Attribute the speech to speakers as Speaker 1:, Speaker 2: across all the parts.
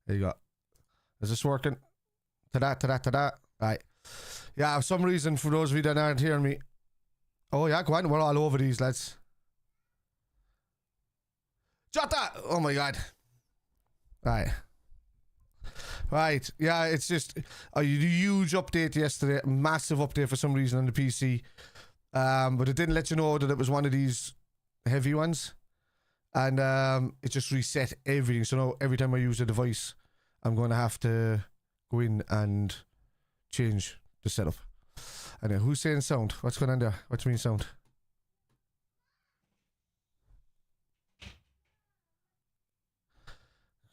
Speaker 1: There you go. Is this working? Ta-da. Right. Yeah, for some reason, for those of you that aren't hearing me. Oh, yeah, go on. We're all over these, lads. Jota! Oh, my God. Right. Right. Yeah, it's just a huge update yesterday. Massive update for some reason on the PC. But it didn't let you know that it was one of these heavy ones. And it just reset everything. So now every time I use the device, I'm going to have to go in and change the setup. And then who's saying sound? What's going on there? What do you mean sound?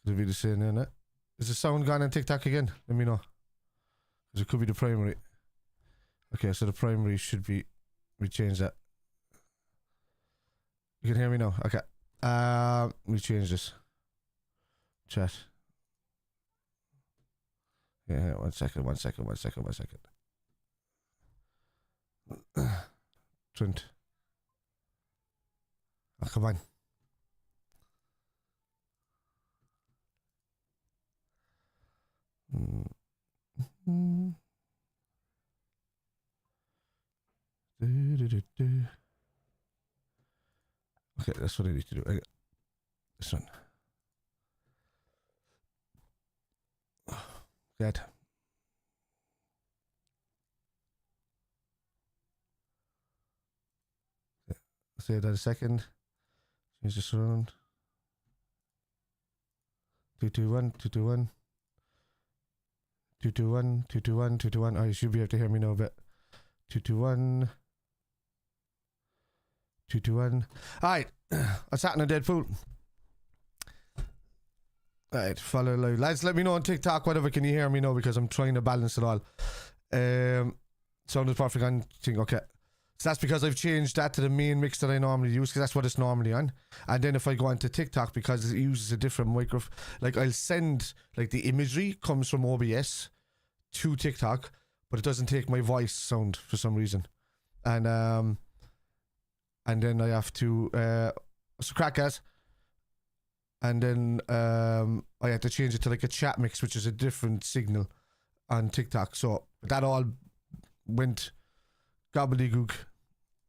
Speaker 1: Could be the same, isn't it? Is the sound gone on TikTok again? Let me know. Because it could be the primary. Okay, so the primary should be... We change that. You can hear me now? Okay. Let me change this. Chat. Yeah, one second. Trent. Oh, come on. Okay, that's what I need to do. This one. Good. Say that a second. Change this around. 221, 221. 221, 221, 221. Oh, you should be able to hear me now a bit. 221. 221. Alright. What's happening, Deadpool? Alright, follow live. Lads, let me know on TikTok, whatever. Can you hear me now? Because I'm trying to balance it all. Sound is perfect on thing. Okay. So that's because I've changed that to the main mix that I normally use, because that's what it's normally on. And then if I go onto TikTok, because it uses a different microphone, like I'll send, like the imagery comes from OBS to TikTok, but it doesn't take my voice sound for some reason. And then I have to, so crack it. And then I had to change it to like a chat mix, which is a different signal on TikTok. So that all went gobbledygook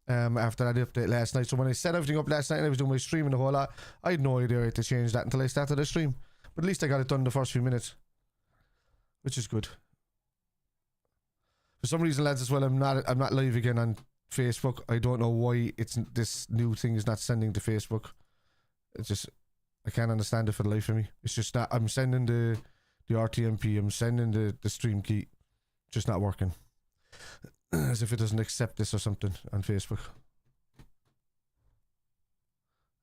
Speaker 1: after that update last night. So when I set everything up last night and I was doing my streaming a whole lot, I had no idea I had to change that until I started the stream. But at least I got it done in the first few minutes, which is good. For some reason, lads, as well, I'm not live again on Facebook. I don't know why this new thing is not sending to Facebook. It's just, I can't understand it for the life of me. It's just that I'm sending the RTMP, I'm sending the stream key, just not working. As if it doesn't accept this or something on Facebook.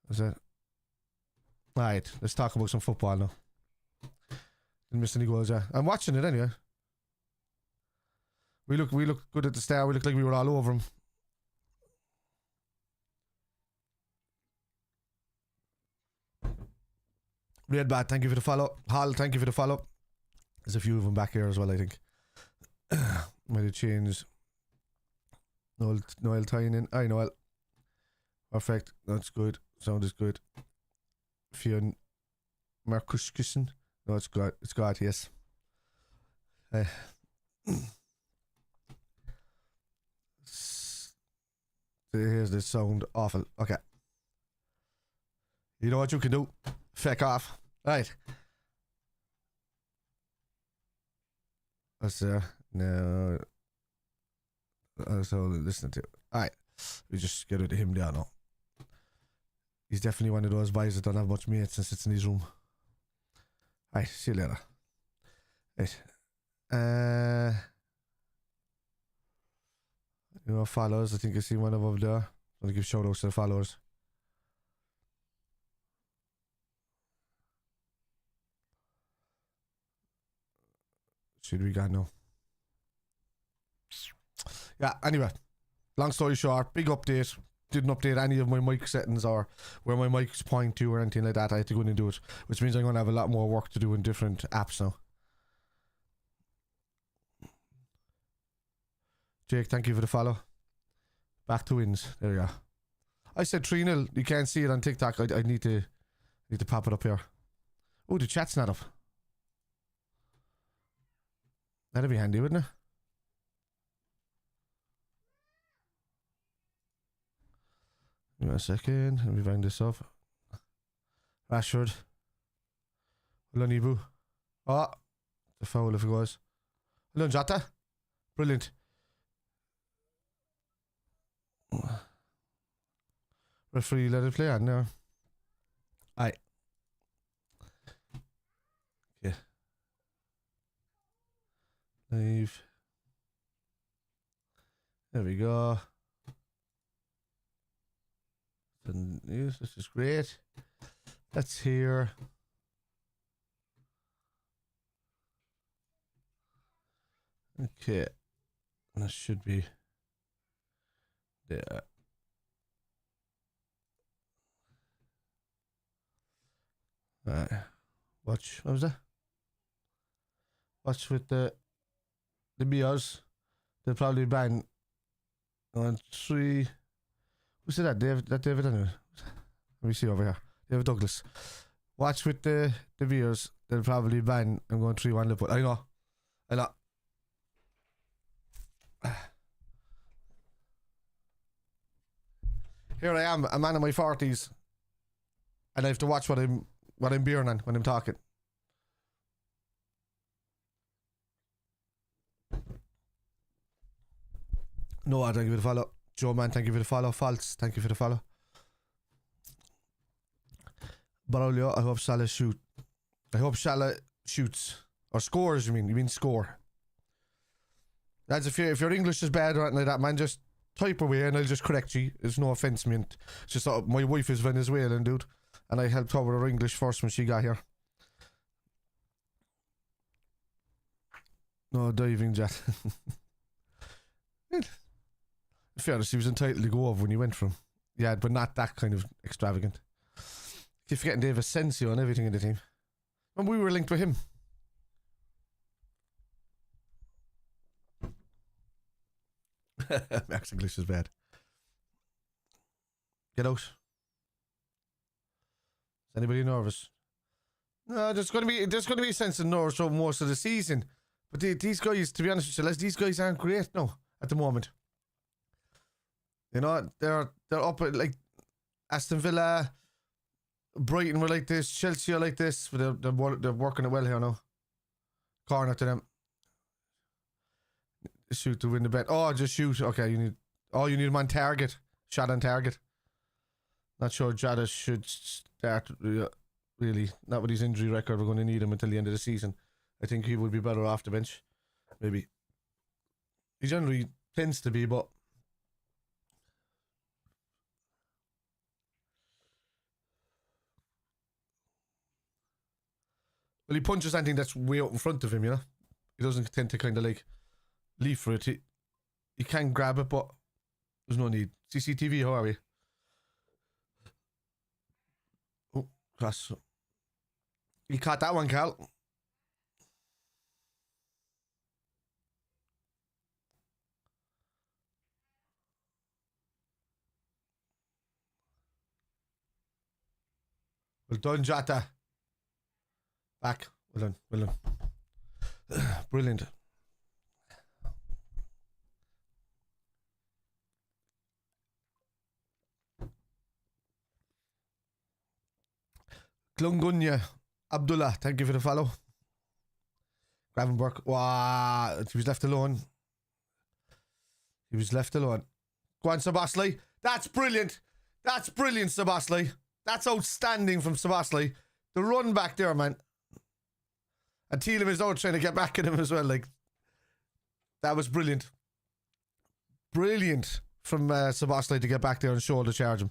Speaker 1: Is that? Alright, let's talk about some football now. Didn't miss any goals there. I'm watching it anyway. We look good at the start. We looked like we were all over them. Red Bat, thank you for the follow. Hal, thank you for the follow. There's a few of them back here as well, I think. Might have changed. Noel tying in. Aye, Noel. Perfect. That's good. Sound is good. Fionn Marcus Kissen. No, it's good. It's good, yes. Here's the sound awful. Okay. You know what you can do? Feck off. Right. That's no. That's all listening to. Alright. We just get rid of him there now. He's definitely one of those boys that don't have much mates and sits in his room. Alright, see you later. Right. You know, followers. I think I see one above there. I'm gonna give shout outs to the followers. Should we go now? Yeah, anyway. Long story short, big update. Didn't update any of my mic settings or where my mics point to or anything like that. I had to go in and do it, which means I'm going to have a lot more work to do in different apps now. Jake, thank you for the follow. Back to wins. There we go. I said 3-0. You can't see it on TikTok. I need to pop it up here. Oh, the chat's not up. That'd be handy, wouldn't it? Give me a second. Let me bang this up. Rashford. Lonibu. Oh, the foul if it was. Jota. Brilliant. Referee let it play on now. Aye. Okay. Leave. There we go. This is great. That's here. Okay. That should be there. Alright. Watch. What was that? Watch with the beers. They'll probably ban on 3. Who said that? David anyway. Let me see over here. David Douglas. Watch with the beers. They'll probably ban. I'm going 3-1 Liverpool. I know. Here I am, a man in my 40s, and I have to watch what I'm beering on when I'm talking. Noah, thank you for the follow. Joe man, thank you for the follow. False, thank you for the follow. Barolio, I hope Salah shoot. I hope Salah shoots. Or scores, you mean score. Lads, if your English is bad or anything like that, man, just type away and I'll just correct you. There's no offense meant. It's just my wife is Venezuelan, dude, and I helped her with her English first when she got here. No diving jet. In fairness, he was entitled to go over when he went from. Yeah, but not that kind of extravagant. Keep forgetting Dave Asensio and everything in the team. And we were linked with him. Max English is bad. Get out. Is anybody nervous? No, there's going to be a sense of nerves for most of the season. But these guys, to be honest with you, these guys aren't great now at the moment. You know, they're up at like Aston Villa, Brighton were like this, Chelsea are like this, but they're working it well here now. Corner to them. Shoot to win the bet. Oh, just shoot. Okay, you need him on target. Shot on target. Not sure Jada should start, really. Not with his injury record. We're going to need him until the end of the season. I think he would be better off the bench. Maybe. He generally tends to be, but well, he punches anything that's way out in front of him, you know? He doesn't tend to kind of like leave for it. He can grab it, but there's no need. CCTV, how are we? Oh, cross. He caught that one, Cal. Well done, Jota. Back. Well done. Brilliant. Klungunya. Abdullah, thank you for the follow. Gravenberch. Wow. He was left alone. Go on, Sabasley. That's brilliant. That's brilliant, Sabasley. That's outstanding from Sabasley. The run back there, man. And Thielem is out trying to get back at him as well. Like, that was brilliant. Brilliant from Sabasley to get back there and shoulder charge him.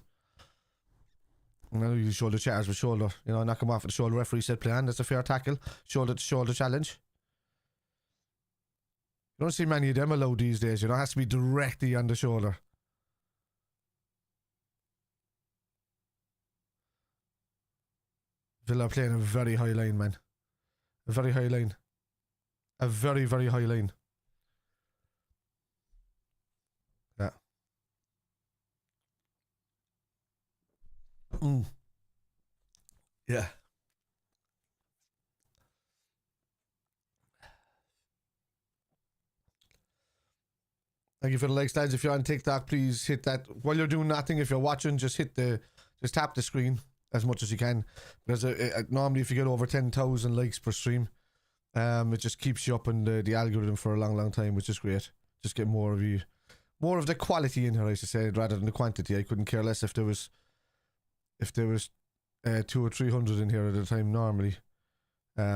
Speaker 1: No, you shoulder charge with shoulder. You know, knock him off at the shoulder. Referee said play on. That's a fair tackle. Shoulder to shoulder challenge. You don't see many of them allowed these days. You know, it has to be directly on the shoulder. Villa are playing a very high line, man. A very high line. A very, very high line. Yeah. Yeah. Thank you for the likes, lads. If you're on TikTok, please hit that. While you're doing nothing, if you're watching, just tap the screen as much as you can. Because normally if you get over 10,000 likes per stream, it just keeps you up in the algorithm for a long, long time, which is great. Just get more of you. More of the quality in here, I should say, rather than the quantity. I couldn't care less if there was 200 or 300 in here at a time normally.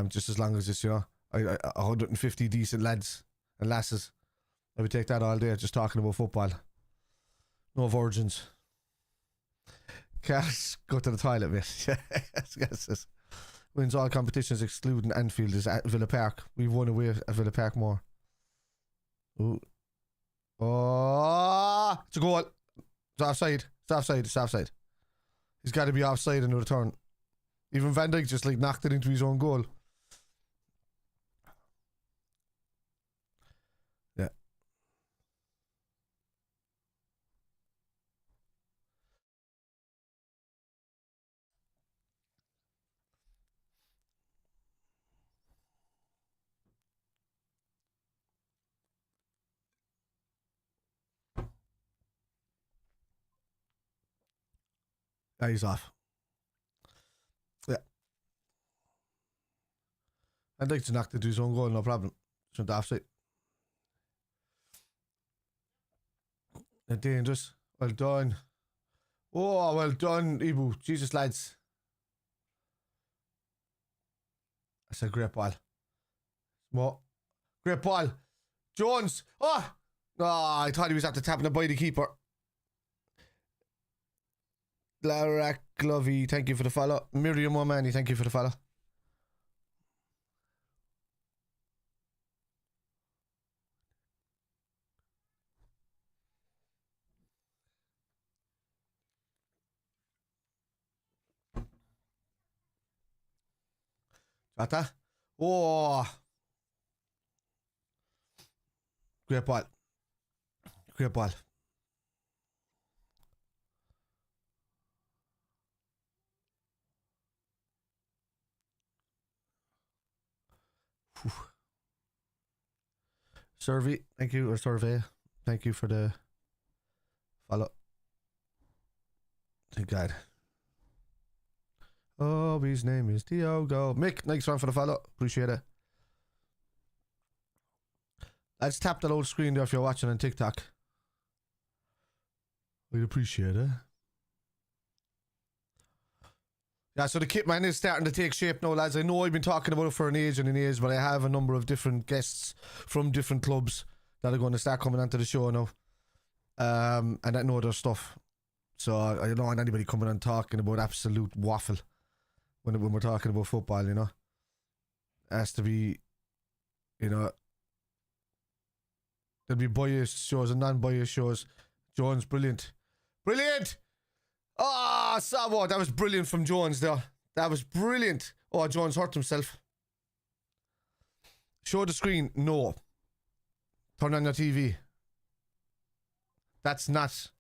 Speaker 1: Just as long as it's, 150 decent lads and lasses. I would take that all day, just talking about football. No virgins. Cats, go to the toilet, mate. Yes. Wins all competitions excluding Anfield is at Villa Park. We've won away at Villa Park more. Ooh. Oh, it's a goal. It's offside. It's offside. He's got to be offside in the return. Even Van Dijk just knocked it into his own goal. Yeah. Yeah, he's off. Yeah. I'd like to knock it to his own goal, no problem. It's not offside. They're dangerous. Well done. Oh, well done, Ibu. Jesus, lads. That's a great ball. Small. Great ball. Jones. Oh! Oh, I thought he was after tapping it by the keeper. Larak Glovey, thank you for the follow. Miriam Womani, thank you for the follow. Jota. Oh. Great ball. Great ball. Survey, thank you, or survey. Thank you for the follow. Thank God. Oh, his name is Diogo. Mick, thanks one for the follow. Appreciate it. Let's tap that old screen there if you're watching on TikTok. We'd appreciate it. Yeah, so the kit man is starting to take shape now, lads. I know I've been talking about it for an age and an age, but I have a number of different guests from different clubs that are going to start coming onto the show now. And that know their stuff. So I don't want anybody coming and talking about absolute waffle when we're talking about football, It has to be, there'll be biased shows and non-biased shows. Jones, brilliant. Brilliant! Ah, Savo, that was brilliant from Jones there. That was brilliant. Oh, Jones hurt himself. Show the screen. No. Turn on your TV. That's not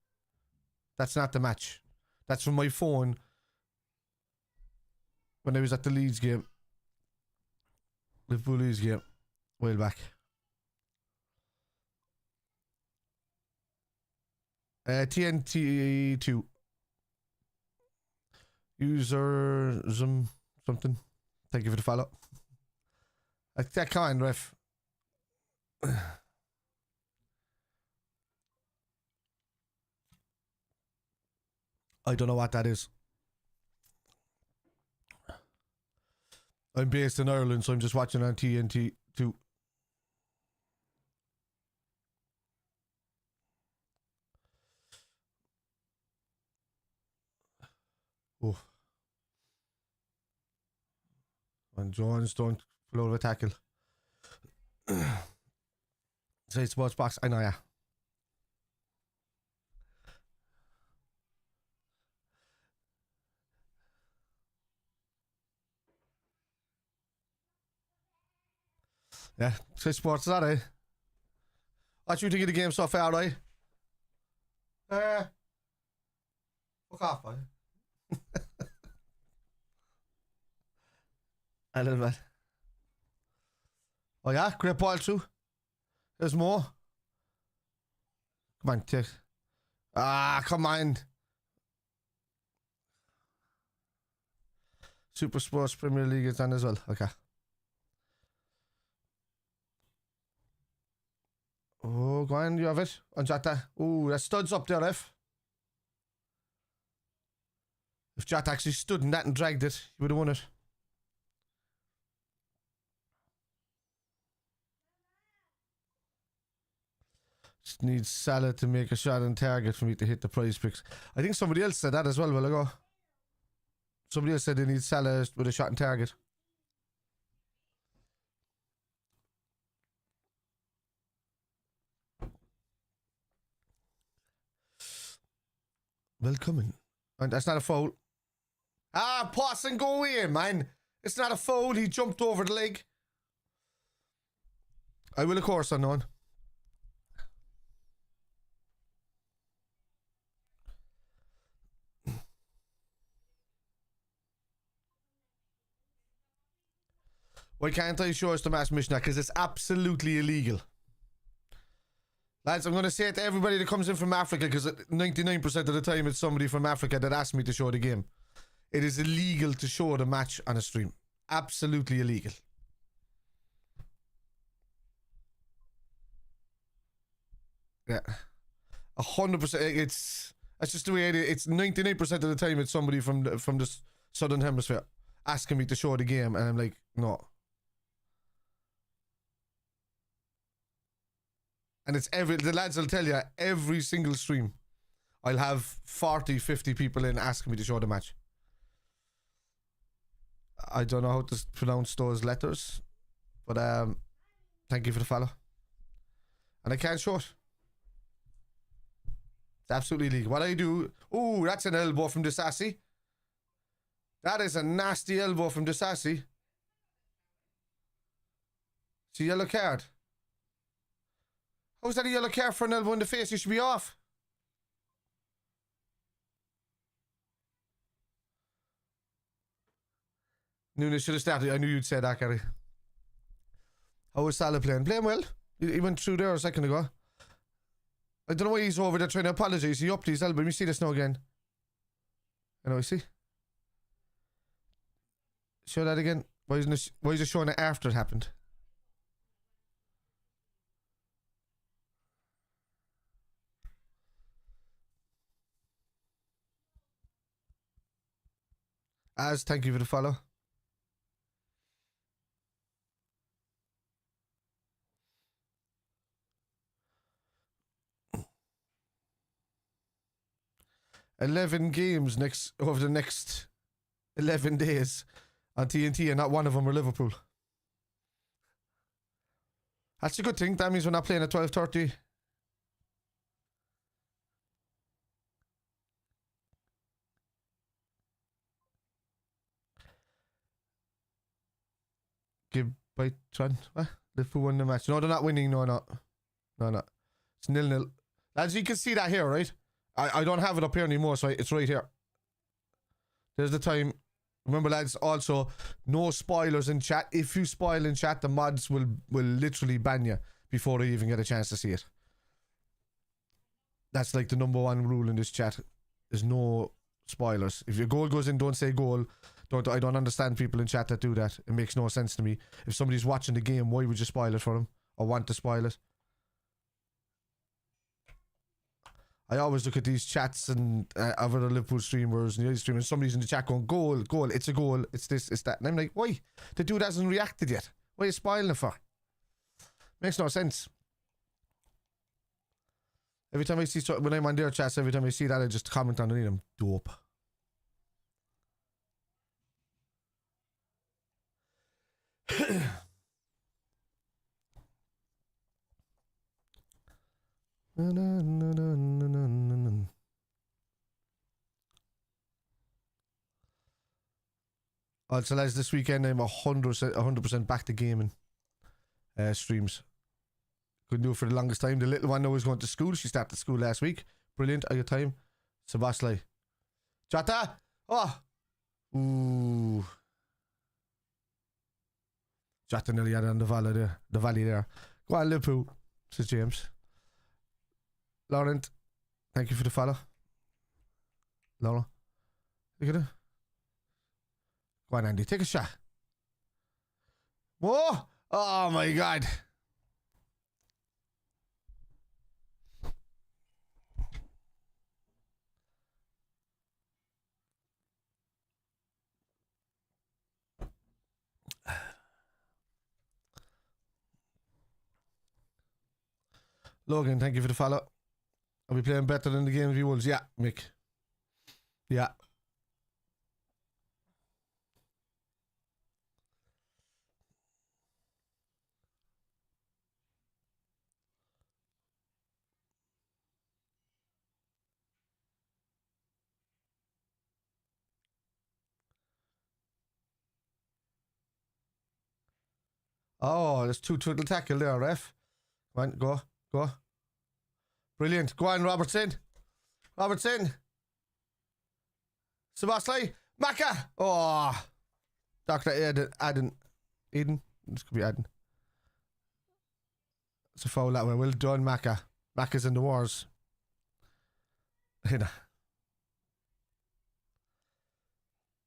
Speaker 1: the match. That's from my phone when I was at the Leeds game. Liverpool Leeds game. A while back. TNT2. User something. Thank you for the follow. That kind, ref. I don't know what that is. I'm based in Ireland, so I'm just watching on TNT2. Oh. And Jones don't float a tackle. Say sports box. I know, yeah. Yeah, say sports, is that eh? What you think of the game so far, right? Fuck off, man. A little bit. Oh yeah, great ball too. There's more. Come on, take. Ah, come on. Super Sports Premier League is on as well. Okay. Oh, go on, you have it. On Jota. Oh, that stud's up there, Ref. If Jota actually stood in that and dragged it, he would have won it. Just needs Salah to make a shot on target for me to hit the prize picks. I think somebody else said that as well a while ago. Somebody else said they need Salah with a shot on target. Welcome. And that's not a foul. Ah, pass and go away, man. It's not a foul. He jumped over the leg. I will, of course, unknown. Why can't I show us the match mission? Because it's absolutely illegal. Lads, I'm going to say it to everybody that comes in from Africa, because 99% of the time it's somebody from Africa that asks me to show the game. It is illegal to show the match on a stream. Absolutely illegal. Yeah. 100%. That's just the way it is. It's 99% of the time it's somebody from the Southern Hemisphere asking me to show the game, and I'm like, no. And it's the lads will tell you, every single stream, I'll have 40, 50 people in asking me to show the match. I don't know how to pronounce those letters, but thank you for the follow. And I can't show it. It's absolutely illegal. What I do, ooh, that's an elbow from Disasi. That is a nasty elbow from Disasi. It's a yellow card. How's that a yellow card for an elbow in the face? You should be off. Nunes should have started. I knew you'd say that, Gary. How was Salah playing? Playing well. He went through there a second ago. I don't know why he's over there trying to apologise. He upped his elbow. Let me see this now again. I know, see? Show that again. Why is it showing it after it happened? Thank you for the follow. $11 games over the next 11 days on TNT, and not one of them are Liverpool. That's a good thing. That means we're not playing at 12:30. Give by Tron. What? Liverpool won the match. No, they're not winning. No. It's 0-0. Lads, you can see that here, right? I don't have it up here anymore, so it's right here. There's the time. Remember, lads, also, no spoilers in chat. If you spoil in chat, the mods will literally ban you before they even get a chance to see it. That's like the #1 rule in this chat. There's no spoilers. If your goal goes in, don't say goal. I don't understand people in chat that do that. It makes no sense to me. If somebody's watching the game, why would you spoil it for them? Or want to spoil it? I always look at these chats and other Liverpool streamers and the other streamers. Somebody's in the chat going, goal, it's a goal, it's this, it's that. And I'm like, why? The dude hasn't reacted yet. What are you spoiling it for? Makes no sense. Every time I see, when I'm on their chats, every time I see that, I just comment underneath them. Dope. Also, lads, this weekend I'm 100% back to gaming streams. Couldn't do it for the longest time. The little one now is going to school. She started school last week. Brilliant. At your time. Sebastian. Jota! Oh! Ooh. Jota nearly had it on the valley there. Go on, Liverpool, says James. Laurent, thank you for the follow. Laura, look at it. Go on, Andy, take a shot. Whoa! Oh my God. Logan, thank you for the follow. Are we playing better than the games we Wolves? Yeah, Mick. Yeah. Oh, there's two twiddle tackle there, ref. Go on, go, go. Brilliant. Go on, Robertson. Robertson. Sebastian. Maka. Oh. Dr. Eden. This could be Eden. It's a foul that way. Well done, Maka. Maka's in the wars. I'm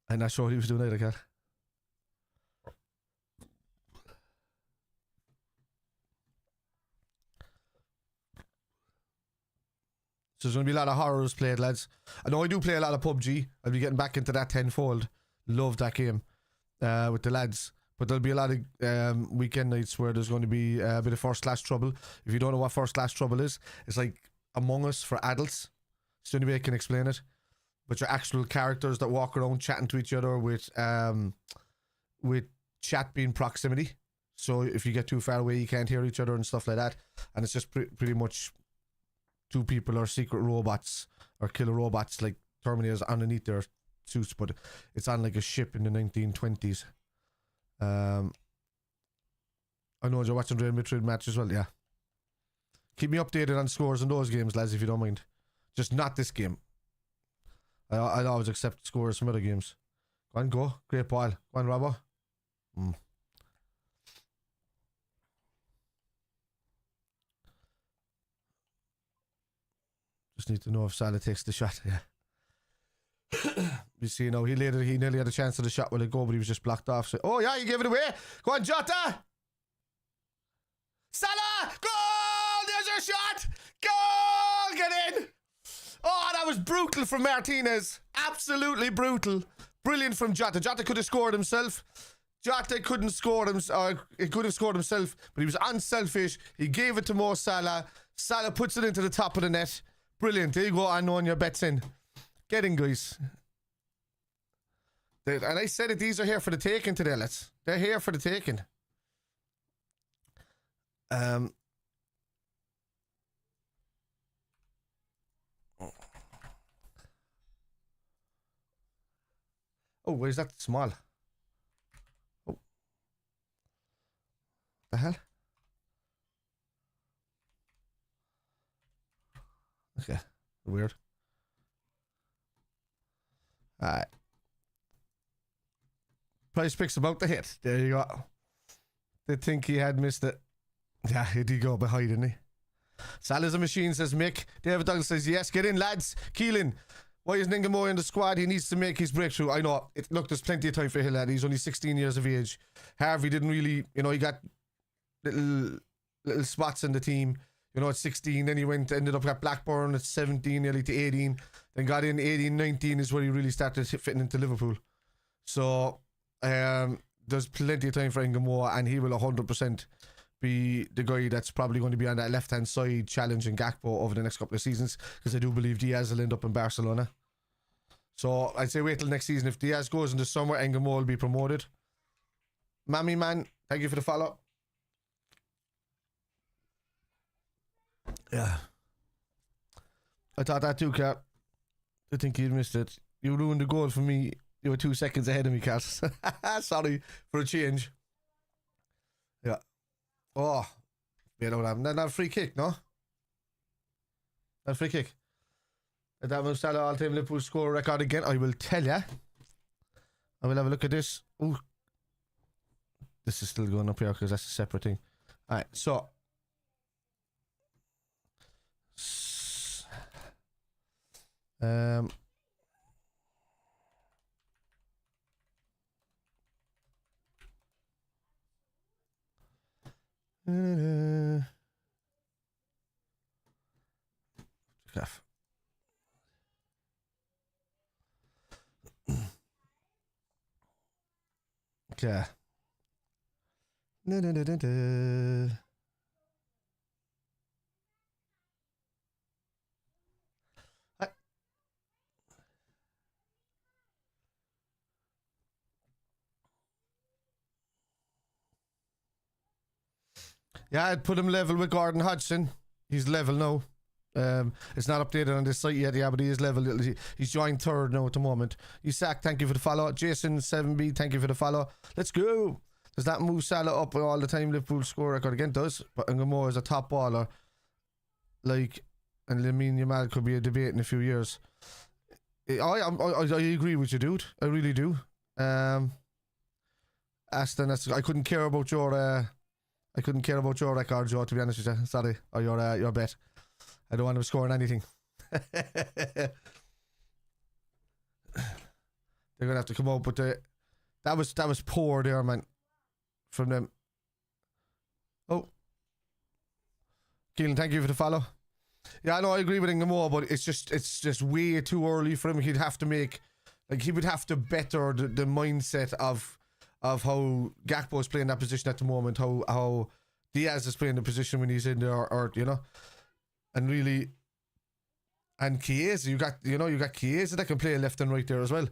Speaker 1: not sure what he was doing either, cat. So there's going to be a lot of horrors played, lads. I know I do play a lot of PUBG. I'll be getting back into that tenfold. Love that game with the lads. But there'll be a lot of weekend nights where there's going to be a bit of first class trouble. If you don't know what first class trouble is, it's like Among Us for adults. It's the only way I can explain it. But your actual characters that walk around chatting to each other with chat being proximity. So if you get too far away, you can't hear each other and stuff like that. And it's just pretty much two people or secret robots or killer robots like Terminators underneath their suits, but it's on like a ship in the 1920s. I know you're watching Real Madrid match as well, yeah. Keep me updated on scores in those games, lads, if you don't mind. Just not this game. I'll always accept scores from other games. Go on, go. Great ball. Go on, Robbo. Just need to know if Salah takes the shot, yeah. You see, he nearly had a chance of the shot will it go, but he was just blocked off. So, oh yeah, he gave it away. Go on, Jota. Salah, goal! There's your shot. Goal! Get in. Oh, that was brutal from Martinez. Absolutely brutal. Brilliant from Jota. Jota could have scored himself. Jota couldn't score he could have scored himself, but he was unselfish. He gave it to Mo Salah. Salah puts it into the top of the net. Brilliant. There you go. I know on your bets in. Get in, guys. And I said it, these are here for the taking today, lads. They're here for the taking. Oh, where's that small? Oh. The hell? Okay. Weird. Alright. Price picks about the hit. There you go. They think he had missed it. Yeah, he did go behind, didn't he? Salah's a machine, says Mick. David Douglas says, yes, get in, lads. Keelan, why is Ningamoy in the squad? He needs to make his breakthrough. I know. Look, there's plenty of time for Hill, lad. He's only 16 years of age. Harvey didn't really, he got little spots in the team. At 16, then he ended up at Blackburn at 17, nearly to 18. Then got in 18, 19 is where he really started fitting into Liverpool. So, there's plenty of time for Ngamoa, and he will 100% be the guy that's probably going to be on that left-hand side challenging Gakpo over the next couple of seasons, because I do believe Diaz will end up in Barcelona. So, I'd say wait till next season. If Diaz goes in the summer, Ngamoa will be promoted. Mammy man, thank you for the follow. Yeah. I thought that too, Cat. I think you'd missed it. You ruined the goal for me. You were 2 seconds ahead of me, Cat. Sorry for a change. Yeah. Oh. You know what happened? Not a free kick, no? Not a free kick. That was Salah all-time Liverpool score record again. I will tell ya. I will have a look at this. Ooh. This is still going up here because that's a separate thing. Alright, so Um. Okay. Yeah, I'd put him level with Gordon Hodgson. He's level now. It's not updated on this site yet, yeah, but he is level. He's joined third now at the moment. Isak, thank you for the follow. Jason 7B, thank you for the follow. Let's go. Does that move Salah up all the time? Liverpool score record again does, but Ngamo is a top baller. Like, and Lamine Yamal could be a debate in a few years. I agree with you, dude. I really do. Aston, I couldn't care about your record, Joe, to be honest with you. Sorry, or your bet. I don't want him scoring anything. They're gonna have to come out, but that was poor there, man, from them. Oh, Keelan, thank you for the follow. Yeah, I know, I agree with Ngamo, but it's just way too early for him. He would have to better the mindset of how Gakpo is playing that position at the moment, how Diaz is playing the position when he's in there, or you know, and really, and Chiesa, you got Chiesa that can play left and right there as well,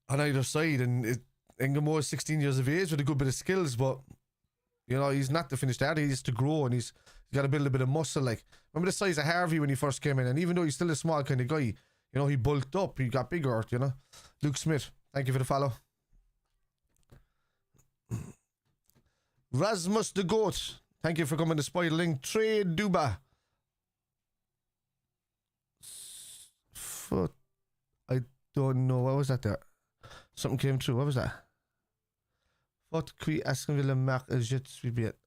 Speaker 1: on either side, and Ngamo is 16 years of age with a good bit of skills, but you know, he's not the finished artist. He's to grow, and he's got to build a bit of muscle. Like, remember the size of Harvey when he first came in, and even though he's still a small kind of guy, you know, he bulked up, he got bigger, you know. Luke Smith, thank you for the follow. Rasmus the Goat, thank you for coming to Spoiling. Trade Duba. Foot. I don't know. What was that there? Something came through. What was that? What qui Aston Villa mark is it?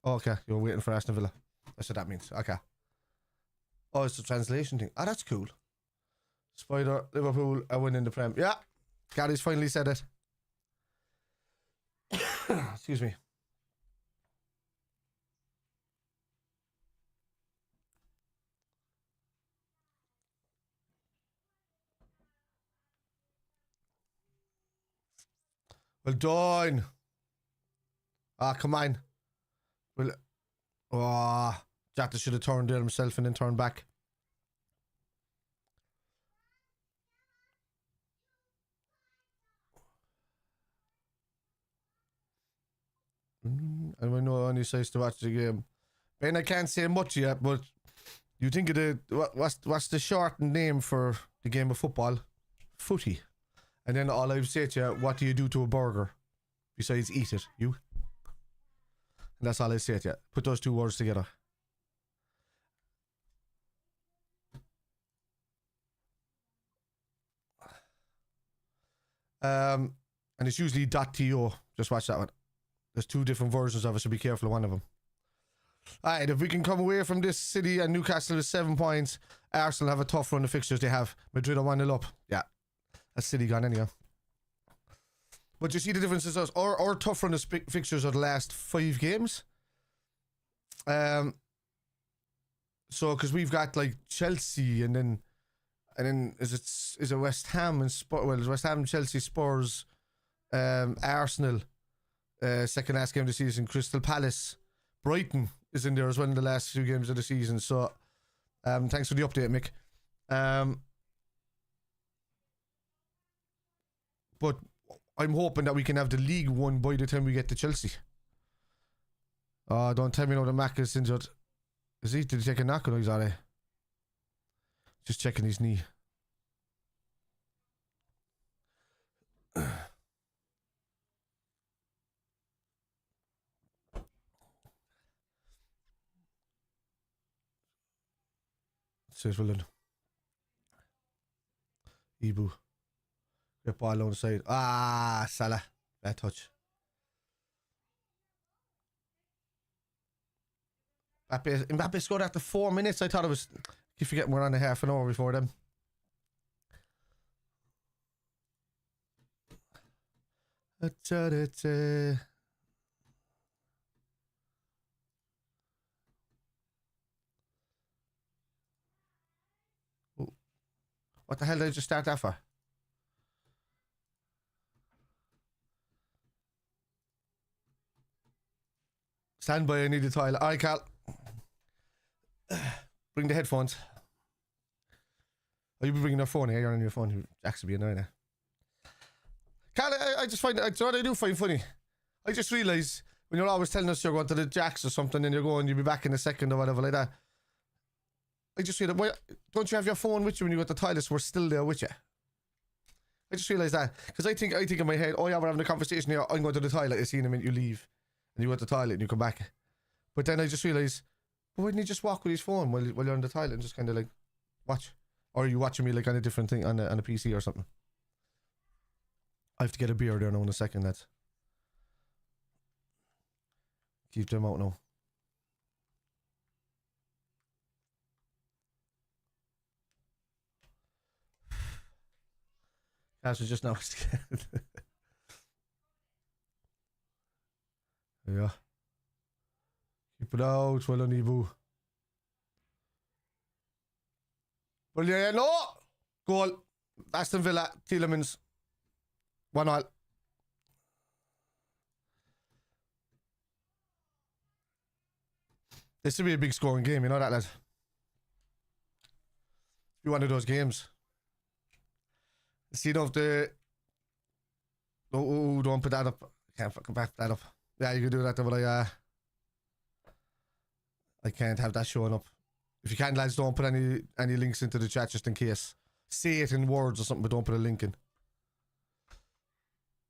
Speaker 1: Oh, okay, you're waiting for Aston Villa. That's what that means. Okay. Oh, it's a translation thing. Oh, that's cool. Spider, Liverpool are winning the Prem. Yeah, Gary's finally said it. Excuse me. Well done. Ah, come on. Well, Jota should have turned there himself and then turned back. I don't know any size to watch the game. Ben, I can't say much yet, but you think of what's the shortened name for the game of football? Footy. And then all I would say to you, what do you do to a burger besides eat it? You. And that's all I say to you. Put those two words together. And it's usually .to. Just watch that one. There's two different versions of it, so be careful of one of them. Alright, if we can come away from this City and Newcastle with 7 points, Arsenal have a tough run of fixtures. They have Madrid are 1-0 up. Yeah, that's City gone anyhow. But you see the differences. Our tough run of fixtures are the last 5 games. So because we've got like Chelsea and then is it West Ham and Spurs? Well, it's West Ham, Chelsea, Spurs, Arsenal. Second last game of the season, Crystal Palace, Brighton is in there as well in the last few games of the season. So, thanks for the update, Mick. But I'm hoping that we can have the league won by the time we get to Chelsea. Don't tell me now the Mac is injured. Is he? Did he take a knock? Or he's alright? Just checking his knee. Says well done. Ibu. Get ball on the side. Ah, Salah. Bad touch. Mbappe scored after 4 minutes. I thought it was... You forget we're on a half an hour before them. What the hell did I just start that for? Stand by, I need the toilet. Alright, Carl. Bring the headphones. Oh, you'll be bringing your phone here. You're on your phone. You'll actually be annoying now. Carl, I just find... what I do find funny? I just realise when you're always telling us you're going to the Jacks or something and you're going, you'll be back in a second or whatever like that. I just realised, well, don't you have your phone with you when you go to the toilet? So we're still there with you. I just realised that. Because I think in my head, oh yeah, we're having a conversation here. I'm going to the toilet. I see in a minute you leave. And you go to the toilet and you come back. But then I just realised, well, why didn't he just walk with his phone while you're in the toilet and just kind of like watch? Or are you watching me like on a different thing on a PC or something? I have to get a beer there now in a second, lads. Keep them out now. That was just now. Yeah. Keep it out, well on Ebu. Well, yeah, no! Goal. Aston Villa, Tielemans. 1-0. This will be a big scoring game, you know that, lad? Be one of those games. See, if the... Oh, don't put that up. Can't fucking back that up. Yeah, you can do that, but I can't have that showing up. If you can, lads, don't put any links into the chat just in case. Say it in words or something, but don't put a link in.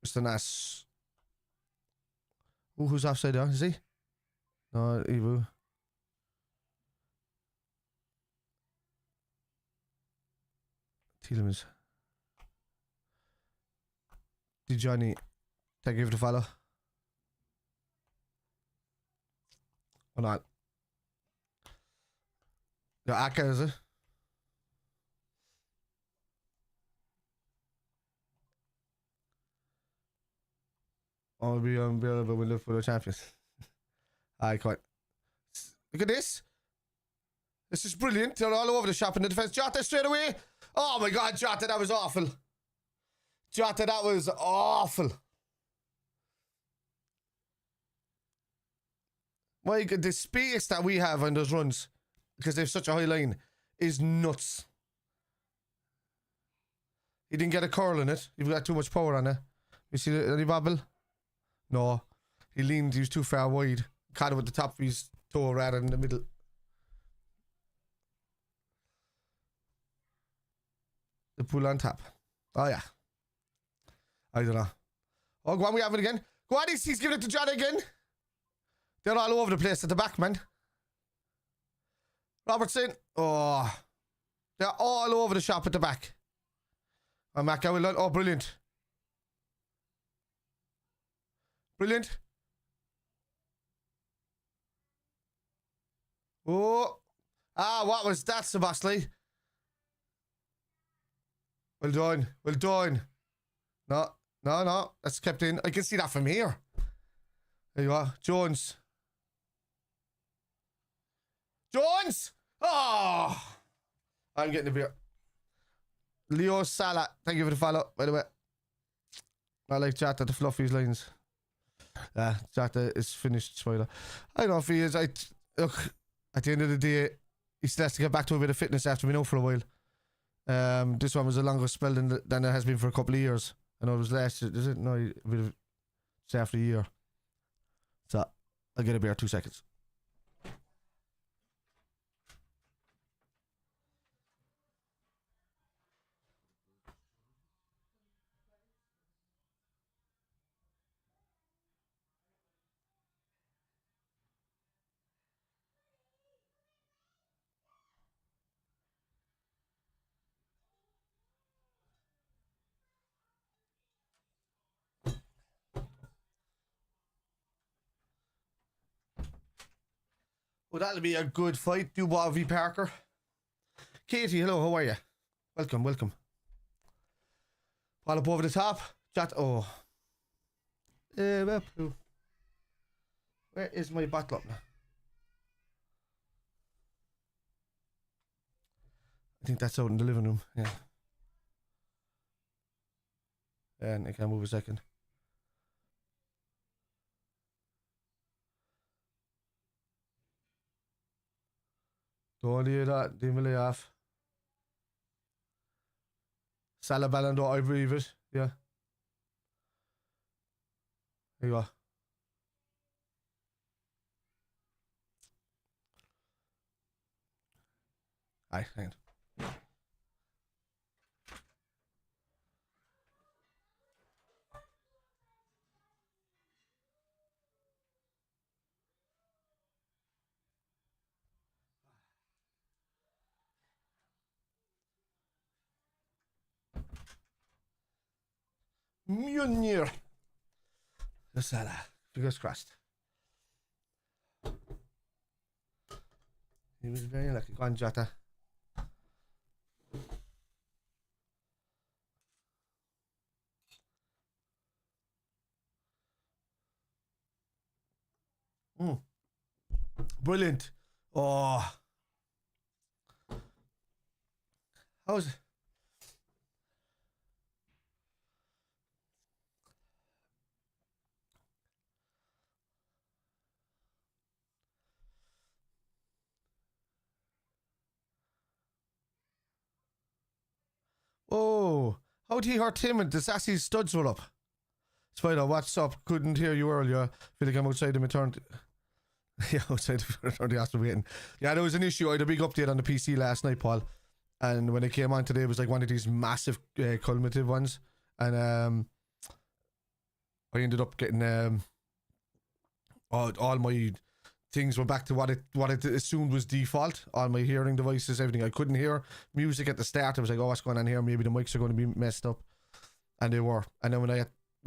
Speaker 1: Mr. Nass. Ooh, who's offside there? Is he? No, Evu. Tielemans. Johnny. Thank you for the follow. Or not. The Aka, is it? I'll be unbearable with Liverpool champions. Alright, quite. Look at this. This is brilliant. They're all over the shop in the defense. Jota straight away. Oh my god, Jota, that was awful. Jota, that was awful. My god, the space that we have on those runs, because they have such a high line, is nuts. He didn't get a curl in it. You've got too much power on it. You see any bobble? No. He leaned, he was too far wide. Caught it with the top of his toe rather than the middle. The pull on top. Oh yeah. I don't know. Oh, go on, we have it again. Go on, he's giving it to John again. They're all over the place at the back, man. Robertson. Oh. They're all over the shop at the back. Oh, Macca will. Oh, brilliant. Brilliant. Oh. Ah, what was that, Sebastian? Well done. Well done. No. No, no. That's kept in. I can see that from here. There you are. Jones. Jones! Oh! I'm getting a beer. Leo SALAH. Thank you for the follow, by the way. I like Jota to fluff his lines. Jota is finished, spoiler. I don't know if he is. Look, at the end of the day, he still has to get back to a bit of fitness after being out for a while. This one was a longer spell than it has been for a couple of years. I know it was last year. Is it? No, a bit of it's after a year. So, I'll get a beer 2 seconds. Well, that'll be a good fight. Dubois v Parker. Katie, hello, how are you? Welcome, welcome. Ball up over the top. Jot. Oh. Liverpool. Where is my bottle up now? I think that's out in the living room. Yeah. And I can't move a second. Don't hear that. Didn't lay off. Salah Ballon d'Or, I believe it. Yeah. There you go. Aye, hang on. Mjolnir. The Salah. Fingers crossed. He was very lucky. Go on, Jota. Brilliant. Oh. How's it? Oh. How'd he hurt him and the sassy studs were up? Spider, what's up? Couldn't hear you earlier. Feel like I'm outside the maternity. Yeah, outside the maternity hospital waiting. Yeah, there was an issue. I had a big update on the PC last night, Paul. And when I came on today, it was like one of these massive cumulative ones. And I ended up getting all my things were back to what it assumed was default. All my hearing devices, everything. I couldn't hear music at the start. I was like, oh, what's going on here? Maybe the mics are going to be messed up. And they were. And then when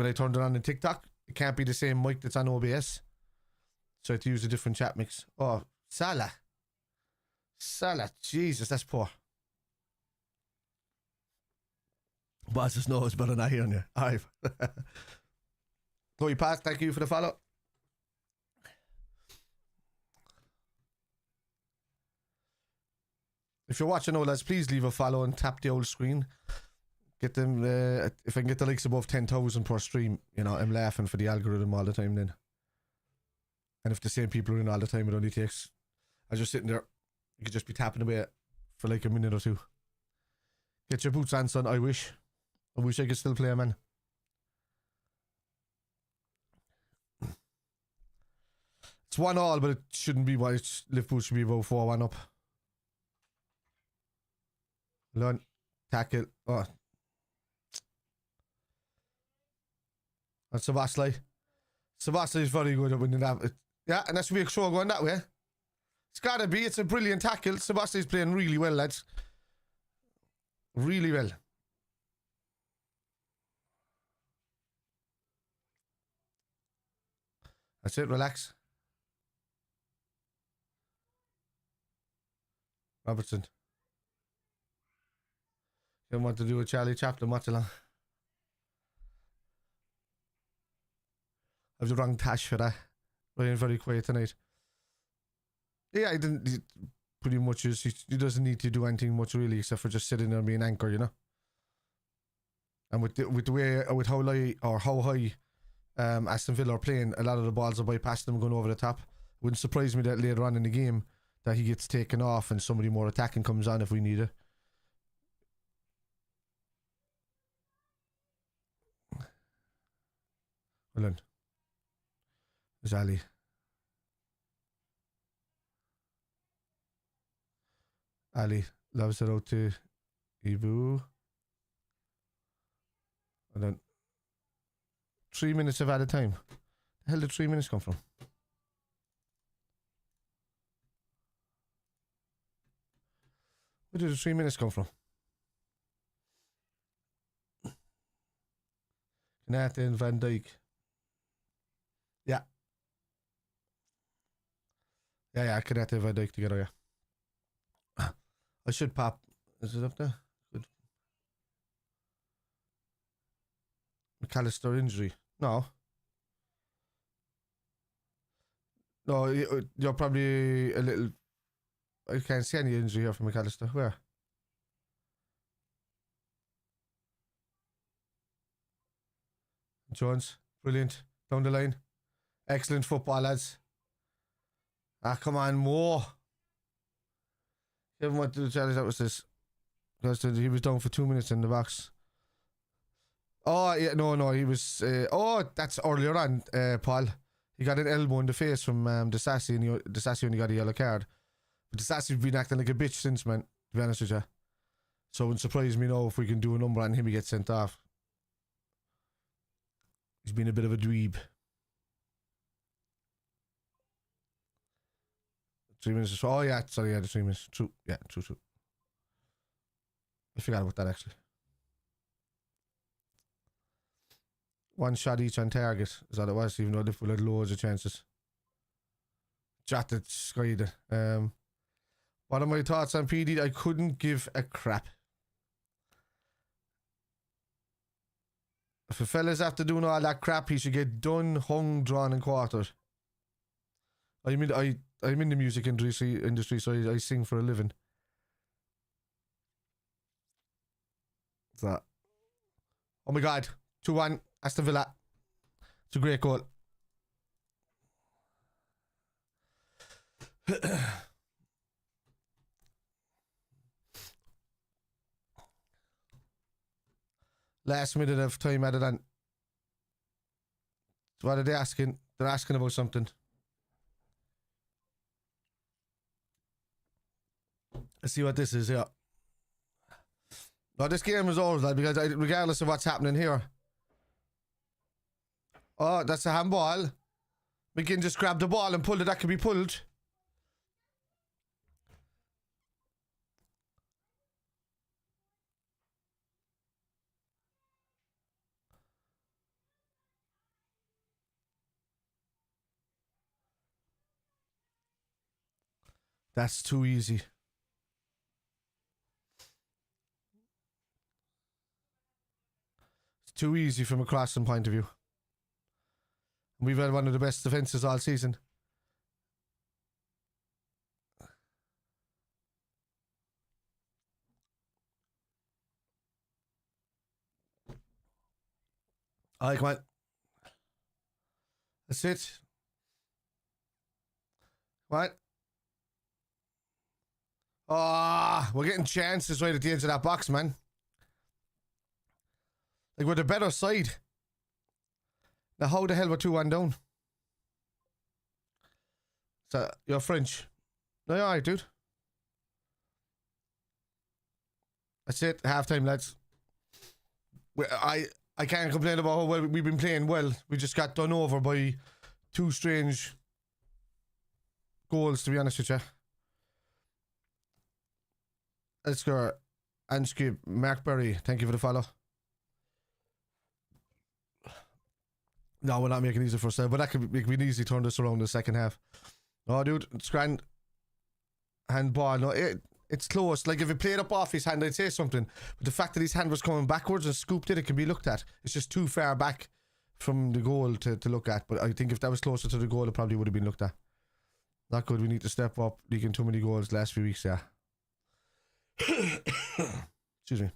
Speaker 1: I turned it on in TikTok, it can't be the same mic that's on OBS. So I had to use a different chat mix. Oh, Salah. Jesus, that's poor. Boss's nose better not hearing you. Alright. Chloe Pat, thank you for the follow. If you're watching all lads, please leave a follow and tap the old screen. Get them, if I can get the likes above 10,000 per stream, you know, I'm laughing for the algorithm all the time then. And if the same people are in all the time, it only takes, I was just sitting there, you could just be tapping away for like a minute or two. Get your boots on, son, I wish I could still play, man. It's 1-1, but it shouldn't be. Liverpool should be about 4-1 up. Learn, tackle. Oh. And Szoboszlai. Szoboszlai is very good at winning that. Yeah, and that should be a show going that way. It's gotta be. It's a brilliant tackle. Szoboszlai is playing really well, lads. Really well. That's it, relax. Robertson. You don't want to do a Charlie Chaplin Watchalong. I have the wrong tash for that. Ryan very quiet tonight. Yeah, he didn't. He pretty much is. He doesn't need to do anything much really, except for just sitting there and being anchor, you know. And with the way, with how high Aston Villa are playing, a lot of the balls are bypassing them going over the top. Wouldn't surprise me that later on in the game that he gets taken off and somebody more attacking comes on if we need it. Well done. There's Ali. Ali loves it out to Ibu. And then 3 minutes of added time. The hell did 3 minutes come from? Where did the 3 minutes come from? Nathan Van Dijk. Yeah. Yeah, Canete and Van Dijk together, yeah. I should pop. Is it up there? Good. McAllister injury. No. No, you're probably a little. I can't see any injury here from McAllister. Where? Jones, brilliant. Down the line. Excellent football, lads. Ah, come on, more. Give him what the challenge that was this. Because he was down for 2 minutes in the box. Oh, yeah, no, he was. Oh, that's earlier on, Paul. He got an elbow in the face from Disassi, and Disassi only got a yellow card. But Disassi's been acting like a bitch since, man, to be honest with you. So it wouldn't surprise me now if we can do a number on him, he gets sent off. He's been a bit of a dweeb. 3 minutes. Oh, yeah, sorry, yeah, the 3 minutes. True, yeah, true. I forgot about that, actually. One shot each on target is all it was, even though Liverpool had loads of chances. Jotted, skied. What are my thoughts on PD? I couldn't give a crap. If a fella's after doing all that crap, he should get done, hung, drawn, and quartered. I'm in the music industry, so I sing for a living. So, oh my God, 2-1, Aston Villa. It's a great goal. Last minute of time added on. What are they asking? They're asking about something. Let's see what this is, yeah. No, this game is over, lad, because regardless of what's happening here. Oh, that's a handball. McGinn just grabbed the ball and pulled it. That could be pulled. That's too easy. It's too easy from a crossing point of view. We've had one of the best defences all season. Alright, come on. That's it. What? Ah, we're getting chances right at the edge of that box, man. Like, we're the better side. Now, how the hell we're 2-1 down? So, you're French. No, you're alright, dude. That's it. Half-time, lads. I can't complain about how well we've been playing well. We just got done over by two strange goals, to be honest with you. Let's go. Anski, Mark Berry, thank you for the follow. No, we're not making it easy for ourselves, but that could we can easily turn this around in the second half. Oh, dude, it's grand. Handball, no, it's close. Like, if it played up off his hand, I'd say something. But the fact that his hand was coming backwards and scooped it can be looked at. It's just too far back from the goal to look at. But I think if that was closer to the goal, it probably would have been looked at. Not good. We need to step up. Leaking too many goals the last few weeks, yeah. Excuse me.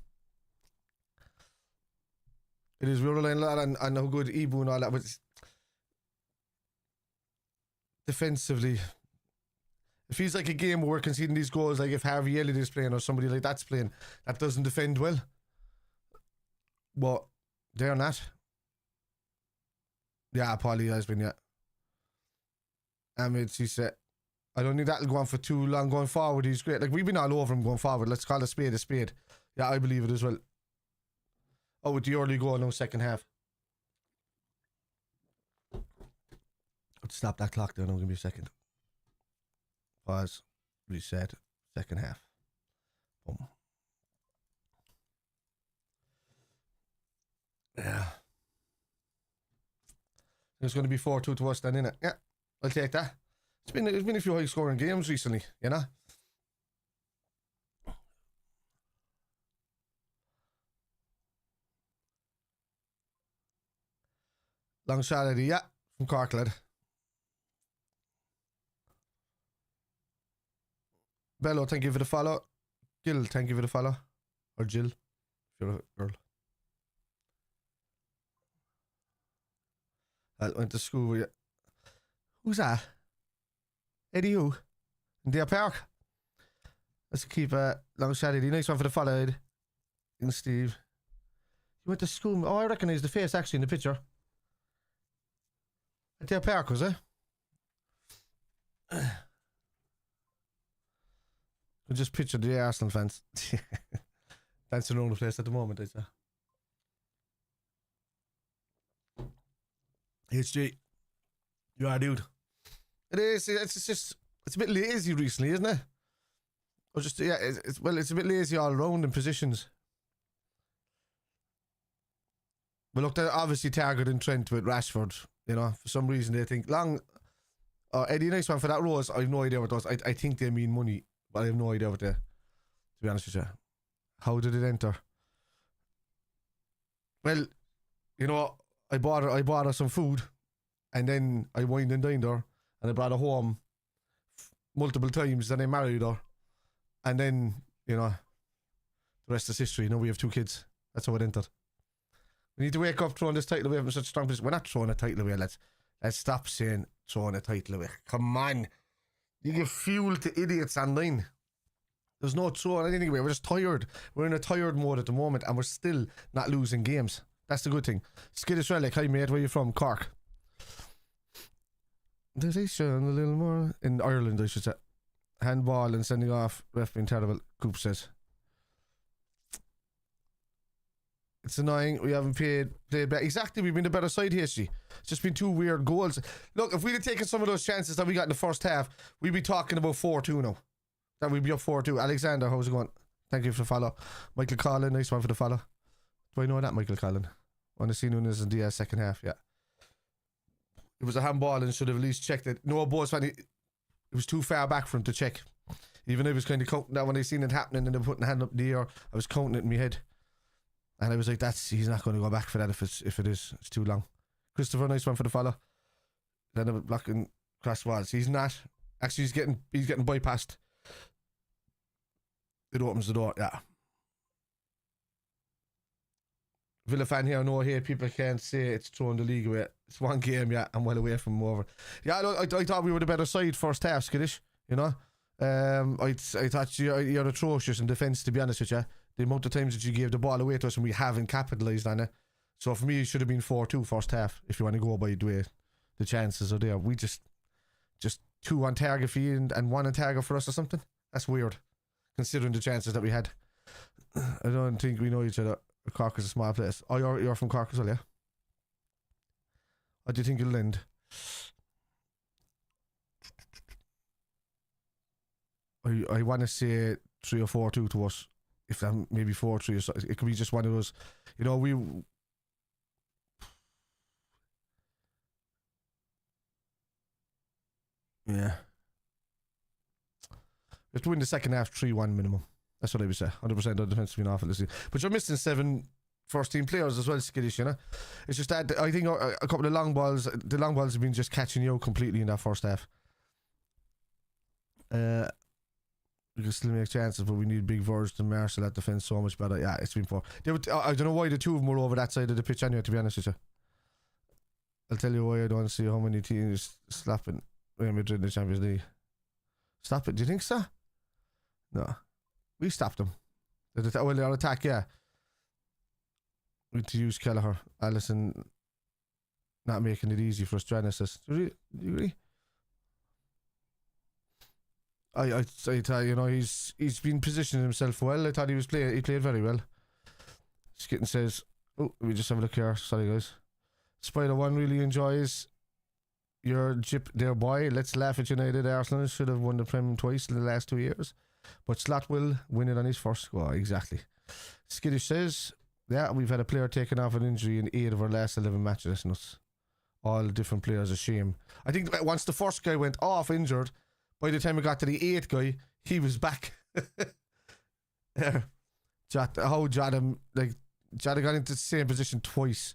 Speaker 1: It is, we're relying a lot on how good Ibu and all that, but defensively, it feels like a game where we're conceding these goals, like if Harvey Elliott is playing or somebody like that's playing, that doesn't defend well. But they're not. Yeah, Paulie has been, yeah. Ahmed, he said, I don't think that'll go on for too long going forward. He's great. Like, we've been all over him going forward. Let's call a spade a spade. Yeah, I believe it as well. Oh, with the early goal now, second half. Let's stop that clock there now. Give me a second. Pause. Reset. Second half. Boom. Yeah. It's going to be 4-2 to us then, innit? Yeah, I'll take that. It's been a few high scoring games recently, you know? Long shot at the, yeah, from Cork, lad. Bello, thank you for the follow. Gil, thank you for the follow. Or Jill, if you're a girl. I went to school with you. Who's that? Eddie who? In Deer Park? Let's keep a long shot, Eddie. Nice one for the follow, Ed. And Steve. You went to school. Oh, I recognise the face actually in the picture. At Deer Park, was it? I just pictured the Arsenal fans dancing around the place at the moment, I'd say. HG. You are, dude. It is. It's just. It's a bit lazy recently, isn't it? Or just yeah. It's a bit lazy all around in positions. But look, they're obviously targeting Trent with Rashford. You know, for some reason they think long. Eddie, nice one for that Rose. I have no idea what those. I think they mean money, but I have no idea what they. To be honest with you, how did it enter? Well, you know, I bought her some food, and then I wined and dined her, and I brought her home multiple times. Then I married her, and then you know, the rest is history. You know, we have 2 kids. That's how it entered. We need to wake up throwing this title away from such a strong position. We're not throwing a title away. Let's stop saying throwing a title away. Come on, you give fuel to idiots online. There's no throwing anything away. We're just tired. We're in a tired mode at the moment, and we're still not losing games. That's the good thing. Skittish Relic, hi mate, where are you from? Cork. Does he show a little more? In Ireland, I should say. Handball and sending off. Ref being terrible, Coop says. It's annoying. We haven't played better. Exactly, we've been the better side here, It's just been 2 weird goals. Look, if we'd have taken some of those chances that we got in the first half, we'd be talking about 4-2 now. That we'd be up 4-2. Alexander, how's it going? Thank you for the follow. Michael Collin, nice one for the follow. Do I know that, Michael Collin? On the scene when in the second half, yeah. It was a handball and should have at least checked it. No, boys, it was too far back for him to check. Even I was kind of counting that when I seen it happening and they were putting the hand up in the air, I was counting it in my head. And I was like, he's not going to go back for that if it is. It's too long. Christopher, nice one for the follow. Then I'm blocking crosswalls. He's not. Actually, he's getting bypassed. It opens the door, yeah. Villa fan here, no hate. People can't say it's throwing the league away. It's 1 game, yeah. I'm well away from over. Yeah, I thought we were the better side first half, Skittish. You know, I thought you're atrocious in defence. To be honest with you, the amount of times that you gave the ball away to us and we haven't capitalised on it. So for me, it should have been 4-2 first half. If you want to go by the way the chances are there, we just 2 on target for you and 1 on target for us or something. That's weird, considering the chances that we had. I don't think we know each other. Cork is a small place. Oh, you're from Cork as well, yeah? What do you think it'll end? I want to say 3 or 4-2 to us. If I'm maybe 4-3 or so. It could be just one of those. You know, we... Yeah. We have to win the second half 3-1 minimum. That's what I would say. 100% of the defence has been awful this year. But you're missing 7 first team players as well, Skittish, you know? It's just that I think a couple of long balls, the long balls have been just catching you out completely in that first half. We can still make chances, but we need big Verge and Marshall at defence so much better. Yeah, it's been poor. I don't know why the 2 of them were over that side of the pitch anyway, to be honest with you. I'll tell you why I don't see how many teams slapping Real Madrid in the Champions League. Stop it, do you think so? No. We stopped them. Well, their attack, yeah. We need to use Kelleher. Allison not making it easy for us. Genesis. Do you agree? I thought, you know, he's been positioning himself well. I thought he played very well. Skitten says, oh, let me just have a look here. Sorry, guys. Spider1 really enjoys your jip there, boy. Let's laugh at United. Arsenal should have won the Prem twice in the last 2 years. But Slot will win it on his first go. Exactly. Skittish says, yeah, we've had a player taken off an injury in 8 of our last 11 matches. That's nuts. All different players, a shame. I think once the first guy went off injured, by the time we got to the 8th guy, he was back. Jota got into the same position twice.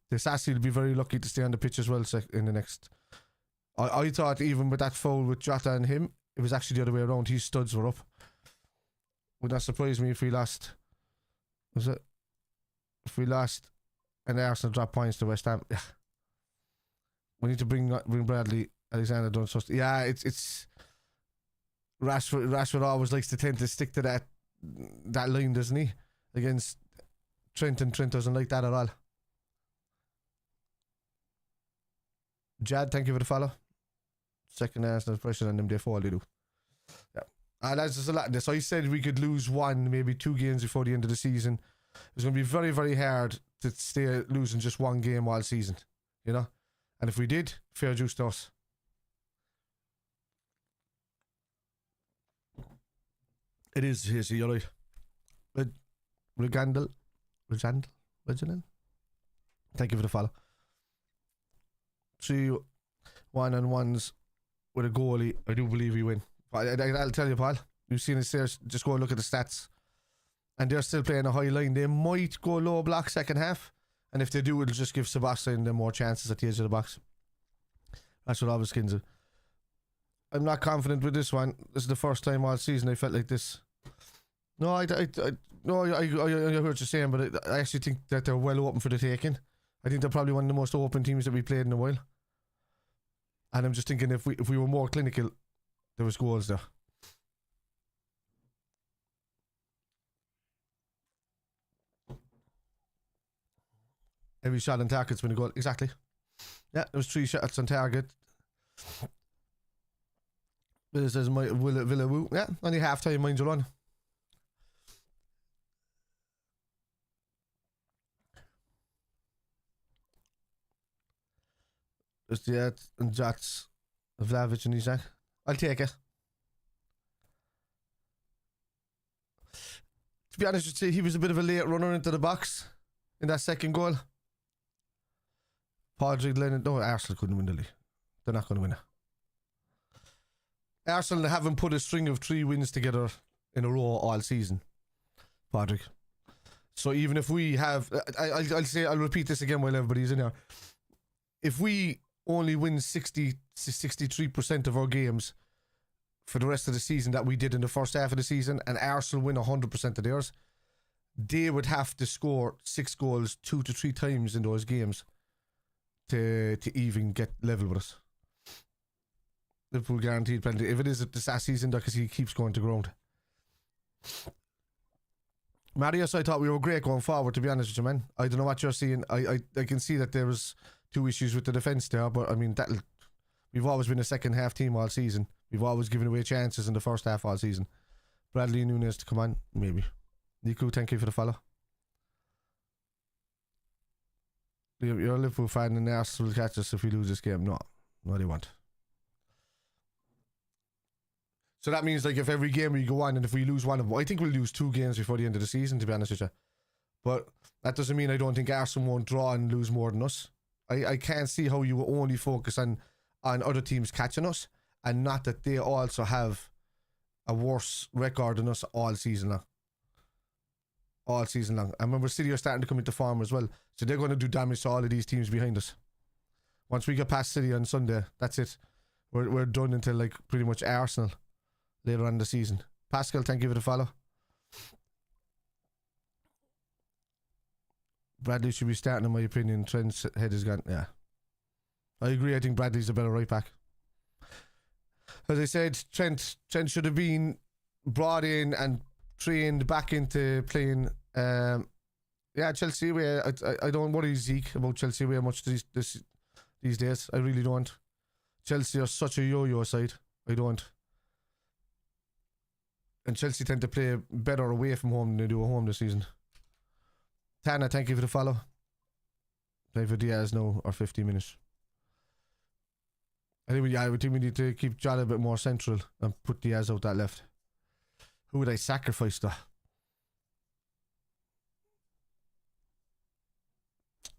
Speaker 1: The Sassy will be very lucky to stay on the pitch as well in the next. I thought even with that foul with Jota and him, it was actually the other way around. His studs were up. Would not surprise me if we lost. Was it? If we lost and Arsenal dropped points to West Ham. Yeah. We need to bring Bradley Alexander Dunst. Yeah, it's Rashford always likes to tend to stick to that line, doesn't he? Against Trent, and Trent doesn't like that at all. Jad, thank you for the follow. Second Arsenal pressure on them, they fall, they do. Yeah. That's just a lot of this. I said we could lose 1, maybe 2 games before the end of the season. It's going to be very, very hard to stay losing just 1 game all season, you know? And if we did, fair juice to us. It is, you're right. Reginald. Thank you for the follow. 3 1-on-1s with a goalie. I do believe we win. I'll tell you, Paul. You've seen it there. Just go and look at the stats. And they're still playing a high line. They might go low block second half. And if they do, it'll just give Sebastian them more chances at the edge of the box. That's what always skins it. I'm not confident with this one. This is the first time all season I felt like this. No, I heard what you're saying, but I actually think that they're well open for the taking. I think they're probably one of the most open teams that we played in a while. And I'm just thinking if we were more clinical, there was goals there. Every shot on target's been a goal. Exactly. Yeah, there was 3 shots on target. Villa says Villa woo. Yeah, only half time, mind you on. There's the and Jats, Vlahovic and Isak. I'll take it. To be honest with you, he was a bit of a late runner into the box in that second goal. Padraig Lennon. No, Arsenal couldn't win the league. They're not going to win it. Arsenal haven't put a string of 3 wins together in a row all season, Padraig. So even if we have, I'll repeat this again while everybody's in here. If we only win 63% of our games for the rest of the season that we did in the first half of the season, and Arsenal win 100% of theirs, they would have to score 6 goals 2 to 3 times in those games to even get level with us. Liverpool guaranteed penalty. If it is this last season, because he keeps going to ground. Marius, I thought we were great going forward, to be honest with you, man. I don't know what you're seeing. I can see that there was 2 issues with the defence there, but I mean, we've always been a second half team all season. We've always given away chances in the first half all season. Bradley Nunes to come on, maybe. Niku, thank you for the follow. You're a Liverpool fan and Arsenal will catch us if we lose this game. No, they won't. So that means, like, if every game we go on and if we lose one of them, I think we'll lose 2 games before the end of the season, to be honest with you. But that doesn't mean I don't think Arsenal won't draw and lose more than us. I can't see how you will only focus on other teams catching us and not that they also have a worse record than us all season long. All season long. I remember City are starting to come into form as well. So they're going to do damage to all of these teams behind us. Once we get past City on Sunday, that's it. We're done until, like, pretty much Arsenal later on in the season. Pascal, thank you for the follow. Bradley should be starting, in my opinion. Trent's head is gone. Yeah, I agree. I think Bradley's a better right back. As I said, Trent should have been brought in and trained back into playing. Chelsea way. I don't worry, Zeke, about Chelsea way much these days. I really don't. Chelsea are such a yo-yo side. I don't. And Chelsea tend to play better away from home than they do at home this season. Tana, thank you for the follow. Play for Diaz now, or 50 minutes. I think we need to keep Jota a bit more central and put Diaz out that left. Who would I sacrifice though?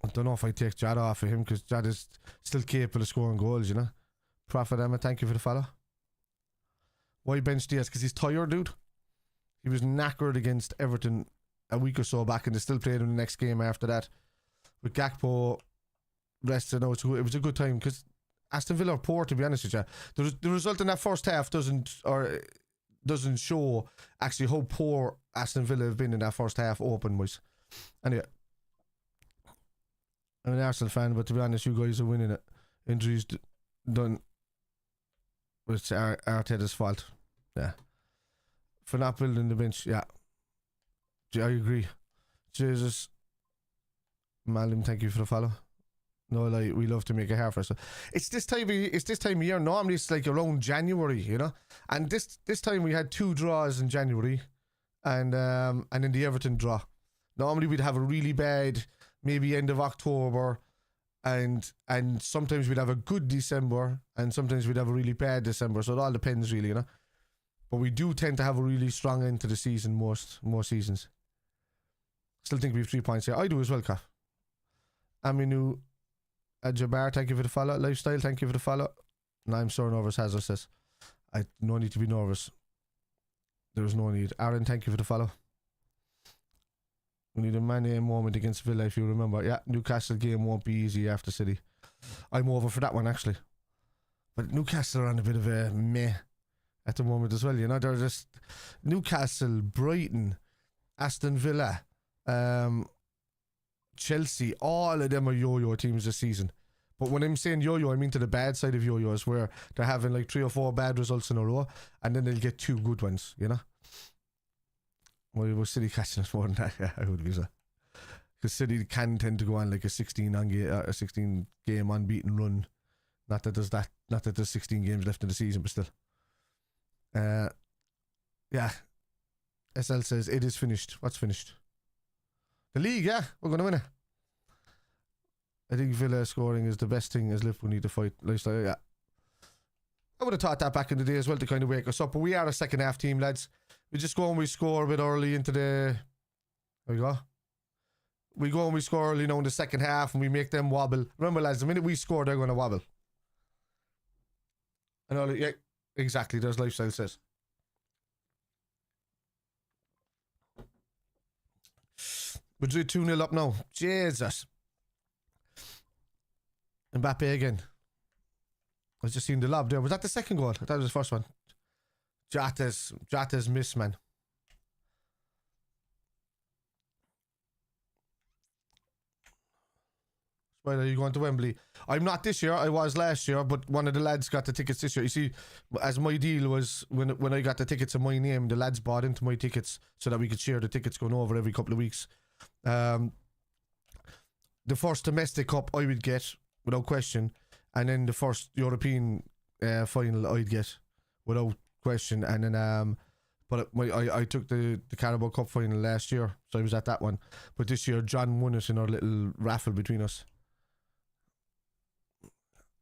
Speaker 1: I don't know if I take Jota off of him because Jota's still capable of scoring goals, you know. Prophet Emma, thank you for the follow. Why bench Diaz? Because he's tired, dude. He was knackered against Everton a week or so back and they still played him the next game after that. With Gakpo rested, it was a good time because Aston Villa are poor, to be honest with you. The result in that first half doesn't show actually how poor Aston Villa have been in that first half open-wise. Anyway, I'm an Arsenal fan, but to be honest, you guys are winning it. Injuries done. It's Arteta's fault. Yeah. For not building the bench, yeah. I agree. Jesus. Malum, thank you for the follow. No, like, we love to make it hard for us. It's this time of year. Normally it's like around January, you know? And this time we had 2 draws in January and in the Everton draw. Normally we'd have a really bad maybe end of October and sometimes we'd have a good December and sometimes we'd have a really bad December. So it all depends really, you know? But we do tend to have a really strong end to the season most seasons. Still think we have 3 points here. I do as well, Kath. Aminu Jabbar, thank you for the follow. Lifestyle, thank you for the follow. And I'm so nervous, Hazard says. No need to be nervous. There's no need. Aaron, thank you for the follow. We need a man-name moment against Villa, if you remember. Yeah, Newcastle game won't be easy after City. I'm over for that one, actually. But Newcastle are on a bit of a meh at the moment as well, you know. They're just Newcastle, Brighton, Aston Villa, Chelsea, all of them are yo-yo teams this season. But when I'm saying yo-yo, I mean to the bad side of yo-yos, where they're having like 3 or 4 bad results in a row, and then they'll get 2 good ones, you know? Well, was City catching us more than that? Yeah, I would be so. Because City can tend to go on like a 16 game unbeaten run. Not that there's 16 games left in the season, but still. Yeah. SL says it is finished. What's finished? The league, yeah. We're going to win it. I think Villa scoring is the best thing as Liverpool need to fight. Lifestyle, yeah. I would have thought that back in the day as well to kind of wake us up. But we are a second half team, lads. We just go and we score a bit early into the... There we go. We go and we score early now in the second half and we make them wobble. Remember, lads, the minute we score, they're going to wobble. And all, yeah, exactly. There's Lifestyle says. Madrid 2-0 up now. Jesus. Mbappe again. I was just seeing the lob there. Was that the second goal? I thought it was the first one. Jata's miss, man. Right, are you going to Wembley? I'm not this year. I was last year, but one of the lads got the tickets this year. You see, as my deal was, when I got the tickets in my name, the lads bought into my tickets so that we could share the tickets going over every couple of weeks. The first domestic cup I would get, without question, and then the first European final I'd get, without question, and then but I took the Carabao Cup final last year, so I was at that one. But this year, John won it in our little raffle between us.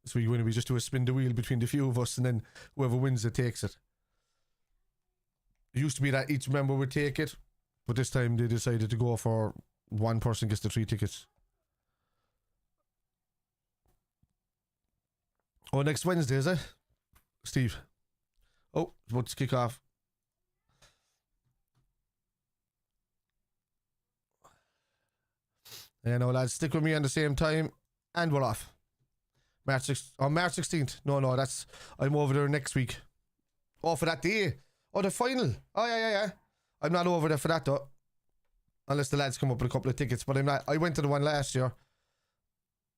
Speaker 1: So we just do a spin the wheel between the few of us, and then whoever wins it takes it. It used to be that each member would take it, but this time they decided to go for one person gets the 3 tickets. Oh, next Wednesday, is it? Steve. Oh, it's about to kick off. Yeah, no, lads, stick with me on the same time, and we're off. March 16th. No, that's... I'm over there next week. Oh, for that day. Oh, the final. Oh, yeah. I'm not over there for that, though. Unless the lads come up with a couple of tickets, but I'm not... I went to the one last year.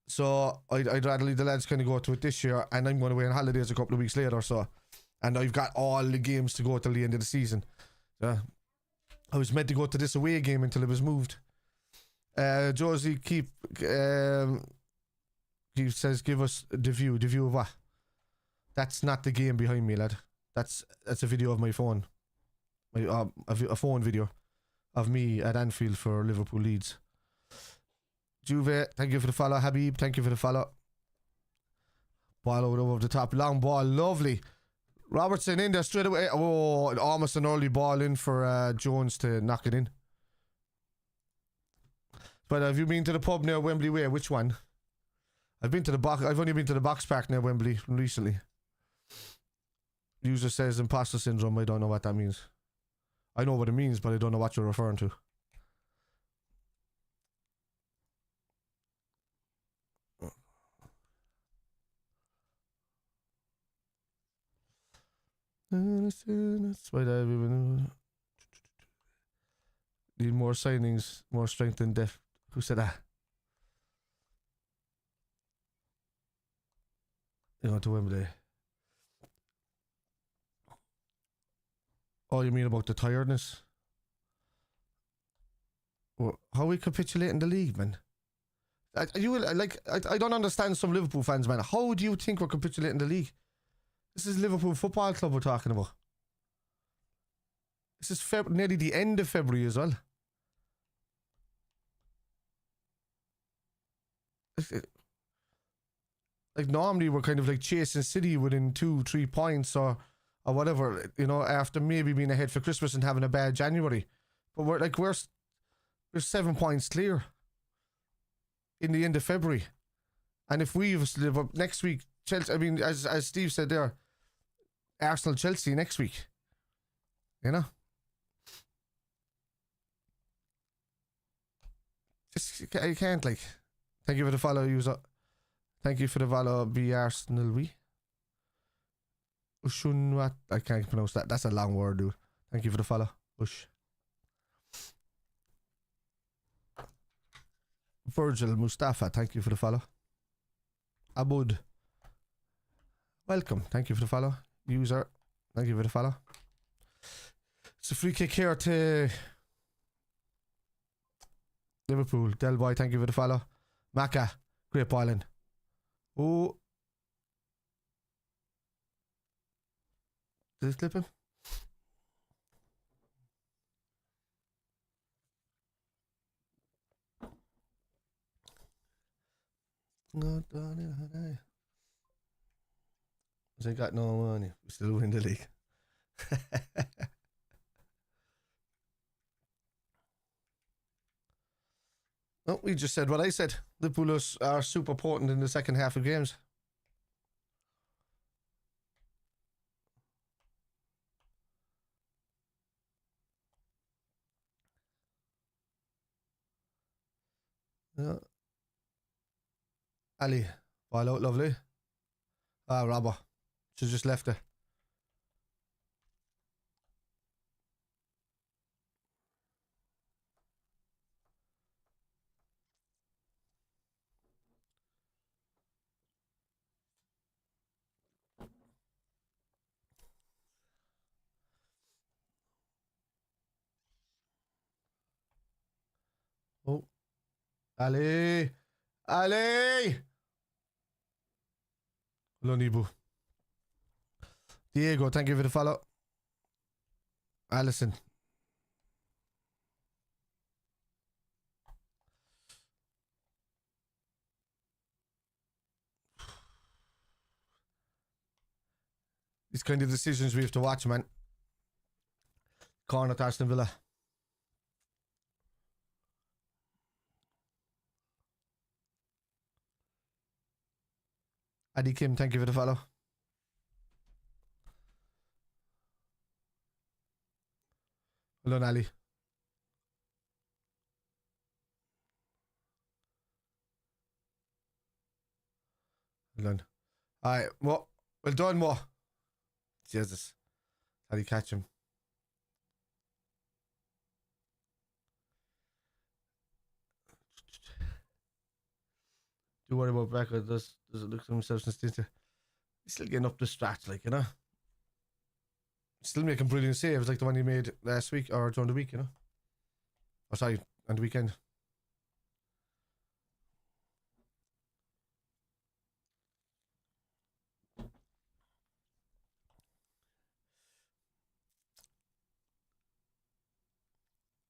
Speaker 1: So, I'd rather leave the lads kind of go to it this year, and I'm going away on holidays a couple of weeks later, so... And I've got all the games to go till the end of the season. I was meant to go to this away game until it was moved. Josie, he says, give us the view. The view of what? That's not the game behind me, lad. That's a video of my phone. A phone video of me at Anfield for Liverpool Leeds. Juve, thank you for the follow. Habib, thank you for the follow. Ball over the top. Long ball, lovely. Robertson in there straight away. Oh, almost an early ball in for Jones to knock it in. But have you been to the pub near Wembley Way? Which one? I've only been to the box park near Wembley recently. User says imposter syndrome. I don't know what that means. I know what it means, but I don't know what you're referring to. That's why need more signings, more strength and depth. Who said that? You want to Wembley? Oh, you mean about the tiredness? Well, how are we capitulating the league, man? I don't understand some Liverpool fans, man. How do you think we're capitulating the league? This is Liverpool Football Club we're talking about. This is nearly the end of February as well. Like normally we're kind of like chasing City within 2-3 points or whatever, you know, after maybe being ahead for Christmas and having a bad January. But we're 7 points clear in the end of February. And if we live up next week, Chelsea, I mean, as Steve said there, Arsenal Chelsea next week. You know? Just, you can't, like. Thank you for the follow, user. Thank you for the follow, be Arsenal we. Ushunwat. I can't pronounce that. That's a long word, dude. Thank you for the follow. Ush. Virgil Mustafa, thank you for the follow. Abud. Welcome. Thank you for the follow. User. Thank you for the follow. It's a free kick here to Liverpool. Del Boy, thank you for the follow. Maka, Grape Island. Oh. Did it clip him? No, I got no money. We still win the league. Oh, we just said what I said. Liverpool are super potent in the second half of games. Yeah. Ali, ball out, lovely. Ah, Robber. She just left it. Oh. Ali! Ali! Lonibu. Diego, thank you for the follow. Allison. These kind of decisions we have to watch, man. Corner to Aston Villa. Adi Kim, thank you for the follow. Hello, Ali. Hello. Alright, what? Well done, what? Jesus. How do you catch him? Do worry about Becca. Does it look to himself since he's still getting up the strat, like, you know? Still making brilliant saves like the one he made last week or during the week, you know? Or sorry, on the weekend.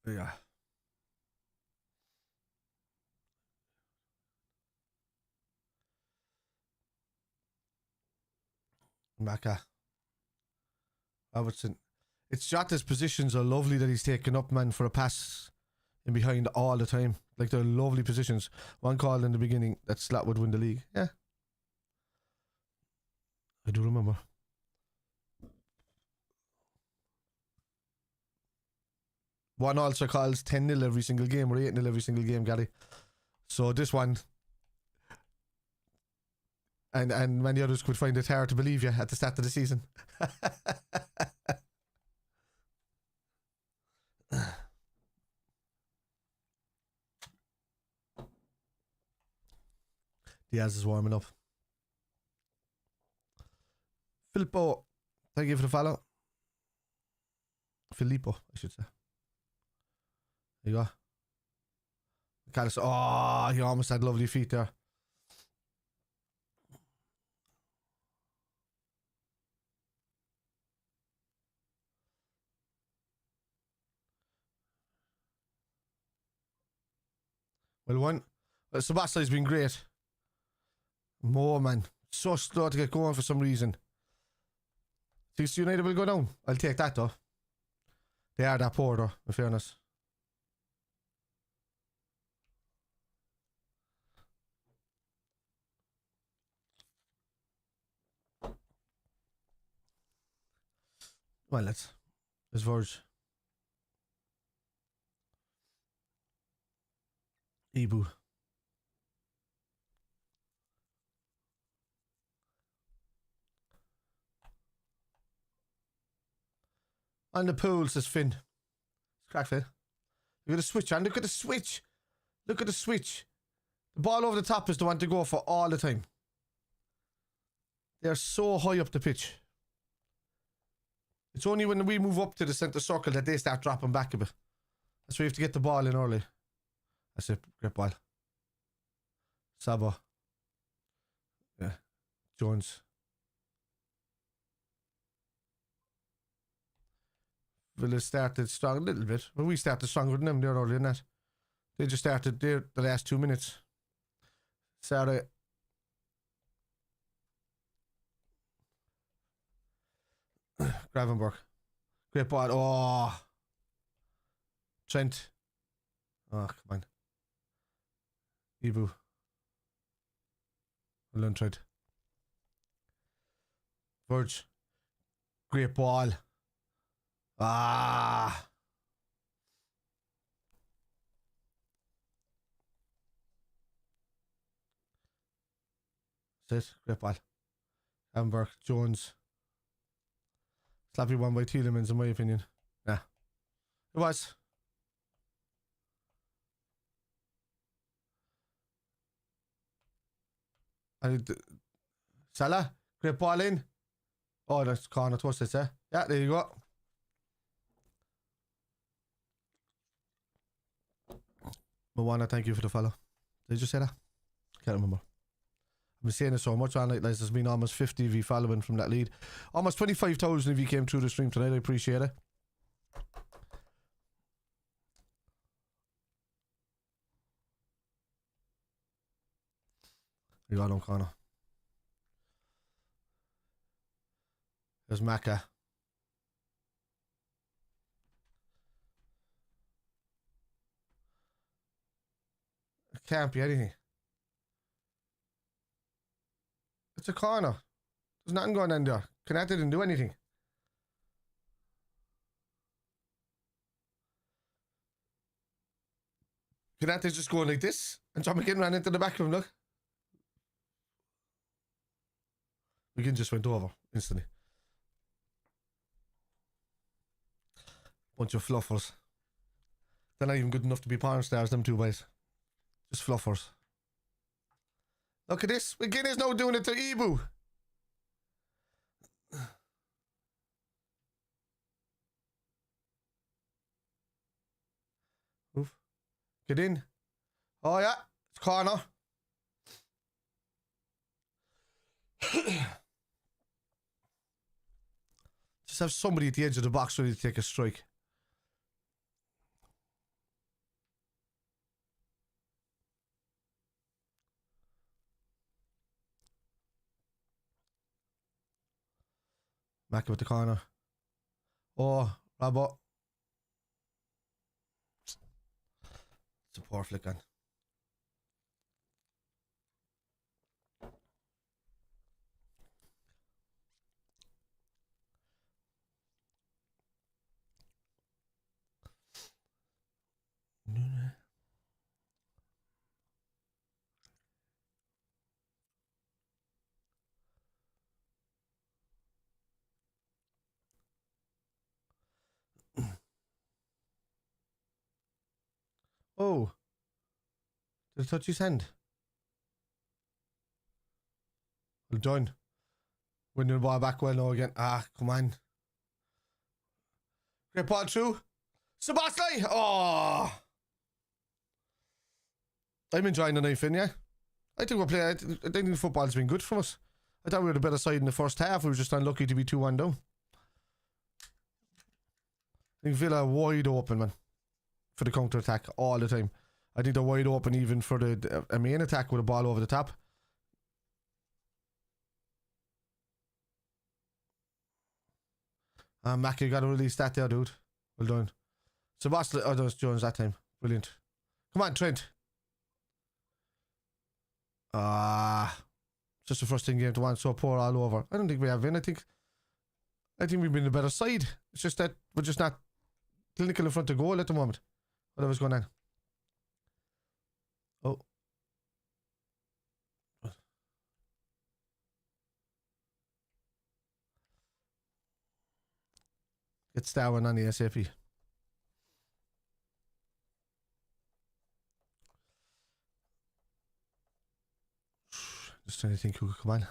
Speaker 1: Yeah. Maka. Robertson. It's Jota's positions are lovely that he's taken up, man, for a pass in behind all the time. Like, they're lovely positions. One call in the beginning that Slot would win the league. Yeah. I do remember. One also calls 10-0 every single game or 8-0 every single game, Gary. So this one, And many others could find it hard to believe you at the start of the season. Diaz is warming up. Filippo, thank you for the follow. Filippo, I should say. There you go. McAllister. Oh, he almost had lovely feet there. Well, one. Sebastian's been great. More, man. So slow to get going for some reason. Thinks United will go down. I'll take that, though. They are that poor, though, in fairness. Well, let's Verge. Ibu. On the pool, says Finn. It's crack, Finn. Look at the switch, and look at the switch. Look at the switch. The ball over the top is the one to go for all the time. They're so high up the pitch. It's only when we move up to the centre circle that they start dropping back a bit. That's why you have to get the ball in early. That's it. Great ball. Sabo. Yeah. Jones. Villa started strong a little bit. Well, we started stronger than them there early in that. They just started there the last 2 minutes. Sorry. Gravenberch. Great ball. Oh. Trent. Oh, come on. Ibu. Well done, Trent. Verge. Great ball. Ah. That's it. Great ball. Amber, Jones. Slappy one by Tielemans, in my opinion. Nah. It was. Salah. Great ball in. Oh, that's corner towards it, eh? Yeah, there you go. Moana, thank you for the follow. Did you say that? Can't remember. I've been saying it so much all night, like there's been almost 50 of you following from that lead. Almost 25,000 of you came through the stream tonight. I appreciate it. You got him, Connor. There's Macca. It can't be anything. It's a corner. There's nothing going on there. Canate didn't do anything. Canate's just going like this, and John McGinn ran into the back of him, look. McGinn just went over instantly. Bunch of fluffers. They're not even good enough to be porn stars, them two boys. Just fluffers. Look at this. McGinn is now doing it to Ibu. Oof. Get in. Oh, yeah. It's corner. Just have somebody at the edge of the box ready to take a strike. Back with the corner. Oh, Robbo. It's a poor flick on. Oh. Did it touch his hand? Well done. Winning the ball back well now again. Ah, come on. Great ball through. Sabasli! Oh! I'm enjoying the knife in, yeah. I think we're playing. I think football's been good for us. I thought we were the better side in the first half. We were just unlucky to be 2-1 down. I think Villa are wide open, man, for the counter attack all the time. I think they're wide open even for the main attack with a ball over the top. Mac, you got to release that there, dude. Well done. Sebastian, oh, that was Jones that time. Brilliant. Come on, Trent. Just the first thing game to want so poor all over. I don't think we have been. I think we've been the better side. It's just that we're just not clinical in front of goal at the moment. Whatever's going on. Oh. Get Starwin on the SAP. Just trying to think who could come on.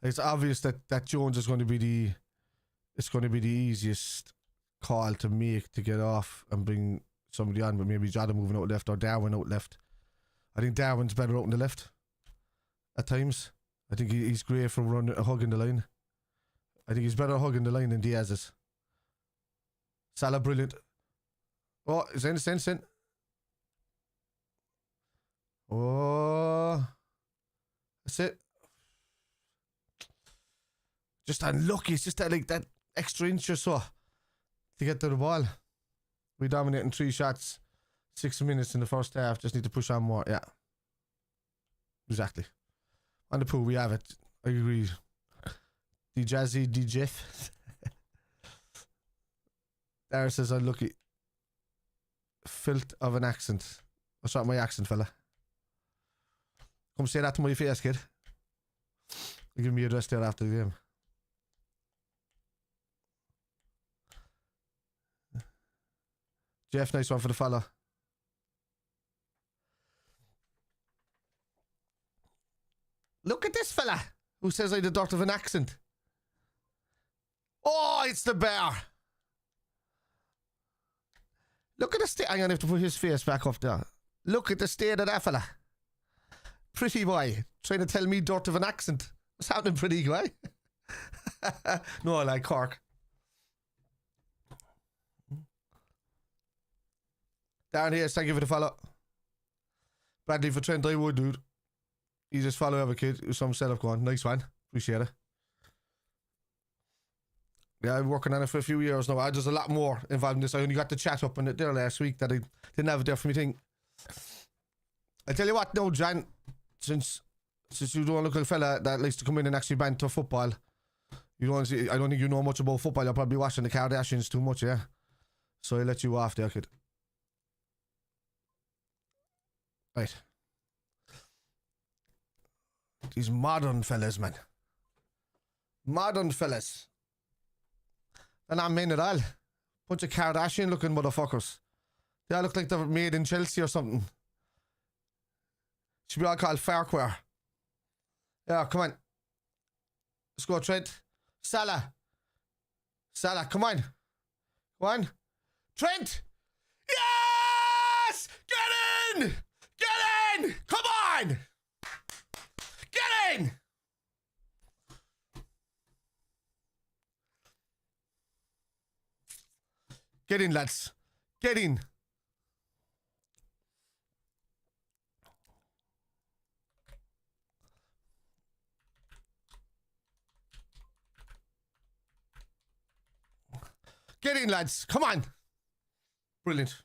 Speaker 1: It's obvious that Jones is going to be the easiest call to make to get off and bring somebody on, but maybe Jada moving out left or Darwin out left. I think Darwin's better out on the left at times. I think he's great for hugging the line. I think he's better hugging the line than Diaz is. Salah brilliant. Oh, is there any sense in? Oh, that's it. Just unlucky. It's just that, like, that extra inch or so to get to the ball. We dominating 3 shots, 6 minutes in the first half. Just need to push on more. Yeah, exactly. On the pool, we have it. I agree. The Jazzy, the Jeff. Dara says unlucky. Filth of an accent. What's not my accent, fella? Come say that to my face, kid. Give me a address there after the game. Jeff, nice one for the follow. Look at this fella who says I had a dirt of an accent. Oh, it's the bear. Look at the state. I'm going to have to put his face back up there. Look at the state of that fella. Pretty boy. Trying to tell me dirt of an accent. Sounding pretty good. No, I like Cork. Darren here, thank you for the follow. Bradley for Trent, I would, dude. You just follow every kid with some setup going. Nice one. Appreciate it. Yeah, I'm working on it for a few years now. There's a lot more involved in this. I only got the chat up on it there last week that I didn't have it there for me thing. I tell you what, no, John, since you don't look like a fella that likes to come in and actually banter football, I don't think you know much about football. You're probably watching the Kardashians too much, yeah? So I let you off there, kid. Right. These modern fellas, man. Modern fellas. They're not men at all. Bunch of Kardashian looking motherfuckers. They all look like they're made in Chelsea or something. Should be all called Farquhar. Yeah, come on. Let's go, Trent. Salah. Salah, come on. Come on. Trent! Yes! Get in! Get in! Come on! Get in! Get in, lads. Get in. Get in, lads. Come on. Brilliant.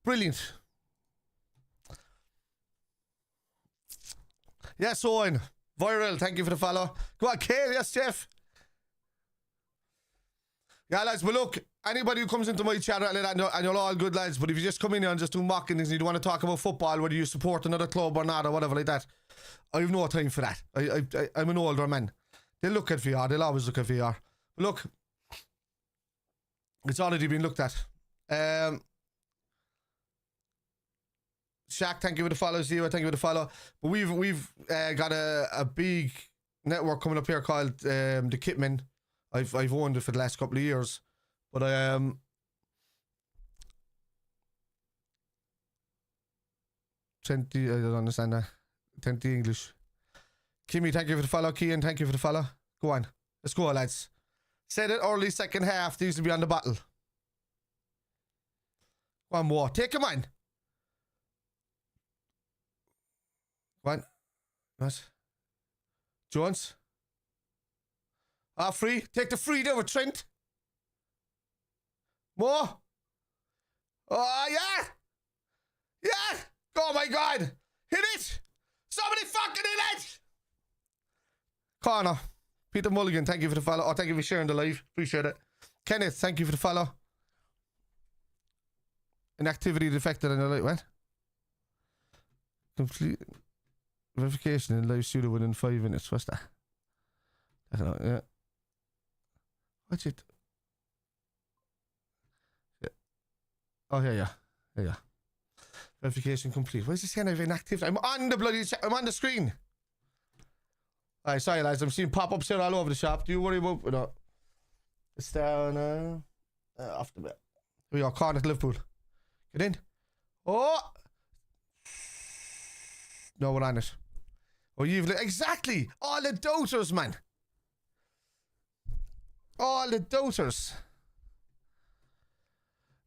Speaker 1: Brilliant. Yes, Owen. Viral, thank you for the follow. Go on, Kale. Yes, Jeff. Yeah, lads, but look, anybody who comes into my chat and you're all good, lads, but if you just come in here and just do mocking things and you don't want to talk about football, whether you support another club or not or whatever like that, I have no time for that. I'm an older man. They'll look at VR. They'll always look at VR. But look, it's already been looked at. Shaq, thank you for the follow. Zero, thank you for the follow. But we've got a big network coming up here called the Kitmen. I've owned it for the last couple of years, but 20. I don't understand that. 20 English. Kimmy, thank you for the follow. Kian, thank you for the follow. Go on, let's go, lads. Said it early second half. These will be on the bottle. One more. Take him on. One. What? Jones. Free. Take the free there with Trent. More. Oh, yeah. Yeah. Oh, my God. Hit it. Somebody fucking hit it. Corner. Peter Mulligan, thank you for the follow. Oh, thank you for sharing the live. Appreciate it. Kenneth, thank you for the follow. An activity detected in the light. What? Complete verification in live studio within 5 minutes. What's that? I don't know. Yeah. What's it? Yeah. Oh, yeah. Verification complete. Why is it saying I've inactive? I'm on the bloody. I'm on the screen. Alright, sorry lads, I'm seeing pop-ups here all over the shop. Do you worry about it? No. It's down off the bit. Here we go, corner to Liverpool. Get in. Oh! No, we're on it. Oh, you've exactly! All the doters, man! All the doters.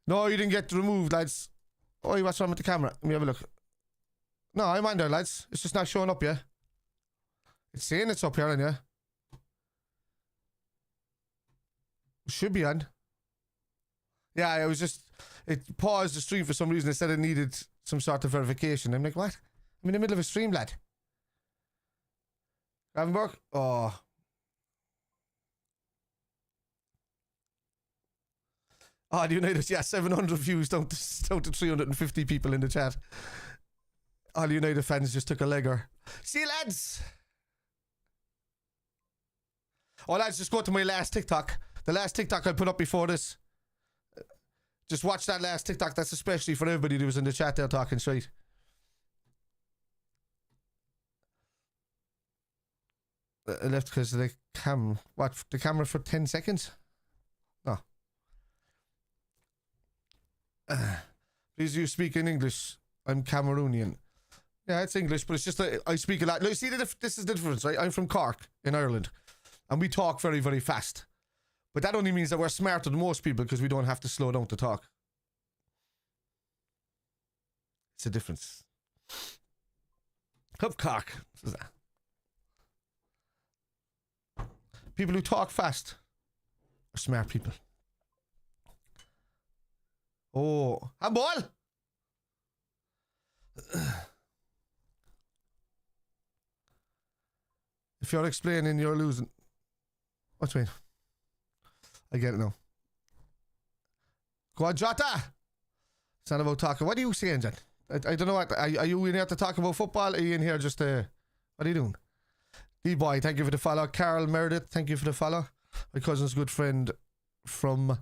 Speaker 1: No, you didn't get removed, lads. Oh, what's wrong with the camera? Let me have a look. No, I'm on there, lads. It's just not showing up yet. It's saying it's up here, and yeah. Should be on. Yeah, I was just... It paused the stream for some reason. It said it needed some sort of verification. I'm like, what? I'm in the middle of a stream, lad. Gravenberch? Oh. Oh, the United, yeah, 700 views down to 350 people in the chat. All United fans just took a legger. See you, lads! Oh, lads, just go to my last TikTok. The last TikTok I put up before this. Just watch that last TikTok. That's especially for everybody who was in the chat there talking straight. I left because of the camera. What? The camera for 10 seconds? No. Please, you speak in English. I'm Cameroonian. Yeah, it's English, but it's just that I speak a lot. Look, see, this is the difference, right? I'm from Cork in Ireland. And we talk very, very fast. But that only means that we're smarter than most people because we don't have to slow down to talk. It's a difference. Of Cork. People who talk fast are smart people. Oh, handball! If you're explaining, you're losing. What do you mean? I get it now. Go on, Jota! It's not about talking. What are you saying, John? I don't know what. Are you in here to talk about football? Are you in here just to... What are you doing? D-Boy, thank you for the follow. Carol Meredith, thank you for the follow. My cousin's good friend from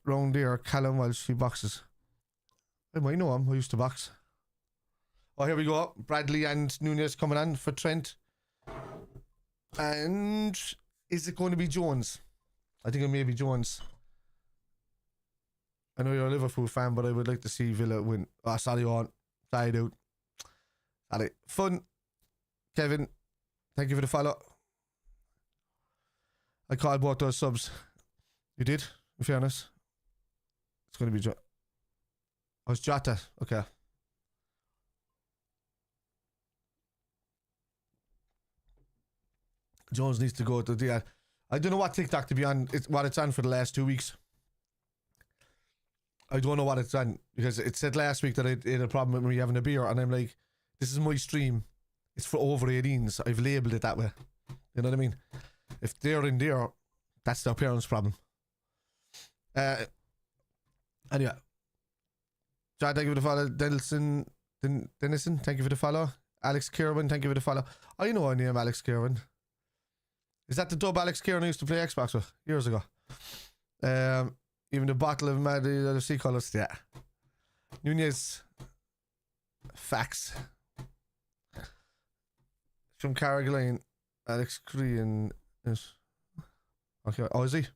Speaker 1: round there, Callum Welsh, he boxes. I might know him. I used to box. Oh, here we go. Bradley and Nunez coming on for Trent. And is it going to be Jones? I think it may be Jones. I know you're a Liverpool fan, but I would like to see Villa win. Oh, sorry, on. Sorry, dude. Sorry. Fun. Kevin, thank you for the follow. I called both those subs. You did, in fairness. It's going to be Jota. Oh, it's Jota. Okay. Jones needs to go to the... I don't know what TikTok to be on. What it's on for the last 2 weeks. I don't know what it's on because it said last week that I had a problem with me having a beer, and I'm like, this is my stream. It's for over 18s. I've labelled it that way. You know what I mean? If they're in there, that's their parents' problem. Anyway. John, thank you for the follow. Dennison, thank you for the follow. Alex Kirwan, thank you for the follow. I know I name Alex Kirwan. Is that the dub Alex Kirwan used to play Xbox with years ago? Even the bottle of Mad sea colours, yeah. Nunez, Facts. From Carrigaline, Alex Korean is okay. Oh, is he?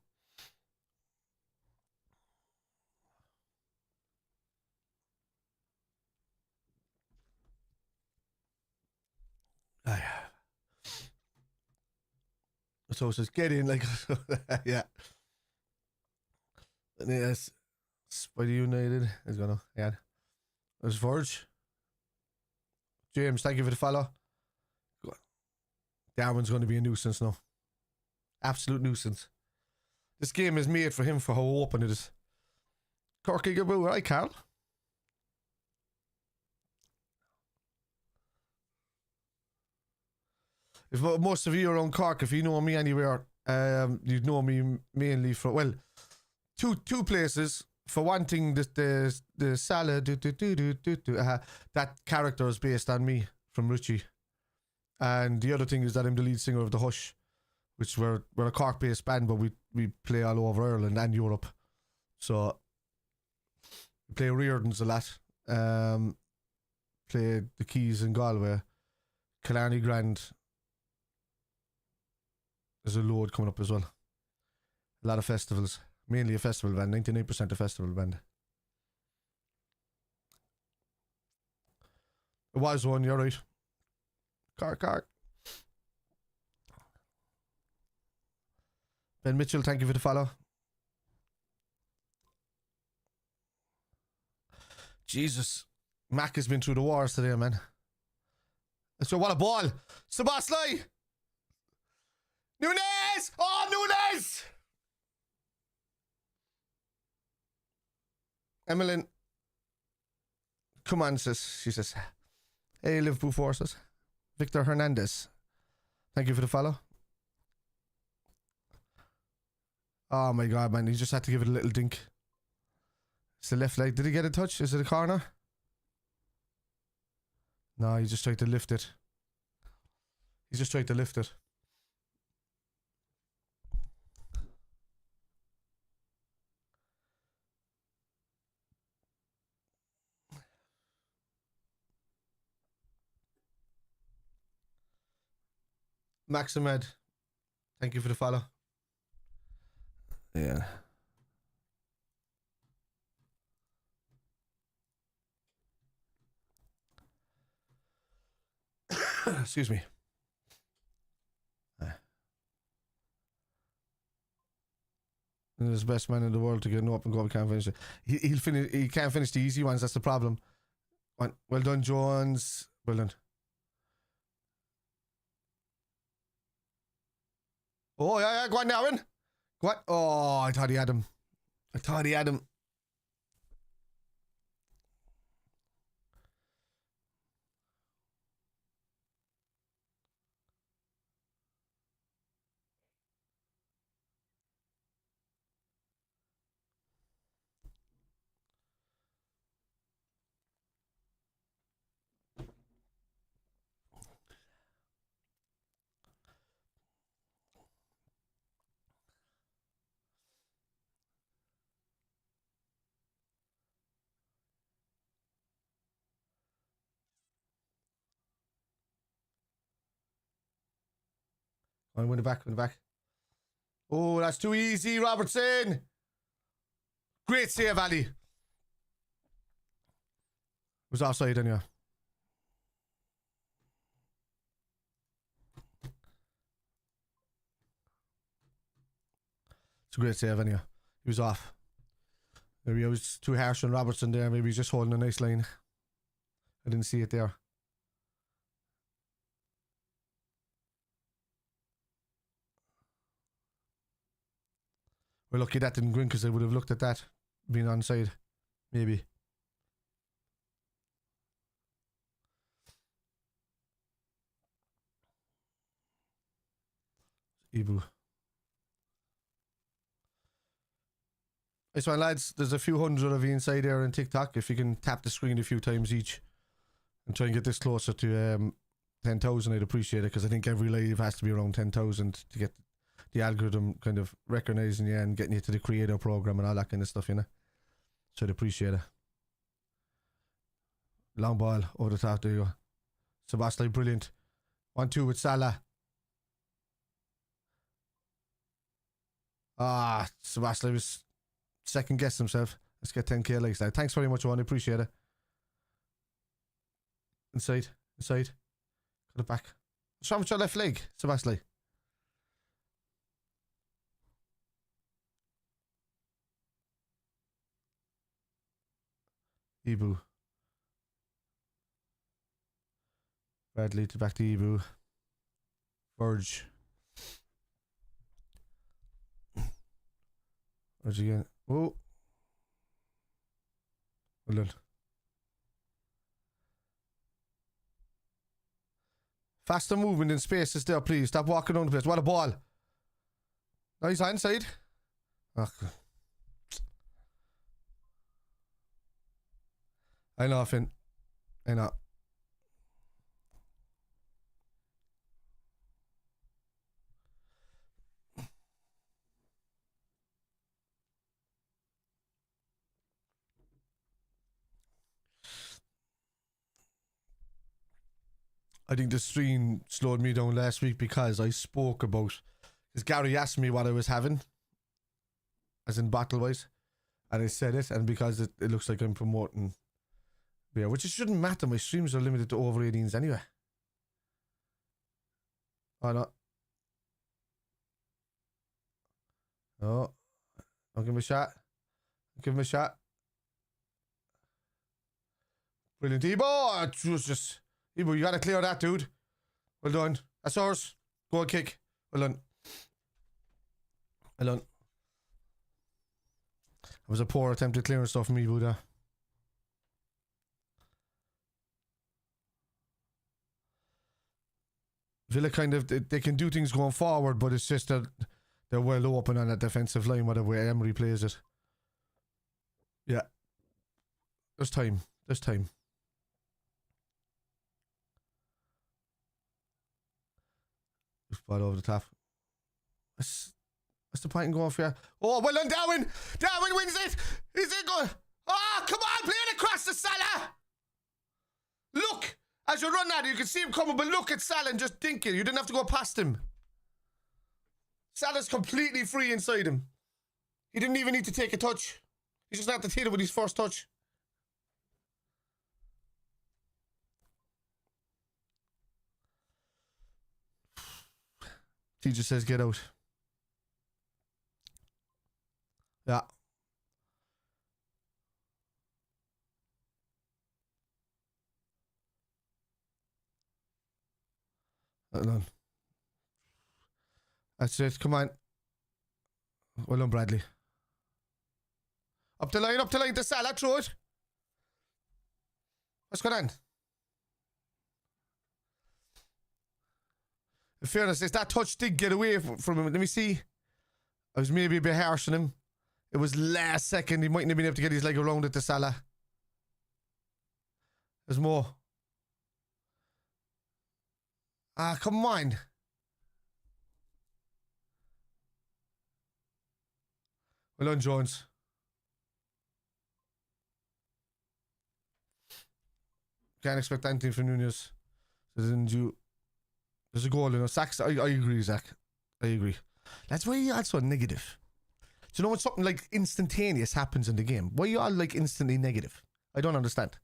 Speaker 1: So it says get in, like, yeah. And yes, Spidey United is gonna, yeah. There's Verge. James, thank you for the follow. Darwin's going to be a nuisance now. Absolute nuisance. This game is made for him for how open it is. Corky Gaboo, right, Carl? If most of you are on Cork, if you know me anywhere, you'd know me mainly for, well, two places. For one thing, the SALAH, that character is based on me from Richie. And the other thing is that I'm the lead singer of The Hush, which we're a Cork-based band, but we play all over Ireland and Europe. So, we play Reardon's a lot. Play the Keys in Galway. Killarney Grand. There's a load coming up as well. A lot of festivals. Mainly a festival band. 99% a festival band. It was one, you're right. Cork. Ben Mitchell, thank you for the follow. Jesus. Mac has been through the wars today, man. So what a ball. Sebastian! Nunes! Oh, Nunes! Emmeline. Come on, sis. She says, hey, Liverpool forces. Victor Hernandez. Thank you for the follow. Oh my god, man. He just had to give it a little dink. It's the left leg. Did he get a touch? Is it a corner? No, he just tried to lift it. He just tried to lift it. Maximed, thank you for the follow. Yeah. Excuse me. He's the best man in the world to get an open goal. Can't finish it. He'll finish. He can't finish the easy ones. That's the problem. Well done, Jones. Well done. Oh, yeah, go on now, Aaron. Go on. Oh, I thought he had him. I win it back. Oh, that's too easy, Robertson. Great save, Ali. It was offside anyway. It's a great save anyway. He was off. Maybe I was too harsh on Robertson there. Maybe he's just holding a nice line. I didn't see it there. We're lucky that didn't go in because I would have looked at that being onside. Maybe. Ibu. Nice one, lads. There's a few hundred of you inside there on TikTok. If you can tap the screen a few times each and try and get this closer to 10,000, I'd appreciate it, because I think every live has to be around 10,000 to get the algorithm kind of recognizing you and getting you to the creator program and all that kind of stuff, you know. So I'd appreciate it. Long ball over the top. There you go. Szoboszlai, brilliant. 1-2 with Salah. Ah, Szoboszlai was second guessed himself. Let's get 10k likes now. Thanks very much, Owen. I appreciate it. Inside. Cut it back. What's wrong with your left leg, Szoboszlai? Ibu. Bradley to back to Ibu. Verge. Verge again. Oh. Well done. Faster movement in spaces there, please. Stop walking around the place. What a ball. Nice inside. Oh. I know, Finn. I know. I think the stream slowed me down last week because I spoke about... Because Gary asked me what I was having. As in bottle-wise. And I said it, and because it looks like I'm promoting beer. Which it shouldn't matter, my streams are limited to over 18s anyway. Oh, no. Oh. Don't give him a shot. Give him a shot. Brilliant. Ebo! Just... Ibu, you gotta clear that, dude. Well done. That's ours. Go on, kick. Well done. Well done. It was a poor attempt at clearing stuff from Ibu there. Villa kind of, they can do things going forward, but it's just that they're well open on that defensive line, whatever way Emery plays it. Yeah. There's time. There's time. Ball over the top. What's the point in going for you? Oh, well done, Darwin! Darwin wins it! Is it good? Oh, come on, play it across to Salah! Look! As you run at it, you can see him coming, but look at Salah and just dink it. You didn't have to go past him. Salah's completely free inside him. He didn't even need to take a touch. He just had to hit it with his first touch. Teacher says get out. Yeah. Well done. That's it. Come on. Well done, Bradley. Up the line to Salah. Throw it. What's going on? In fairness, if that touch did get away from him, let me see. I was maybe a bit harsh on him. It was last second. He mightn't have been able to get his leg around it to Salah. There's more. Ah, come on. Well done, Jones. Can't expect anything from Nunez. There's a goal, you know. Sacks, I agree, Zach. I agree. That's why you're also negative. Do you know when something like instantaneous happens in the game? Why are you all like instantly negative? I don't understand.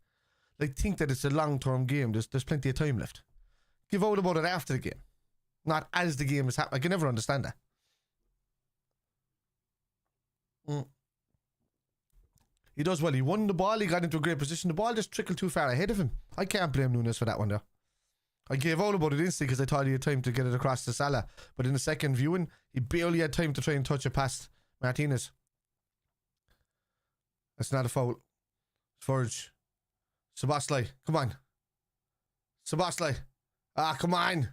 Speaker 1: Like, think that it's a long-term game. There's plenty of time left. Give out about it after the game. Not as the game is happening. I can never understand that. He does well. He won the ball. He got into a great position. The ball just trickled too far ahead of him. I can't blame Nunez for that one there. I gave out about it instantly because I thought he had time to get it across to Salah. But in the second viewing, he barely had time to try and touch it past Martinez. That's not a foul. Verge. Szoboszlai. Come on. Szoboszlai. Ah, come on.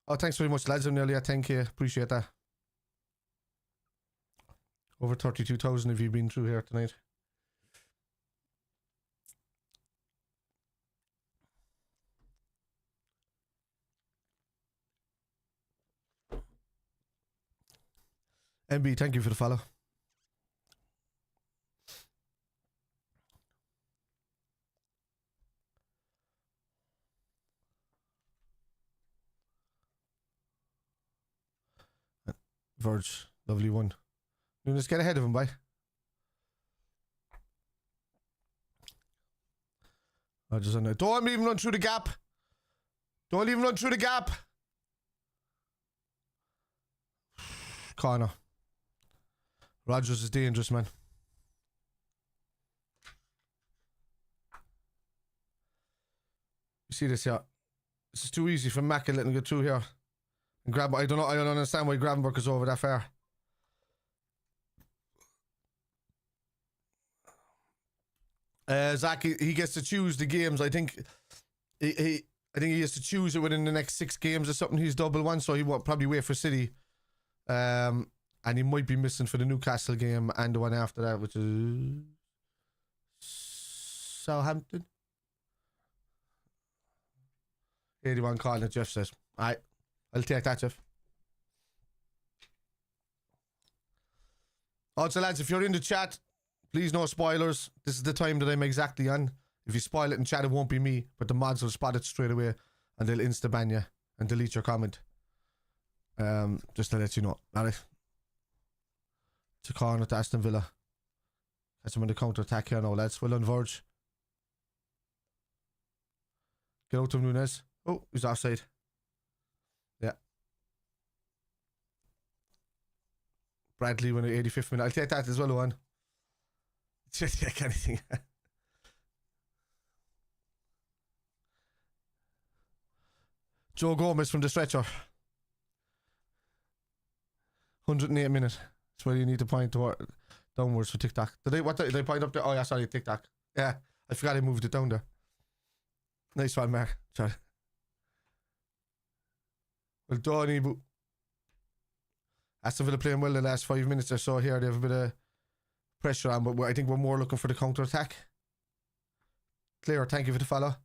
Speaker 1: Oh, thanks very much, lads. I'm nearly at 10k. Appreciate that. Over 32,000 if you've been through here tonight. MB, thank you for the follow. Verge. Lovely one. Let's get ahead of him, boy. Rogers on there. Don't even run through the gap. Don't even run through the gap. Corner. Rogers is dangerous, man. You see this here? This is too easy for Macca letting him get through here. And grab. I don't know. I don't understand why Gravenberch is over that far. Zach, he gets to choose the games. I think he has to choose it within the next 6 games or something. He's double one, so he won't probably wait for City. And he might be missing for the Newcastle game and the one after that, which is Southampton. 81 calling it, Jeff says. Alright, I'll take that, Jeff. Also, lads, if you're in the chat, please no spoilers. This is the time that I'm exactly on. If you spoil it in chat, it won't be me, but the mods will spot it straight away and they'll insta-ban you and delete your comment. Just to let you know. Alright. It's a corner to Aston Villa. Catch him on the counter attack here now, lads. Well on Verge. Get out of Nunes. Oh, he's offside. Yeah. Bradley win at 85th minute. I'll take that as well, Owen. Just take anything. Joe Gomez from the stretcher. 108 minutes. That's where you need to point toward downwards for TikTok. What did they point up there? Oh yeah, sorry, TikTok. Yeah, I forgot I moved it down there. Nice one, Mark. Sorry. Well done, Ibu. Aston Villa playing well the last 5 minutes or so here. They have a bit of pressure on, but I think we're more looking for the counter attack. Clear, thank you for the follow.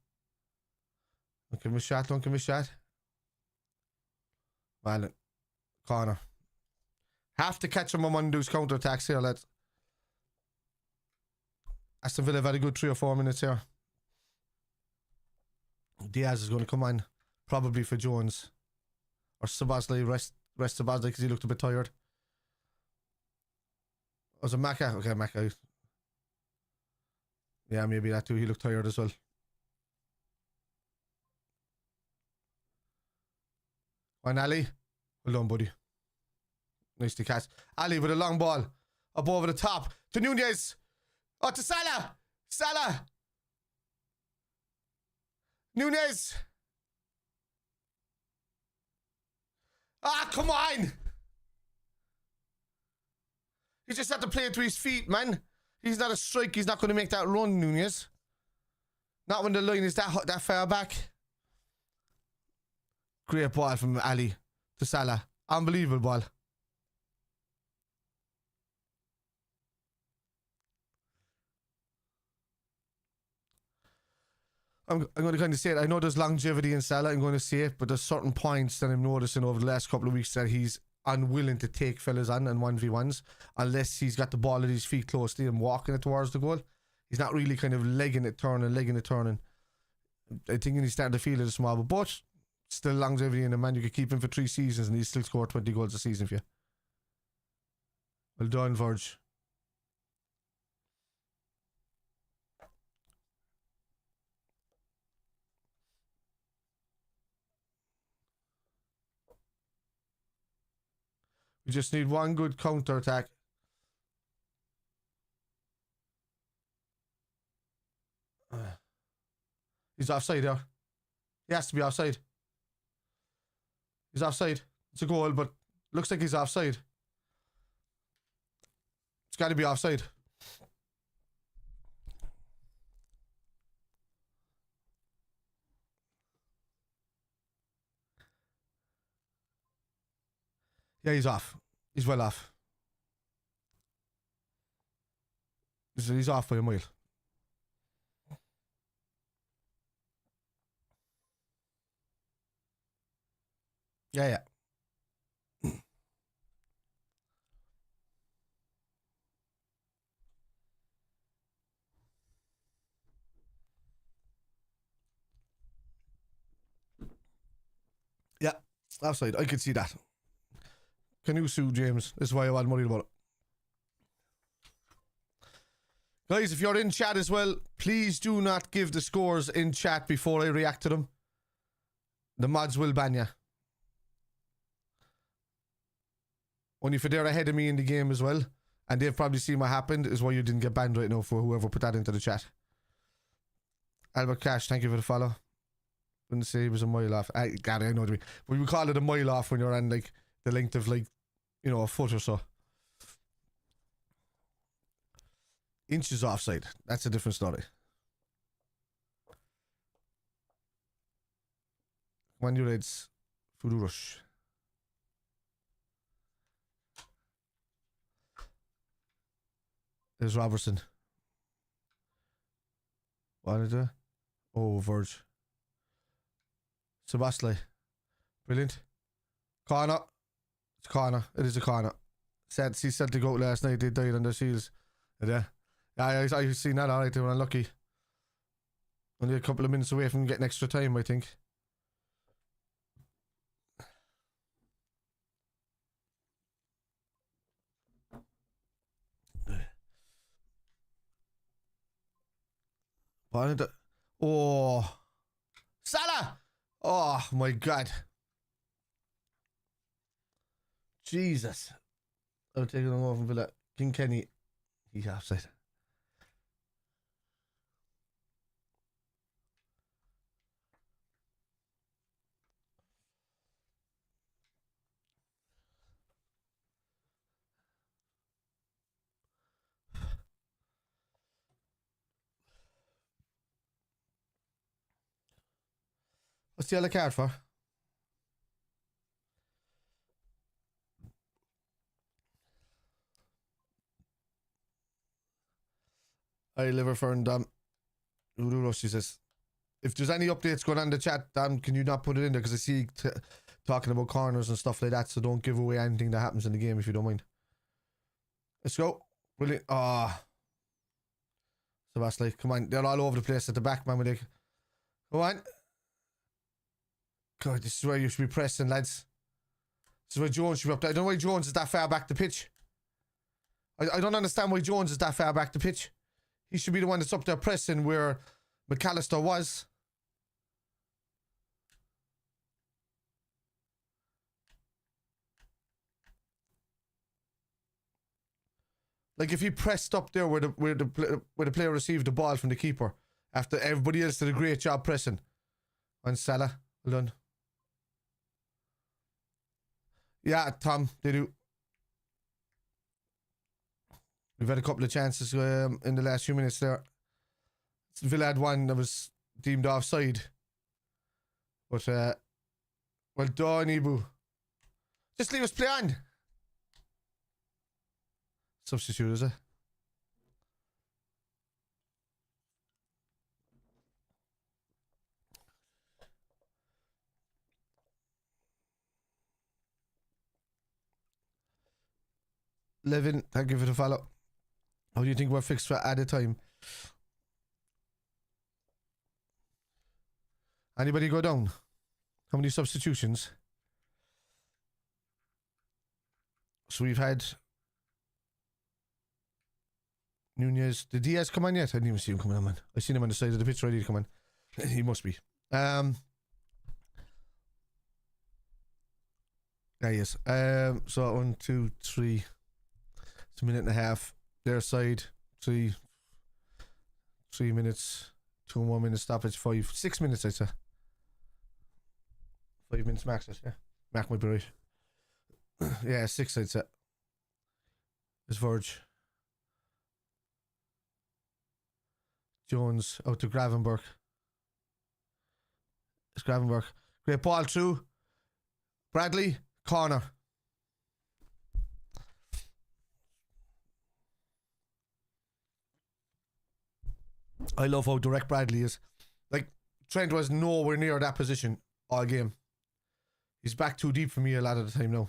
Speaker 1: Don't give me a shot, don't give me a shot. Well, corner. Have to catch him on one of those counter attacks here, lads. Aston Villa have had a good 3 or 4 minutes here. Diaz is going to come on, probably for Jones. Or Sabazley, rest Sabazley because he looked a bit tired. Was it Macca? Okay, Macca. Yeah, maybe that too. He looked tired as well. On Ali. Well done, buddy. Nicely catch. Ali with a long ball. Up over the top. To Nunez. Oh, to Salah. Salah. Nunez. Ah, come on. He just had to play it to his feet, man. He's not a strike. He's not going to make that run, Nunez. Not when the line is that far back. Great ball from Ali to Salah. Unbelievable ball. I'm going to kind of say it. I know there's longevity in Salah. I'm going to say it, but there's certain points that I'm noticing over the last couple of weeks that he's unwilling to take fellas on and 1v1s unless he's got the ball at his feet close to him, walking it towards the goal. He's not really kind of legging it, turning. I think he's starting to feel it a small, but still longevity in the man. You could keep him for 3 seasons and he'll still score 20 goals a season for you. Well done, Verge. We just need one good counter attack. He's offside there. He has to be offside. He's offside. It's a goal, but looks like he's offside. It's got to be offside. Yeah, he's off. He's well off. He's off by a mile. Yeah. Yeah, offside. I could see that. Can you sue James? This is why I wasn't worried about it. Guys, if you're in chat as well, please do not give the scores in chat before I react to them. The mods will ban you. Only if they're ahead of me in the game as well, and they've probably seen what happened, is why you didn't get banned right now, for whoever put that into the chat. Albert Cash, thank you for the follow. Wouldn't say it was a mile off. God, I know what you mean. But we call it a mile off when you're on like the length of like, you know, a foot or so. Inches offside. That's a different story. Come on, you Reds. Fudu rush. There's Robertson. What did I? Oh, Verge. Sebastian. Brilliant. Corner. It's corner. It is a corner. He said to go last night. They died on their shields. Yeah. I've seen that alright. They were unlucky. Only a couple of minutes away from getting extra time, I think. Oh. Salah! Oh my God. Jesus. I'll take it on from Villa. King Kenny. He's offside. What's the yellow card for? I live for and she says, if there's any updates going on in the chat, can you not put it in there? Because I see talking about corners and stuff like that, so don't give away anything that happens in the game if you don't mind. Let's go. Brilliant. Ah. Sebastian, come on. They're all over the place at the back, man. Go on. God, this is where you should be pressing, lads. This is where Jones should be up there. I don't know why Jones is that far back the pitch. I don't understand why Jones is that far back the pitch. He should be the one that's up there pressing where McAllister was. Like if he pressed up there where the player received the ball from the keeper after everybody else did a great job pressing. On Salah, well done. Yeah, Tom, they do. We've had a couple of chances in the last few minutes there. Villa had one that was deemed offside. But, well done, Ibu. Just leave us play on. Substitute, is it? Levin, thank you for the follow. How do you think we're fixed for at a time? Anybody go down? How many substitutions? So we've had Nunez. Did Diaz come on yet? I didn't even see him coming on, man. I seen him on the side of the pitch ready to come on. He must be. Yeah, yes. So 1, 2, 3. It's a minute and a half. Their side, 3 minutes, 2 more minutes stoppage, 5, 6 minutes, I'd say. 5 minutes max, yeah. Mark might be right. Yeah, 6, I'd say. It's Verge. Jones out to Gravenberch. It's Gravenberch. Great ball through. Bradley, corner. I love how direct Bradley is. Like, Trent was nowhere near that position all game. He's back too deep for me a lot of the time now.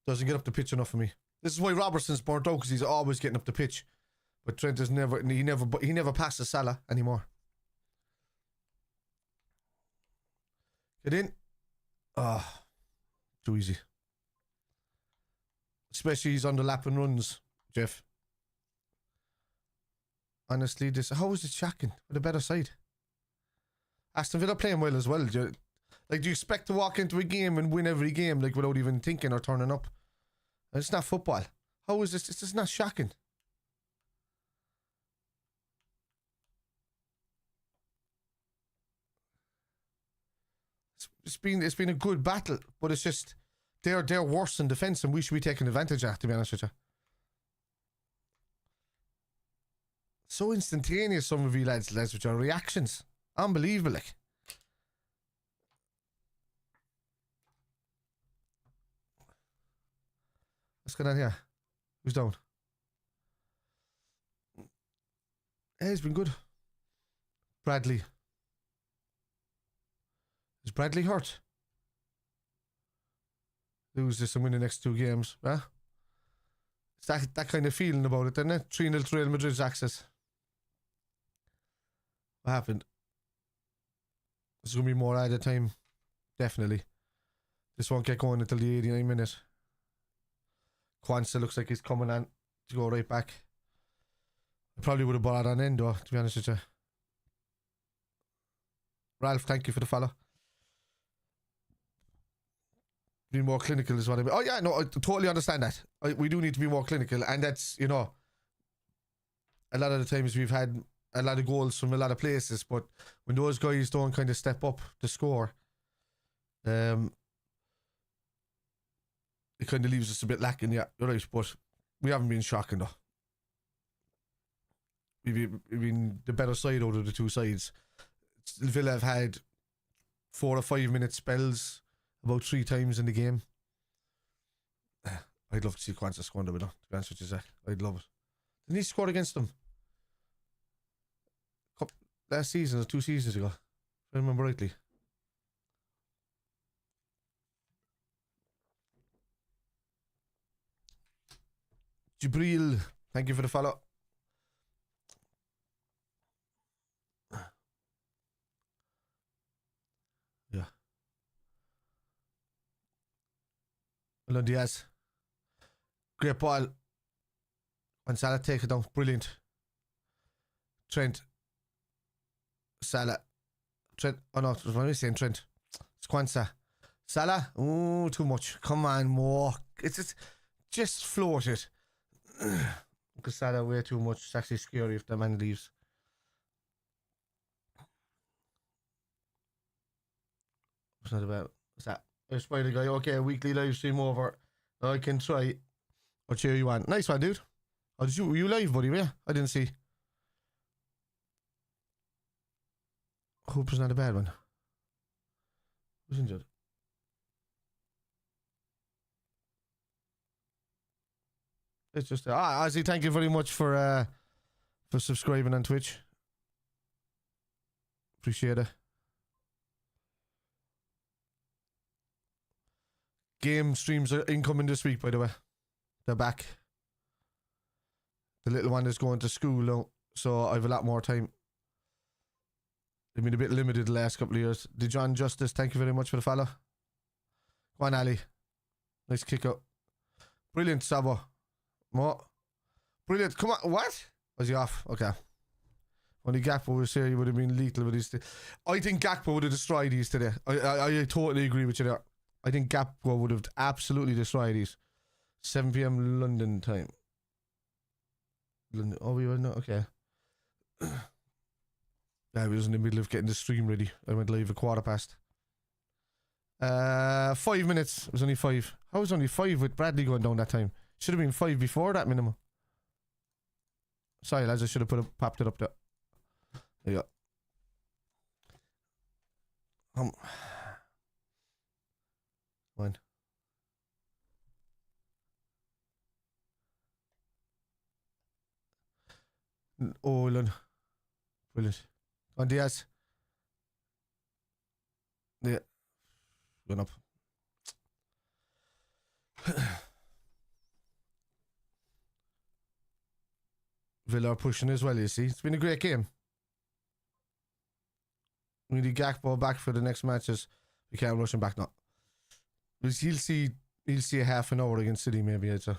Speaker 1: Doesn't get up the pitch enough for me. This is why Robertson's burnt out, because he's always getting up the pitch. But Trent is never, he never passes Salah anymore. Get in. Ah, too easy. Especially his underlapping runs, Jeff. Honestly, how is it shocking with a better side? Aston Villa playing well as well. Do you expect to walk into a game and win every game like without even thinking or turning up? It's not football. How is this? It's just not shocking. It's been a good battle, but it's just they're worse in defence and we should be taking advantage of, to be honest with you. So instantaneous, some of you lads with your reactions. Unbelievable, like. What's going on here? Who's down? Hey, he's been good. Bradley. Is Bradley hurt? Lose this and win the next 2 games, huh? It's that kind of feeling about it, isn't it? 3-0 to Real Madrid's access. What happened? There's going to be more added time. Definitely. This won't get going until the 89th minute. Kwanzaa looks like he's coming on to go right back. I probably would have brought it on end though, to be honest with you. Ralph, thank you for the follow. Be more clinical is what I mean. Oh yeah, no, I totally understand that. We do need to be more clinical, and that's, you know, a lot of the times we've had a lot of goals from a lot of places, but when those guys don't kind of step up to score, it kind of leaves us a bit lacking. Yeah, you're right, but we haven't been shocking though. We've been the better side out of the 2 sides. Villa have had 4 or 5 minute spells about 3 times in the game. I'd love to see Kwanzaa score with them, to be honest with you, Zach. I'd love it. Didn't he score against them last season or 2 seasons ago, if I remember rightly? Jibril, thank you for the follow. Yeah. Hello, Diaz. Great ball. And Salah take it down. Brilliant. Trent. Salah. Trent. Oh no, what am I saying? Trent. It's Kwanzaa. Salah. Oh, too much. Come on, more. It's just float it. Because Salah way too much. It's actually scary if the man leaves. What's that about? What's that? I spy the guy. Okay, weekly live stream over. I can try. Or cheer you on. Nice one, dude. Oh, were you live, buddy? Yeah, I didn't see. Hooper's not a bad one. Who's injured? It's just Ozzy, thank you very much for subscribing on Twitch. Appreciate it. Game streams are incoming this week, by the way. They're back. The little one is going to school now, so I have a lot more time. They've been a bit limited the last couple of years. Did John Justice, thank you very much for the follow. Go on, Ali. Nice kick out. Brilliant, Sabo. What? Brilliant. Come on. What? Was he off? Okay. Only Gakpo was here, he would have been lethal with these. I think Gakpo would have destroyed these today. I totally agree with you there. I think Gakpo would have absolutely destroyed these. 7 PM London time. London. Oh, we were not. Okay. I was in the middle of getting the stream ready. I went live 1:15. 5 minutes. It was only 5. How was it only 5 with Bradley going down that time? Should have been 5 before that minimum. Sorry, lads. I should have popped it up there. There you go. Fine. Oh, Lund. Brilliant. On Diaz. Yeah. Going up. Villa are pushing as well, you see. It's been a great game. We need Gakpo back for the next matches. We can't rush him back now. He'll see a half an hour against City, maybe, I'd say.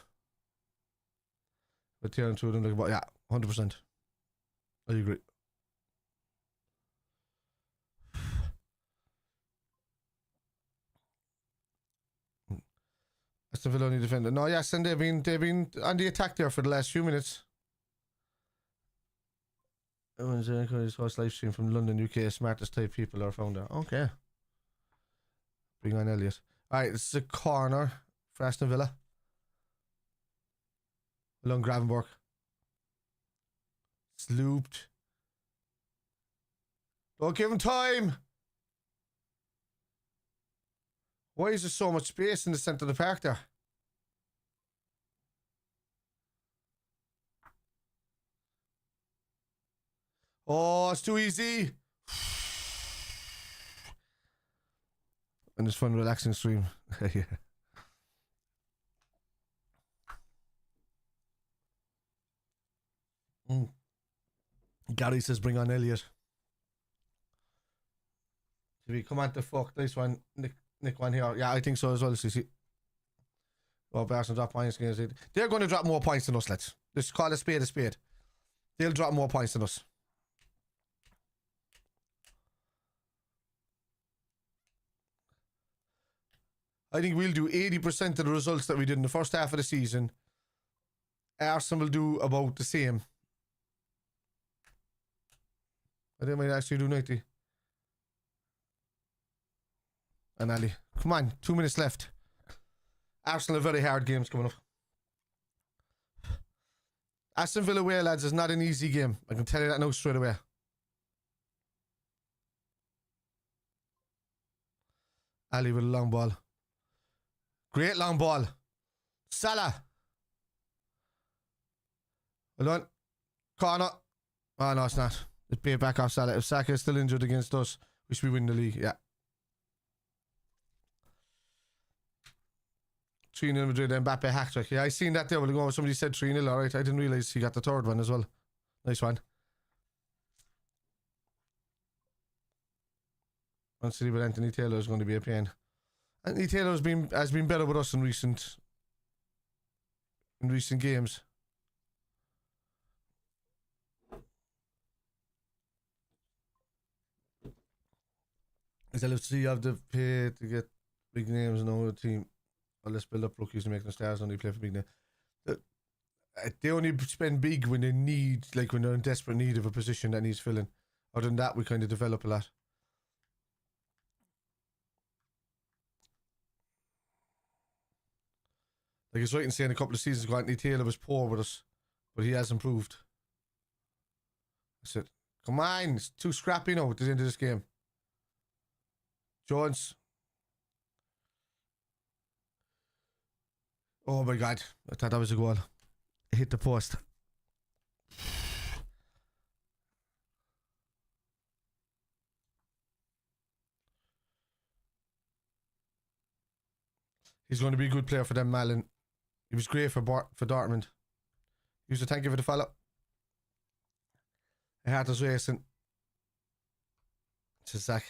Speaker 1: But tearing through them, like, yeah, 100%. I agree. Aston Villa only defender. No, yes, and they've been on the attack there for the last few minutes. Host live stream from London, UK. Smartest type people are found there. Okay. Bring on Elliot. Alright, this is a corner for Aston Villa. Along Gravenberch. It's looped. Don't give him time! Why is there so much space in the centre of the park there? Oh, it's too easy. And it's fun, relaxing stream. Yeah. Gary says, bring on Elliot. Come on, the fuck. Nice one. Nick one here. Yeah, I think so as well, CC. Oh, Arsenal drop points against it. They're going to drop more points than us, lads. Just call a spade a spade. They'll drop more points than us. I think we'll do 80% of the results that we did in the first half of the season. Arsenal will do about the same. I think they might actually do 90. And Ali. Come on, 2 minutes left. Arsenal have very hard games coming up. Aston Villa away, lads, is not an easy game. I can tell you that now straight away. Ali with a long ball. Great long ball. Salah. Hold on. Corner. Oh, no, it's not. It's paid back off Salah. If Saka is still injured against us, we should be winning the league. Yeah. 3-0 Madrid, Mbappe hat-trick. Yeah, I seen that there. Well, somebody said 3-0, alright. I didn't realise he got the third one as well. Nice one. On City, but Anthony Taylor is going to be a pain. Anthony Taylor has been better with us in recent games. Is LFC have the pay to get big names in our team? Or let's build up rookies and make them stars only play for big names. They only spend big when they need, like when they're in desperate need of a position that needs filling. Other than that, we kind of develop a lot. Like it's right in saying a couple of seasons ago, Anthony Taylor was poor with us, but he has improved. That's it. Come on, it's too scrappy now at the end of this game. Jones. Oh my God, I thought that was a goal. It hit the post. He's going to be a good player for them, Malin. He was great for Dortmund. Use the thank you for the follow. My heart is racing. It's a Zach.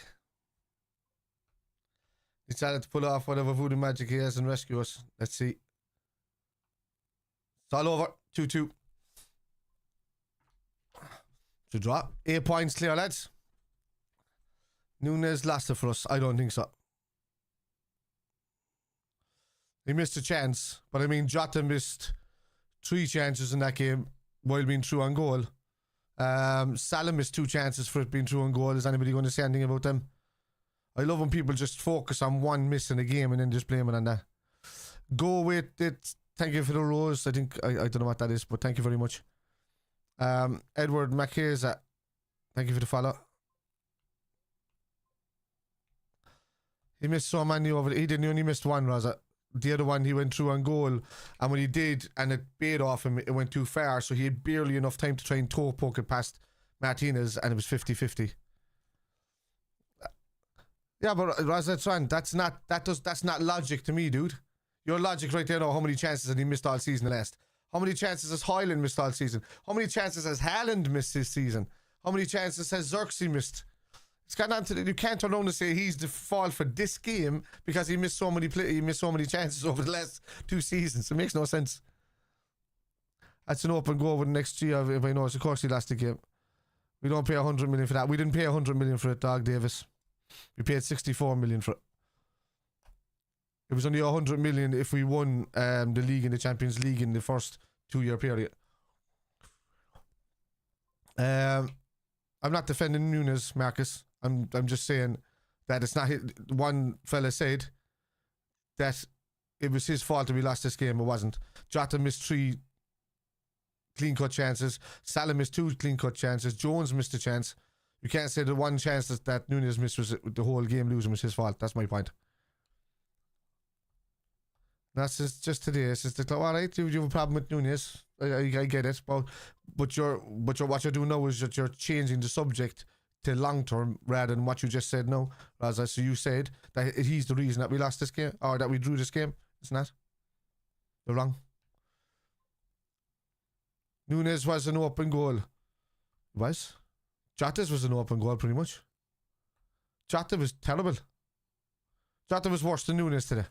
Speaker 1: He decided to pull off whatever voodoo magic he has and rescue us. Let's see. It's all over. 2-2. To drop. 8 points clear, lads. Nunes lost it for us. I don't think so. He missed a chance, but I mean, Jota missed 3 chances in that game while being through on goal. Salah missed 2 chances for it being through on goal. Is anybody going to say anything about them? I love when people just focus on one miss in a game and then just blame it on that. Go with it. Thank you for the rose. I think, I don't know what that is, but thank you very much. Edward Mackenzie, thank you for the follow. He missed so many over. He only missed one, Raza. The other one he went through on goal, and when he did and it bailed off him, it went too far, so he had barely enough time to try and toe poke it past Martinez, and it was 50-50. Yeah, but that's not logic to me, dude. Your logic right there now, how many chances has he missed all season last? How many chances has Højlund missed all season? How many chances has Haaland missed this season? How many chances has Xerxes missed? It's got on to, you can't turn around and say he's the fault for this game because he missed so many chances over the last 2 seasons. It makes no sense. That's an open goal with next year. If I know, of course he lost the game. We don't pay 100 million for that. We didn't pay 100 million for it, Dog Davis. We paid 64 million for it. It was only 100 million if we won the league and the Champions League in the first 2-year period. I'm not defending Nunes, Marcus. I'm just saying that it's not. One fella said that it was his fault that we lost this game. It wasn't. Jota missed 3 clean-cut chances. Salah missed 2 clean-cut chances. Jones missed a chance. You can't say the one chance that Nunes missed was the whole game losing was his fault. That's my point. That's just today. It's just the all right. You have a problem with Nunes. I get it, but what you're doing now is that you're changing the subject to long term rather than what you just said now. Raza, so you said that he's the reason that we lost this game or that we drew this game. It's not. You're wrong. Nunes was an open goal. It was. Jota's was an open goal pretty much. Jota was terrible. Jota was worse than Nunes today.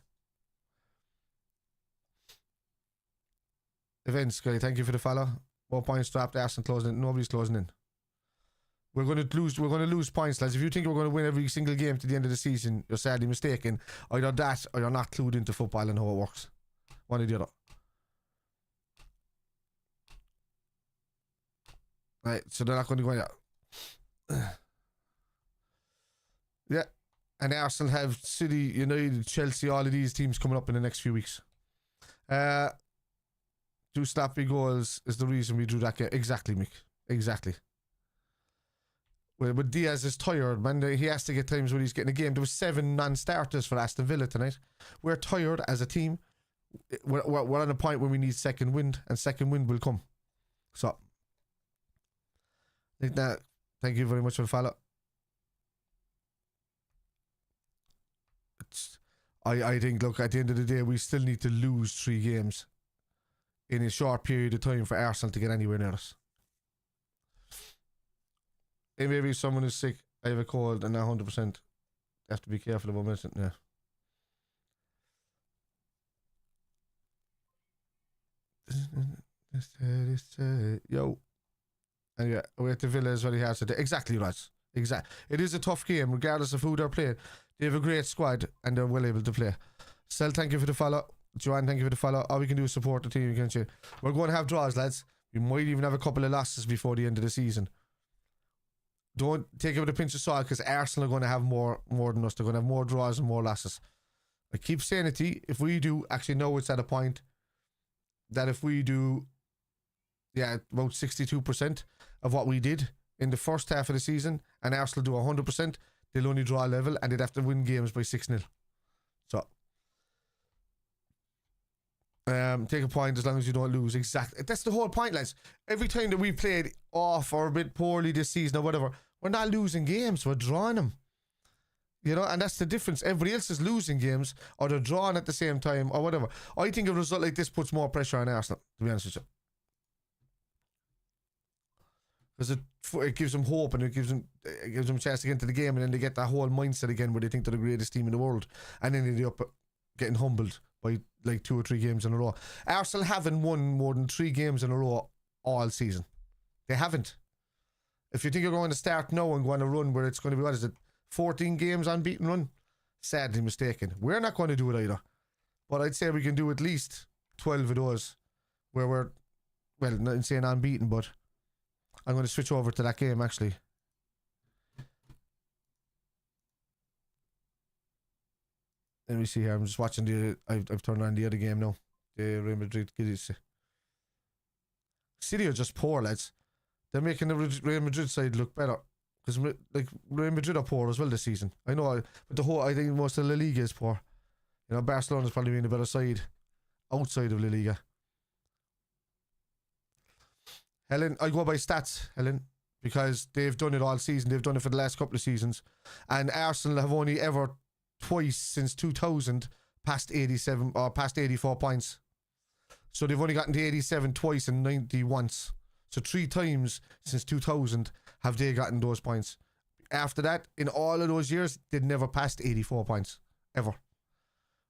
Speaker 1: Events, guy, thank you for the follow. 4 points dropped. Aston closing in. Nobody's closing in. We're going to lose points, lads. If you think we're going to win every single game to the end of the season, you're sadly mistaken. Either that or you're not clued into football and how it works. One or the other. Right, so they're not going to go out. Yeah. And Arsenal have City, United, Chelsea, all of these teams coming up in the next few weeks. 2 sloppy goals is the reason we drew that game. Exactly, Mick. Exactly. Well, but Diaz is tired, man. He has to get times when he's getting a game. There was 7 non-starters for Aston Villa tonight. We're tired as a team. We're on a point where we need second wind, and second wind will come. So, I think that. Thank you very much for the follow. I think, look, at the end of the day, we still need to lose 3 games in a short period of time for Arsenal to get anywhere near us. Hey, maybe someone is sick. I have a cold and not 100%. Have to be careful about medicine. Yeah. Yo. And yeah, we're at the Villa is very hard to do. Exactly right. Exactly. It is a tough game, regardless of who they're playing. They have a great squad and they're well able to play. Sel, thank you for the follow. Joanne, thank you for the follow. All we can do is support the team, can't you? We're going to have draws, lads. We might even have a couple of losses before the end of the season. Don't take it with a pinch of salt because Arsenal are going to have more than us. They're going to have more draws and more losses. I keep saying it to you. If we do, actually, no, it's at a point that if we do, about 62% of what we did in the first half of the season and Arsenal do 100%, they'll only draw a level and they'd have to win games by 6-0. So, take a point as long as you don't lose. Exactly. That's the whole point, lads. Every time that we played off or a bit poorly this season or whatever, we're not losing games. We're drawing them. And that's the difference. Everybody else is losing games or they're drawing at the same time or whatever. I think a result like this puts more pressure on Arsenal, to be honest with you. Because it gives them hope and it gives them a chance to get into the game and then they get that whole mindset again where they think they're the greatest team in the world and then they end up getting humbled by like 2 or 3 games in a row. Arsenal haven't won more than 3 games in a row all season. They haven't. If you think you're going to start now and go on a run where it's going to be, 14 games unbeaten run? Sadly mistaken. We're not going to do it either. But I'd say we can do at least 12 of those where we're, not saying unbeaten, but I'm going to switch over to that game actually. Let me see here. I'm just watching I've turned on the other game now. The Real Madrid kiddies. City are just poor, lads. They're making the Real Madrid side look better. Because Real Madrid are poor as well this season. I know, but I think most of La Liga is poor. Barcelona's probably been a better side outside of La Liga. Helen, I go by stats, Helen, because they've done it all season. They've done it for the last couple of seasons. And Arsenal have only ever twice since 2000 past 87 or past 84 points. So they've only gotten to 87 twice and 90 once. So 3 times since 2000 have they gotten those points. After that, in all of those years, they'd never passed 84 points. Ever.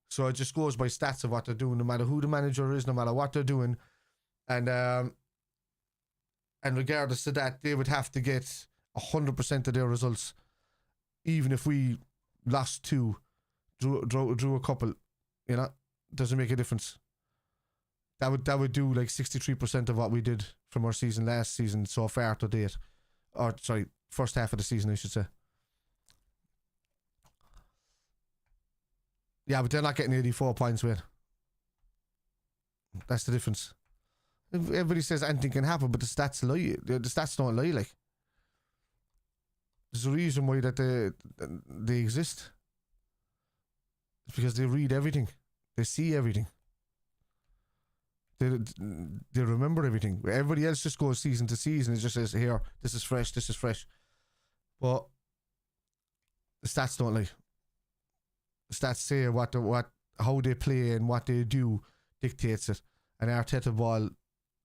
Speaker 1: So it just goes by stats of what they're doing. No matter who the manager is, no matter what they're doing, And regardless of that, they would have to get 100% of their results, even if we lost 2, drew a couple. You know, doesn't make a difference. That would do like 63% of what we did from our season last season so far to date, or sorry, first half of the season, I should say. Yeah, but they're not getting 84 points, Wayne. That's the difference. Everybody says anything can happen, but the stats lie. The stats don't lie. Like, there's a reason why that they exist. It's because they read everything, they see everything, they remember everything. Everybody else just goes season to season. It just says, here, this is fresh, this is fresh. But the stats don't lie. The stats say how they play and what they do dictates it. And Arteta ball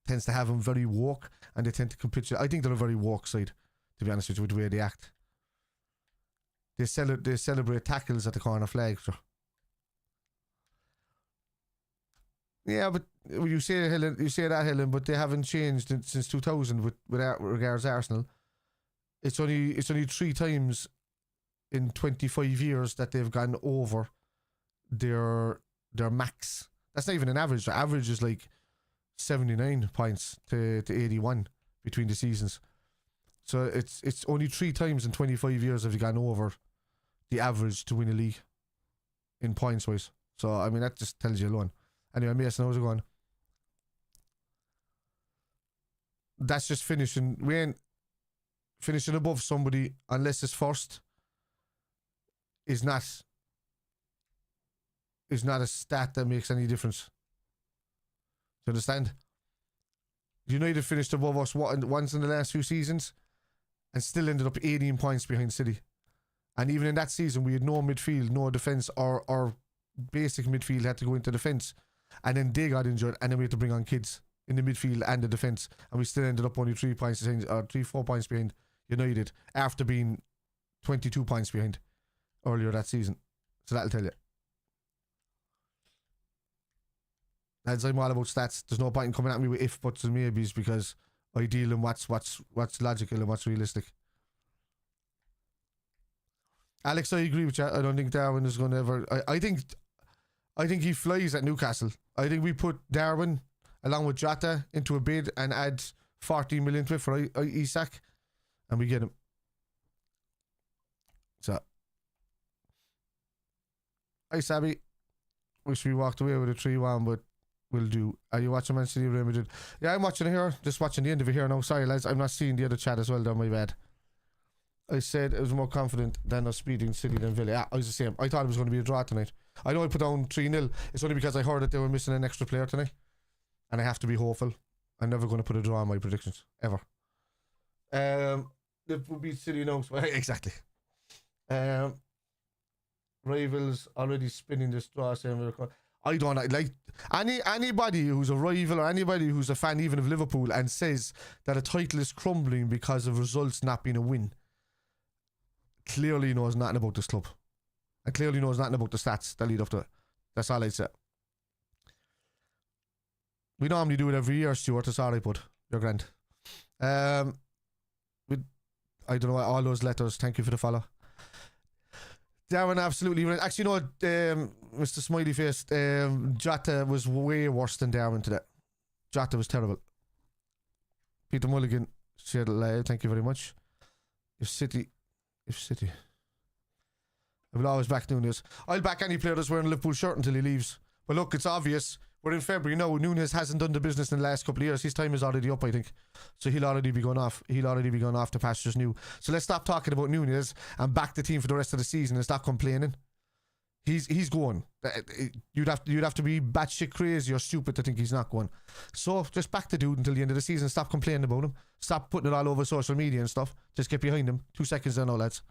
Speaker 1: tends to have them very woke, and they tend to capitulate. I think they're a very woke side, to be honest with you, with the way they act. They celebrate tackles at the corner flag. So. Yeah, but you say that, Helen, but they haven't changed since 2000 with regards Arsenal. It's only 3 times in 25 years that they've gone over their max. That's not even an average. The average is like 79 points to 81 between the seasons. So it's only 3 times in 25 years have they gone over the average to win a league in points wise. So I mean, that just tells you alone. Anyway, Mason, how's it going? That's just finishing. We ain't finishing above somebody unless it's first is not a stat that makes any difference. Do you understand? United finished above us once in the last few seasons and still ended up 18 points behind City. And even in that season, we had no midfield, no defence, or basic midfield had to go into defence. And then they got injured, and then we had to bring on kids in the midfield and the defence. And we still ended up only 4 points behind United after being 22 points behind earlier that season. So that'll tell you. As I'm all about stats, there's no point in coming at me with if, buts and maybes, because I deal in what's logical and what's realistic. Alex, I agree with you. I don't think Darwin is going to ever... I think he flies at Newcastle. I think we put Darwin along with Jota into a bid and add 14 million to it for Isak, and we get him. So, hi Sabby. Wish we walked away with a 3-1, but we'll do. Are you watching Man City Real Madrid? Yeah, I'm watching it here. Just watching the end of it here now. Sorry lads, I'm not seeing the other chat as well. Down my bad. I said I was more confident than us beating City than Villa. Yeah, I was the same. I thought it was going to be a draw tonight. I know I put down 3-0. It's only because I heard that they were missing an extra player tonight. And I have to be hopeful. I'm never going to put a draw on my predictions. Ever. Liverpool beat City now. Exactly. Rivals already spinning this draw saying I don't like anybody who's a rival or anybody who's a fan even of Liverpool and says that a title is crumbling because of results not being a win clearly knows nothing about this club and clearly knows nothing about the stats that lead up to it. That's all I'd say. We normally do it every year, Stuart. It's alright, bud. You're grand. I don't know, all those letters. Thank you for the follow. Darwin, absolutely. Actually, no, Mr. Smiley Face, Jota was way worse than Darwin today. Jota was terrible. Peter Mulligan shared it live. Thank you very much. If City. I will always back Nunes. I'll back any player that's wearing a Liverpool shirt until he leaves. But look, it's obvious. We're in February now. Nunes hasn't done the business in the last couple of years. His time is already up, I think. So he'll already be going off. To pastures new. So let's stop talking about Nunes and back the team for the rest of the season and stop complaining. He's going. You'd have to be batshit crazy or stupid to think he's not going. So just back the dude until the end of the season. Stop complaining about him. Stop putting it all over social media and stuff. Just get behind him. 2 seconds there now, lads.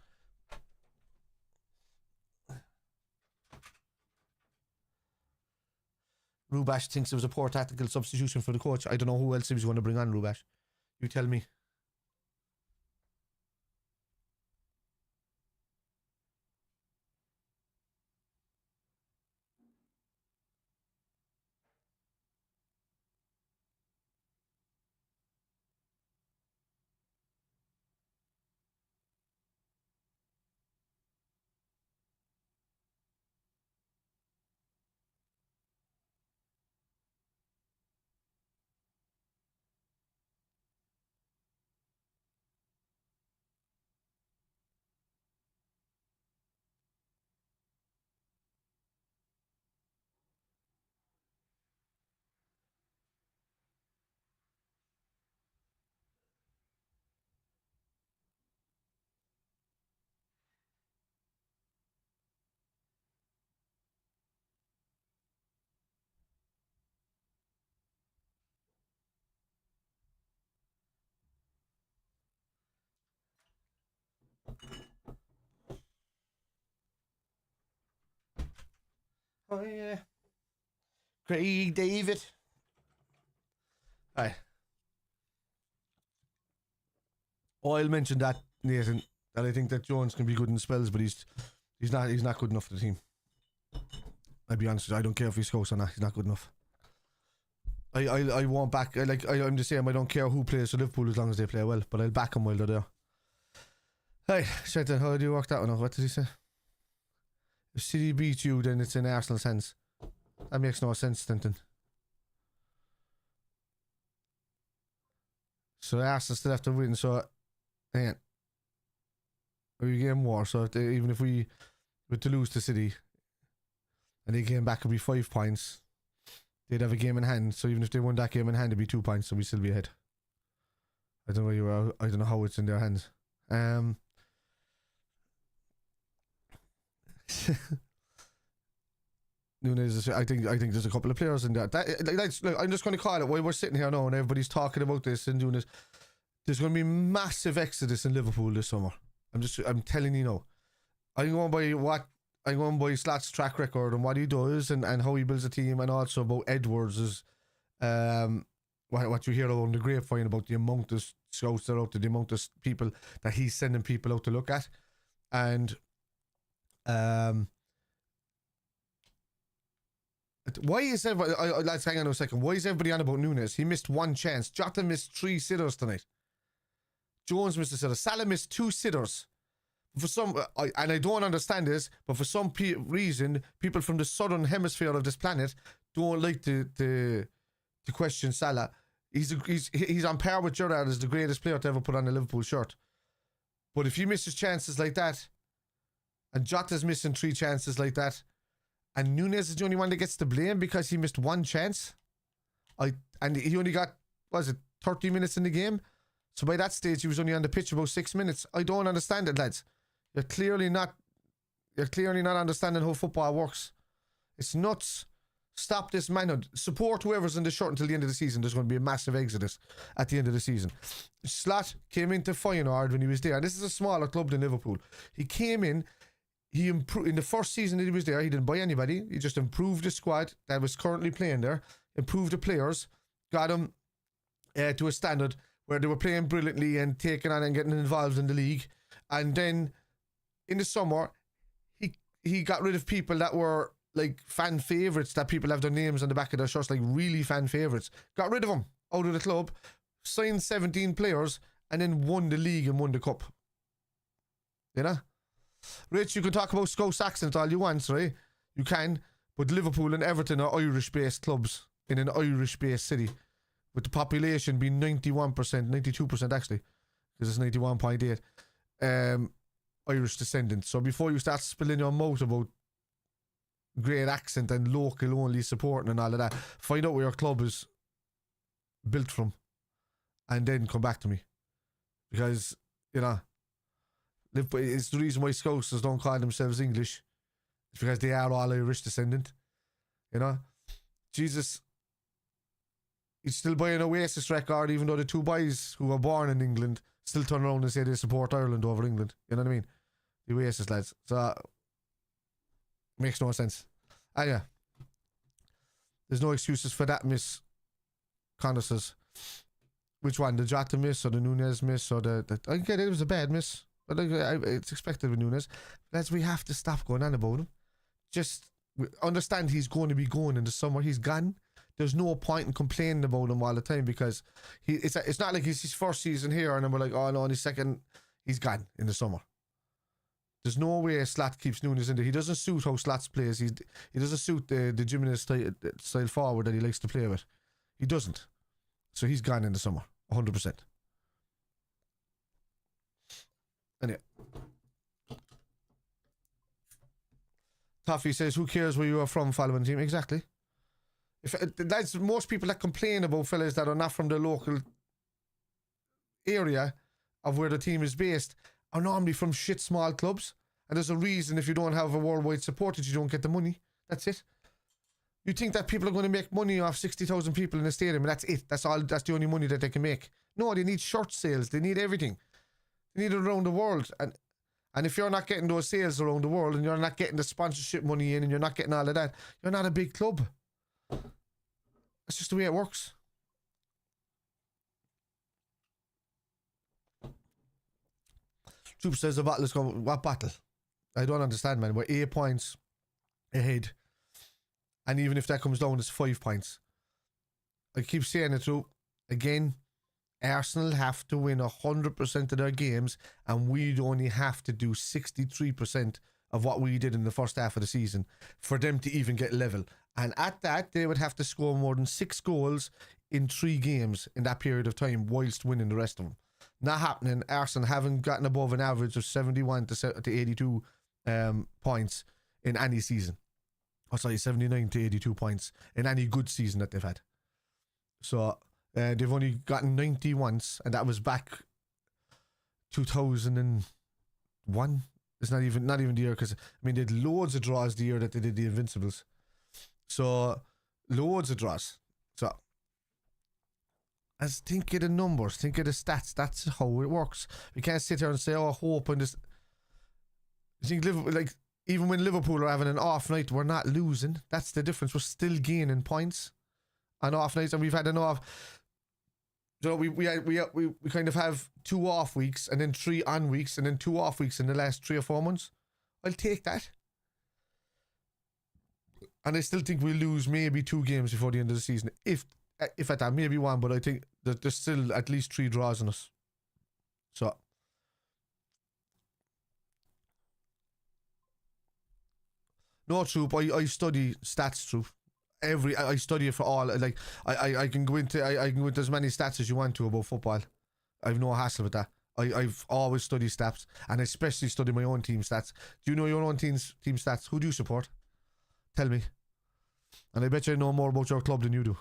Speaker 1: Rubash thinks it was a poor tactical substitution for the coach. I don't know who else he was going to bring on, Rubash. You tell me. Oh, yeah. Craig David. Aye. I'll mention that, Nathan, that I think that Jones can be good in spells, but he's not good enough for the team. I'll be honest with you, I don't care if he scores or not, he's not good enough. I won't back, I'm the same, I don't care who plays for Liverpool as long as they play well, but I'll back them while they're there. Hey, Shelton, how do you work that one out? What did he say? If City beat you, then it's in Arsenal's hands. That makes no sense, Stanton. So Arsenal still have to win, so hang on. We game more, so even if we were to lose to City and they came back, it'd be 5 points. They'd have a game in hand, so even if they won that game in hand, it'd be 2 points, so we'd still be ahead. I don't know how it's in their hands. Nunes, I think there's a couple of players in there. Look, I'm just going to call it while we're sitting here now and everybody's talking about this and Nunes. There's going to be massive exodus in Liverpool this summer. I'm telling you now. I'm going by Slat's track record and what he does and how he builds a team, and also about Edwards' what you hear on the grapevine about the amount of scouts that are out there, the amount of people that he's sending people out to look at. And why is everybody, let's hang on a second, why is everybody on about Nunes? He missed 1 chance. Jota missed 3 sitters tonight. Jones missed a sitter. Salah missed 2 sitters. For some, and I don't understand this, but for some reason, people from the southern hemisphere of this planet don't like to question Salah. He's on par with Gerrard as the greatest player to ever put on a Liverpool shirt. But if he misses chances like that, and Jota's missing 3 chances like that, and Nunes is the only one that gets the blame because he missed 1 chance, and he only got, 30 minutes in the game? So by that stage, he was only on the pitch about 6 minutes. I don't understand it, lads. You're clearly not understanding how football works. It's nuts. Stop this manhood. Support whoever's in the shirt until the end of the season. There's going to be a massive exodus at the end of the season. Slat came into Feyenoord when he was there. This is a smaller club than Liverpool. He came in, he improved in the first season that he was there. He didn't buy anybody. He just improved the squad that was currently playing there, improved the players, got them to a standard where they were playing brilliantly and taking on and getting involved in the league. And then in the summer, he got rid of people that were like fan favourites, that people have their names on the back of their shirts, like really fan favourites. Got rid of them out of the club, signed 17 players, and then won the league and won the cup. You know? Rich, you can talk about Scouse accent all you want, right? You can, but Liverpool and Everton are Irish-based clubs in an Irish-based city, with the population being 91%, 92% actually, because it's 91.8 Irish descendants. So before you start spilling your mouth about great accent and local only supporting and all of that, find out where your club is built from and then come back to me, because you know it's the reason why Scousers don't call themselves English. It's because they are all Irish descendant. You know, Jesus, he's still buying an Oasis record, even though the 2 boys who were born in England still turn around and say they support Ireland over England. You know what I mean? The Oasis lads. So makes no sense. And yeah, there's no excuses for that miss. Connor says, which one? The Jota miss or the Nunes miss or the I get it was a bad miss, but it's expected with Nunes. Lads, we have to stop going on about him. Just understand he's going to be going in the summer. He's gone. There's no point in complaining about him all the time, because it's not like it's his first season here and then we're like, oh no, in his second, he's gone in the summer. There's no way Slat keeps Nunes in there. He doesn't suit how Slat plays. He doesn't suit the Jimenez style forward that he likes to play with. He doesn't. So he's gone in the summer, 100%. Anyway. Toffee says, who cares where you are from following the team? Exactly. That's most people that complain about fellas that are not from the local area of where the team is based are normally from shit small clubs, and there's a reason if you don't have a worldwide support that you don't get the money. That's it. You think that people are going to make money off 60,000 people in a stadium and that's it, that's the only money that they can make? No, they need shirt sales, they need everything, they need it around the world. And And if you're not getting those sales around the world and you're not getting the sponsorship money in and you're not getting all of that, you're not a big club. That's just the way it works. Troop says the battle is going. What battle? I don't understand, man. We're 8 points ahead. And even if that comes down, it's 5 points. I keep saying it too. Again, Arsenal have to win 100% of their games, and we'd only have to do 63% of what we did in the first half of the season for them to even get level. And at that, they would have to score more than 6 goals in 3 games in that period of time whilst winning the rest of them. Not happening. Arsenal haven't gotten above an average of 71 to 82 points in any season. Oh, sorry, 79 to 82 points in any good season that they've had. So they've only gotten 90 once, and that was back 2001. It's not even the year, because I mean they had loads of draws the year that they did the Invincibles. So loads of draws. So think of the numbers, think of the stats. That's how it works. We can't sit here and say, "Oh, hope and this." I think like even when Liverpool are having an off night, we're not losing. That's the difference. We're still gaining points on off nights, and we've had an off. You know, we kind of have 2 off weeks and then 3 on weeks and then 2 off weeks in the last 3 or 4 months. I'll take that. And I still think we'll lose maybe 2 games before the end of the season. If at that, maybe 1, but I think that there's still at least 3 draws on us. So. No, Troop, I study stats, Troop. I study it for all. Like I can go into as many stats as you want to about football. I've no hassle with that. I've always studied stats, and I especially study my own team stats. Do you know your own team stats? Who do you support? Tell me. And I bet you know more about your club than you do.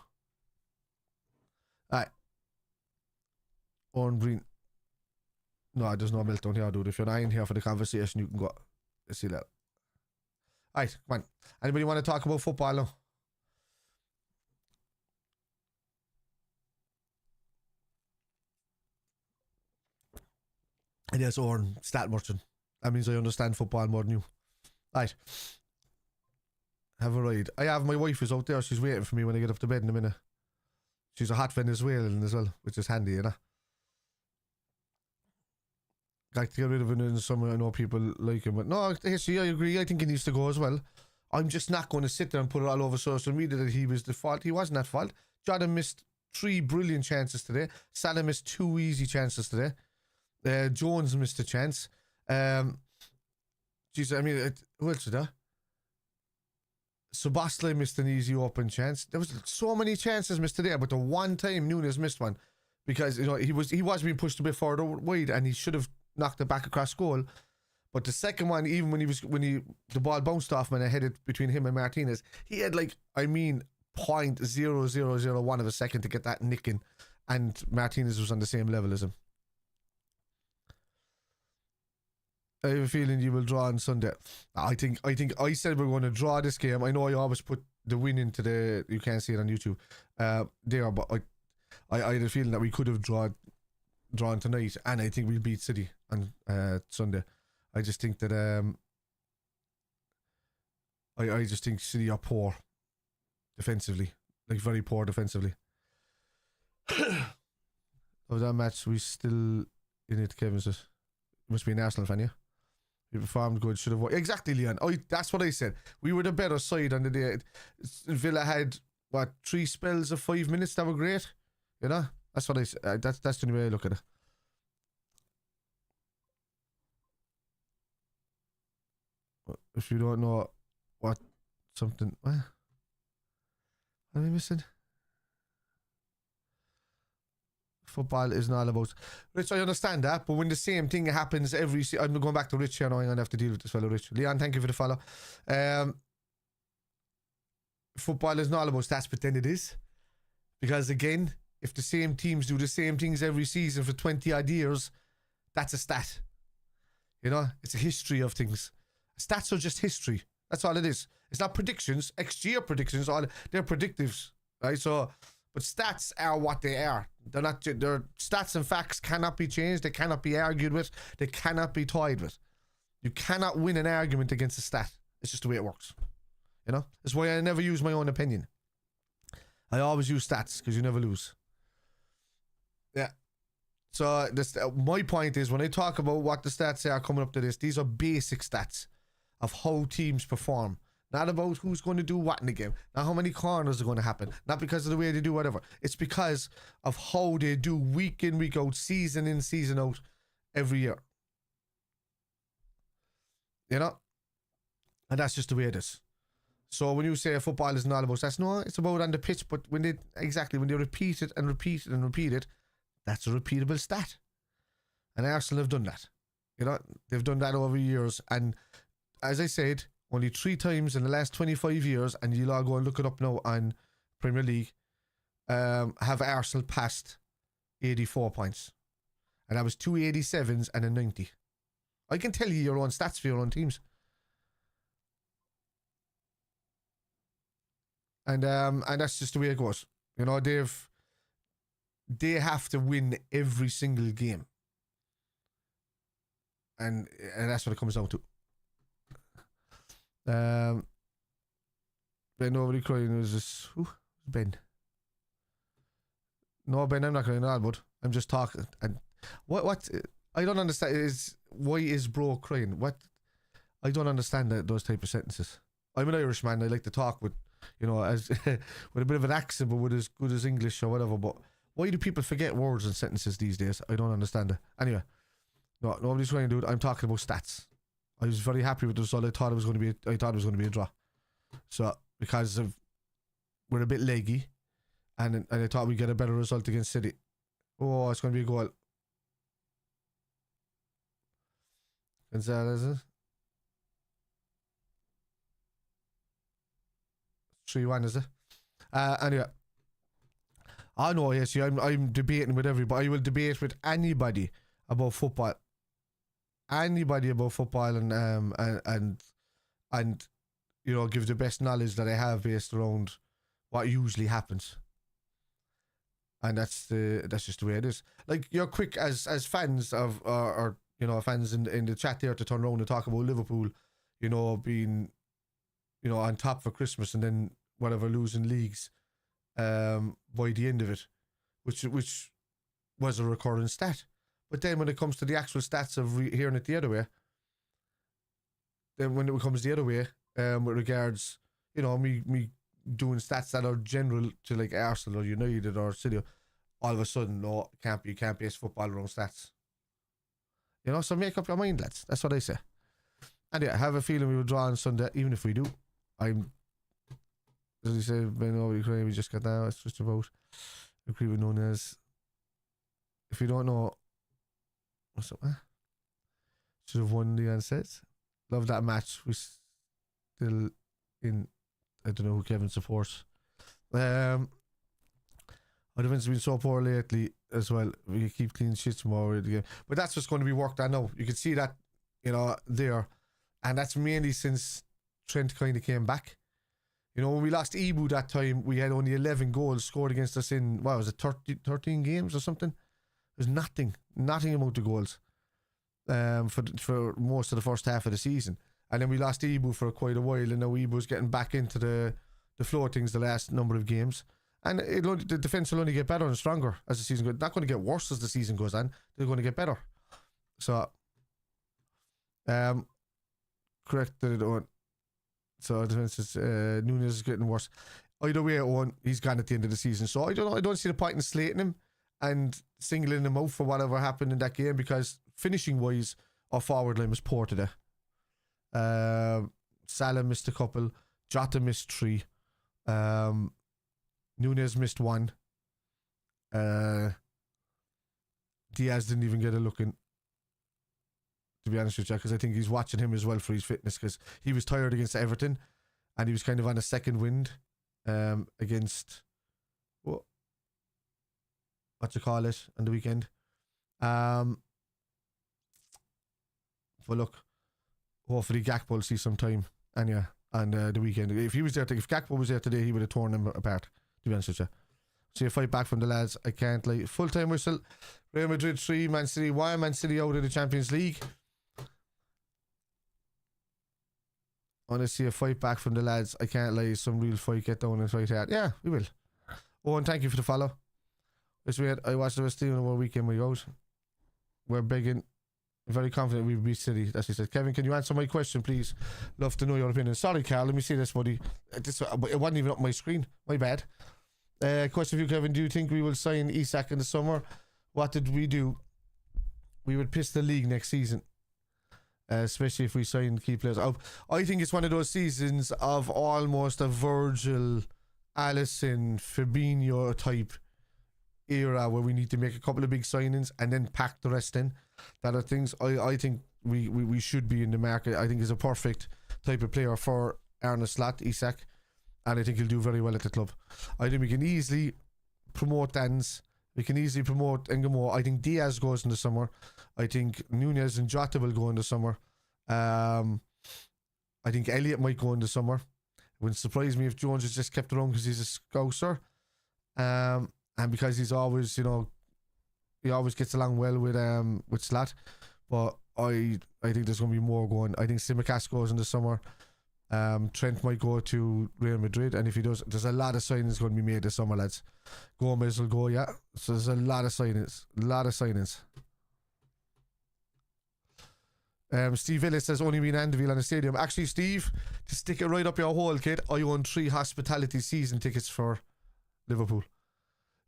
Speaker 1: Alright. Orange green. No, there's no meltdown here, dude. If you're not in here for the conversation, you can go. Let's see that. Alright, come on. Anybody want to talk about football now? And yes, Oren, stat merchant. That means I understand football more than you. Right. Have a ride. I have my wife is out there. She's waiting for me when I get up to bed in a minute. She's a hot Venezuelan as well, which is handy, you know. Like to get rid of it in the summer. I know people like him, but no, actually, I agree. I think he needs to go as well. I'm just not going to sit there and put it all over social media that he was the fault. He wasn't at fault. Jota missed 3 brilliant chances today. Salah missed 2 easy chances today. Jones missed a chance. Jeez, I mean, who else was there? Szoboszlai missed an easy open chance. There was so many chances missed today, but the one time Nunes missed one, because you know he was being pushed a bit further wide, and he should have knocked it back across goal. But the second one, even when the ball bounced off him and I headed between him and Martinez, he had 0.0001 of a second to get that nicking, and Martinez was on the same level as him. I have a feeling you will draw on Sunday. I think I said we're going to draw this game. I know I always put the win into the. You can't see it on YouTube. There, but I had a feeling that we could have drawn tonight, and I think we'll beat City on Sunday. I just think that I just think City are poor defensively, like very poor defensively. Of that match, we still in it. Kevin says, must be an Arsenal fan, yeah. We performed good, should have won. Exactly, Leon. That's what I said. We were the better side on the day. Villa had, 3 spells of 5 minutes that were great? You know? That's what I said. That's the way I look at it. If you don't know what something... What am I missing? Football is not about... Rich, I understand that, but when the same thing happens every... I'm going back to Rich here now. I'm going to have to deal with this fellow, Rich. Leon, thank you for the follow. Football is not about stats, but then it is. Because again, if the same teams do the same things every season for 20 odd years, that's a stat. You know? It's a history of things. Stats are just history. That's all it is. It's not predictions. XG predictions. They're predictives. Right? So... But stats are what they are. They're not. Their stats and facts cannot be changed. They cannot be argued with. They cannot be toyed with. You cannot win an argument against a stat. It's just the way it works. You know? That's why I never use my own opinion. I always use stats, because you never lose. Yeah. So my point is, when I talk about what the stats are coming up to this, these are basic stats of how teams perform. Not about who's going to do what in the game. Not how many corners are going to happen. Not because of the way they do whatever. It's because of how they do week in, week out, season in, season out, every year. You know? And that's just the way it is. So when you say football is not about stats, no, it's about on the pitch. But when they repeat it and repeat it and repeat it, that's a repeatable stat. And Arsenal have done that. You know, they've done that over years. And as I said, only 3 times in the last 25 years, and you'll all go and look it up now on Premier League, have Arsenal passed 84 points. And that was 2 87s and a 90. I can tell you your own stats for your own teams. And that's just the way it goes. You know, they have to win every single game. And that's what it comes down to. Ben, nobody crying. Was this Ben? No, Ben, I'm not crying at all, but I'm just talking. And what I don't understand is, why is bro crying? What I don't understand those type of sentences. I'm an Irishman. I like to talk with, you know, as with a bit of an accent, but with as good as English or whatever. But why do people forget words and sentences these days? I don't understand it. Anyway, no, nobody's crying, dude. I'm talking about stats. I was very happy with the result. I thought it was going to be a draw. So because we're a bit leggy, and I thought we'd get a better result against City. Oh, it's going to be a goal. Gonzalez, is it? 3-1, is it? Anyway. I know, yes, yeah, I'm debating with everybody. I will debate with anybody about football. Anybody about football, and you know, give the best knowledge that I have based around what usually happens. And that's just the way it is. Like, you're quick as fans of or you know, fans in the chat there to turn around and talk about Liverpool, you know, being, you know, on top for Christmas and then whatever, losing leagues by the end of it, which was a recurring stat. But then when it comes to the actual stats of hearing it the other way, then when it comes the other way, with regards, you know, me doing stats that are general to like Arsenal or United or City, all of a sudden, no, you can't base football around stats. You know, so make up your mind, lads. That's what I say. And yeah, I have a feeling we will draw on Sunday, even if we do. As you say, Ben over Ukraine, we just got that. It's just about agree with Nunez. If you don't know, what's up, man? Should have won the sets. Love that match. We still in. I don't know who Kevin supports. Our defense has been so poor lately as well. We keep clean sheets more of the game, but that's what's going to be worked on now. You can see that, you know, there, and that's mainly since Trent kind of came back. You know, when we lost Ibu that time, we had only 11 goals scored against us in, what was it, 13 games or something? There's nothing amount of goals for most of the first half of the season. And then we lost Ibu for quite a while, and now Ibu's getting back into the flow of things the last number of games. And the defence will only get better and stronger as the season goes. Not going to get worse as the season goes on. They're going to get better. So, correct that I don't. So defence is Nunez is getting worse. Either way, Owen, he's gone at the end of the season. So I don't know. I don't see the point in slating him and singling him out for whatever happened in that game, because finishing wise, our forward line was poor today. Salah missed a couple. Jota missed 3. Nunez missed 1. Diaz didn't even get a look in, to be honest with you, because I think he's watching him as well for his fitness, because he was tired against Everton and he was kind of on a second wind against what you call it on the weekend. But look, hopefully Gakpo will see some time on the weekend. If he was there, if Gakpo was there today, he would have torn him apart, to be honest with you. So you fight back from the lads. I can't like full-time whistle. Real Madrid 3, Man City 1. Man City out of the Champions League. want to see a fight back from the lads. I can't lie, some real fight, get down and fight hard. Yeah, we will. Oh, and thank you for the follow. This weird. I watched the West End over weekend we out. We're begging. Very confident we will beat City. That's what he said. Kevin, can you answer my question, please? Love to know your opinion. Sorry, Carl. Let me see this, buddy. It wasn't even up my screen. My bad. Question for you, Kevin. Do you think we will sign Isak in the summer? What did we do? We would piss the league next season. Especially if we sign key players. I think it's one of those seasons of almost a Virgil, Alisson, Fabinho type era where we need to make a couple of big signings and then pack the rest in. That are things I think we should be in the market. I think he's a perfect type of player for Arne Slot, Isak, and I think he'll do very well at the club. I think we can easily promote Dans. We can easily promote Engamo. I think Diaz goes in the summer. I think Nunez and Jota will go in the summer. I think Elliott might go in the summer. It wouldn't surprise me if Jones has just kept around because he's a scouser. And because he's always, you know, he always gets along well with Slot. But I think there's going to be more going. I think Simicast goes in the summer. Trent might go to Real Madrid, and if he does, there's a lot of signings going to be made this summer, lads. Gomez will go, yeah. So there's a lot of signings. Steve Ellis says only been Anvil on a stadium. Actually, Steve, to stick it right up your hole, kid, I own 3 hospitality season tickets for Liverpool.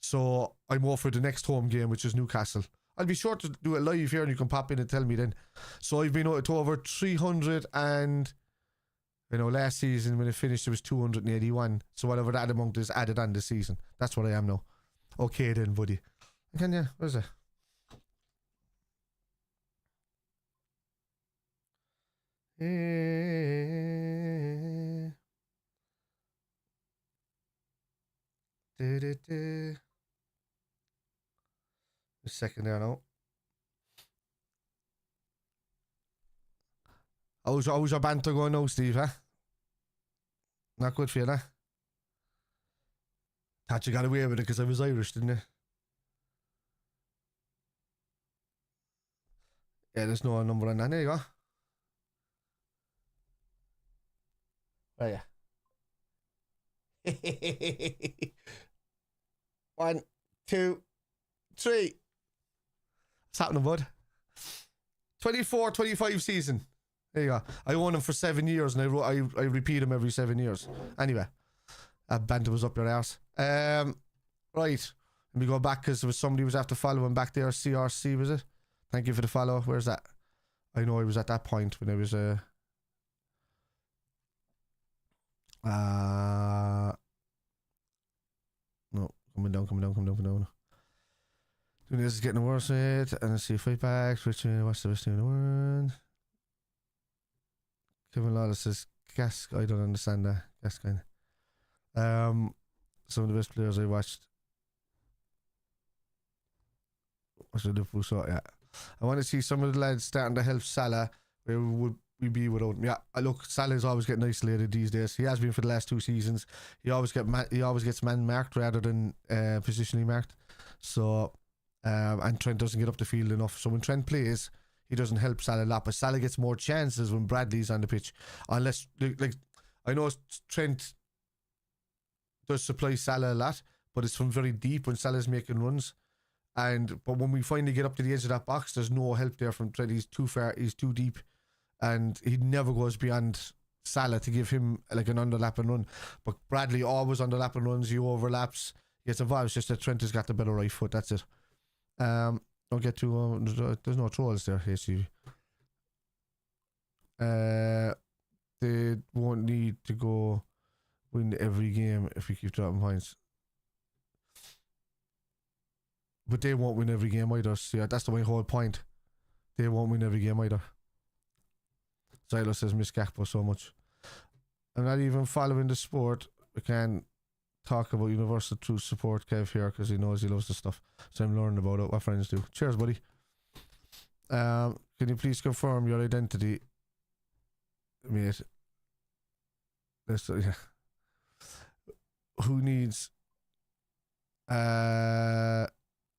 Speaker 1: So I'm off for the next home game, which is Newcastle. I'll be sure to do it live here and you can pop in and tell me then. So I've been to over 300 and, you know, last season when it finished it was 281. So whatever that amount is added on this season. That's what I am now. Okay then, buddy. Can you? Where's it? A second there now. How's your banter going now, Steve, huh? Not good for you, huh? Thought you got away with it because I was Irish, didn't you? Yeah, there's no number on that. There you go. Oh, yeah. 1, 2, 3. What's happening, bud? 24-25 season. There you go. I own him for 7 years, and I repeat him every 7 years. Anyway, that banter was up your arse. Right. Let me go back because there was somebody who was after following back there. CRC, was it? Thank you for the follow. Where's that? I know I was at that point when I was no, coming down. This is getting worse, and let's see fight back. What's the best thing in the world? Kevin Lawless says gas. I don't understand that. Gas kind. Some of the best players I watched. What's the Liverpool sort? Yeah. I want to see some of the lads starting to help Salah. Where would we be without him? Yeah. Look, Salah's always getting isolated these days. He has been for the last 2 seasons. He always gets man marked rather than positionally marked. So. And Trent doesn't get up the field enough. So when Trent plays, he doesn't help Salah a lot. But Salah gets more chances when Bradley's on the pitch. Unless, like I know Trent does supply Salah a lot, but it's from very deep when Salah's making runs. But when we finally get up to the edge of that box, there's no help there from Trent. He's too far, he's too deep. And he never goes beyond Salah to give him like an underlap and run. But Bradley always underlap and runs, he overlaps, he gets involved. It's just that Trent has got the better right foot, that's it. Don't get too there's no trolls there, HC. They won't need to go win every game if we keep dropping points. But they won't win every game either. So yeah, that's my whole point. They won't win every game either. Silas says miss Gakpo so much. I'm not even following the sport. I can't talk about Universal Truth support Kev here because he knows he loves the stuff. So I'm learning about it. What friends do. Cheers, buddy. Can you please confirm your identity, mate? Yeah. Who needs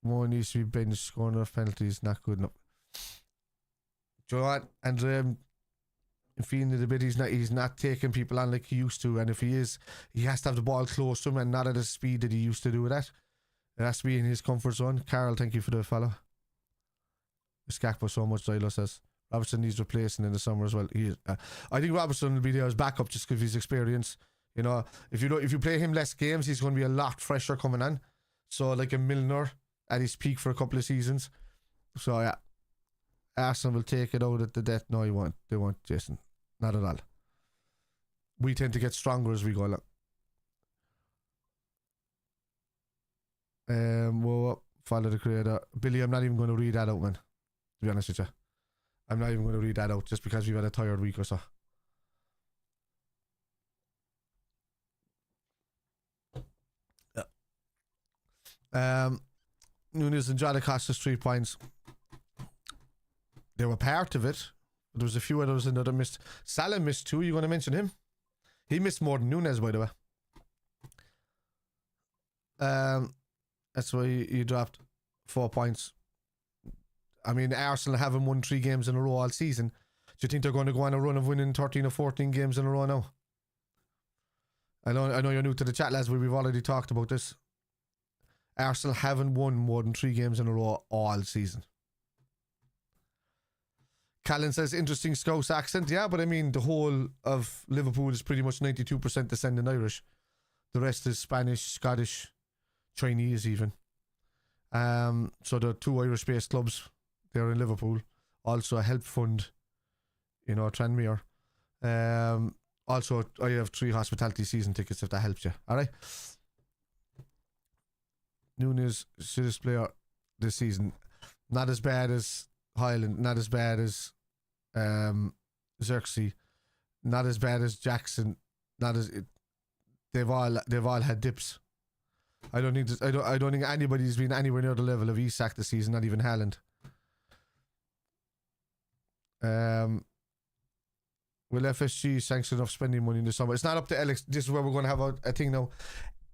Speaker 1: more needs to be benched, scoring enough penalties, not good enough. Do you know what? And feeling it a bit. He's not taking people on like he used to, and if he is, he has to have the ball close to him and not at the speed that he used to do it at. It has to be in his comfort zone. Carl, thank you for the follow. Skakpo so much, Zylo says. Robertson needs replacing in the summer as well. I think Robertson will be there as backup just because of his experience. You know, if you play him less games, he's going to be a lot fresher coming on. So like a Milner at his peak for a couple of seasons. So yeah, Arsenal will take it out at the death. No, they won't, Jason. Not at all. We tend to get stronger as we go along. Well, follow the creator. Billy, I'm not even going to read that out, man. To be honest with you. I'm not even going to read that out just because we've had a tired week or so. Yeah. Nunes and Jota cost us 3 points. They were part of it. There was a few others in that missed. Salah missed 2. You going to mention him? He missed more than Nunes, by the way. That's why he dropped 4 points. I mean, Arsenal haven't won 3 games in a row all season. Do you think they're going to go on a run of winning 13 or 14 games in a row now? I know you're new to the chat, lads, but we've already talked about this. Arsenal haven't won more than 3 games in a row all season. Callan says, interesting Scouse accent. Yeah, but I mean, the whole of Liverpool is pretty much 92% descendant Irish. The rest is Spanish, Scottish, Chinese even. So the 2 Irish-based clubs there in Liverpool. Also a help fund, you know, Tranmere. Also, I have 3 hospitality season tickets if that helps you. Alright? Nunes, serious player this season. Not as bad as Highland, not as bad as Xerxes, not as bad as Jackson, not as they've all had dips. I don't think anybody's been anywhere near the level of Isak this season, not even Haaland. Will FSG sanction of spending money in the summer? It's not up to Alex. This is where we're going to have a thing now.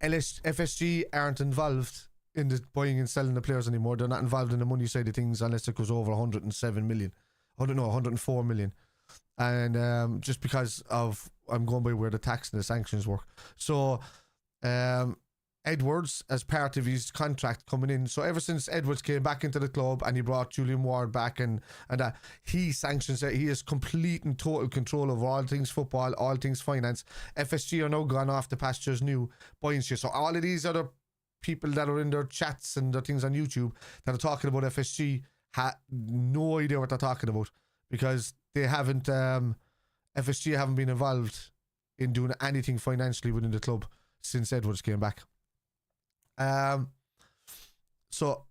Speaker 1: FSG aren't involved in the buying and selling the players anymore. They're not involved in the money side of things unless it goes over 107 million. 104 million. And just because of, I'm going by where the tax and the sanctions work. So Edwards, as part of his contract coming in, so ever since Edwards came back into the club and he brought Julian Ward back and that, he sanctions that. He has complete and total control over all things football, all things finance. FSG are now gone off the pastures new, buying shit. So all of these other people that are in their chats and their things on YouTube that are talking about FSG had no idea what they're talking about, because they haven't FSG haven't been involved in doing anything financially within the club since Edwards came back. So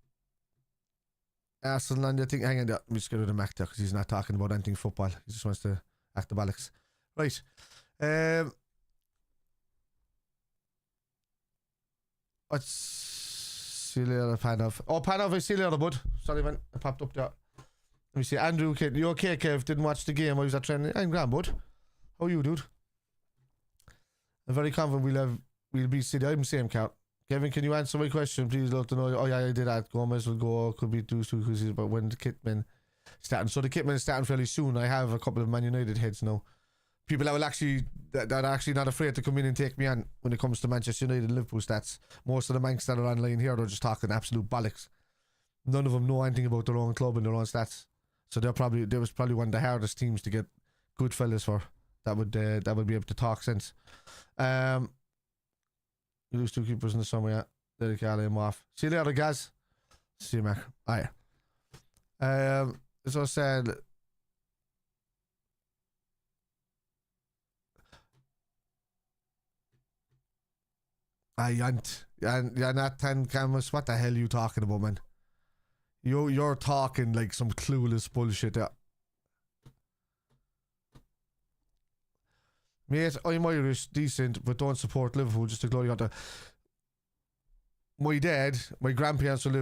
Speaker 1: Arsenal, and I think, hang on, let me just get rid of Mac there because he's not talking about anything football. He just wants to act the bollocks. Right. What's see you later, Panov? Oh, Panov, I see you later, bud. Sorry, man, I popped up there. Let me see, Andrew, you okay, Kev? Didn't watch the game. I was at training. I'm grand, bud. How are you, dude? I'm very confident we'll be City. I'm the same count. Kevin, can you answer my question? Please love to know. Oh yeah, I did that. Gomez will go. Could be 2 because but when the kitman starting. So the kitman is starting fairly soon. I have a couple of Man United heads now. People that will actually that are actually not afraid to come in and take me on when it comes to Manchester United and Liverpool stats. Most of the mancs that are online here, they're just talking absolute bollocks. None of them know anything about their own club and their own stats. So they was probably one of the hardest teams to get good fellas for. That would be able to talk sense. You lose 2 keepers in the summer, yeah. Derek Alley, I'm off. See you later, guys. See you, Mac. Aye. As I said, you're not 10 cameras. What the hell are you talking about, man? You're talking like some clueless bullshit there. Mate, I'm Irish, decent, but don't support Liverpool just to glory hunter. My dad, my grandparents were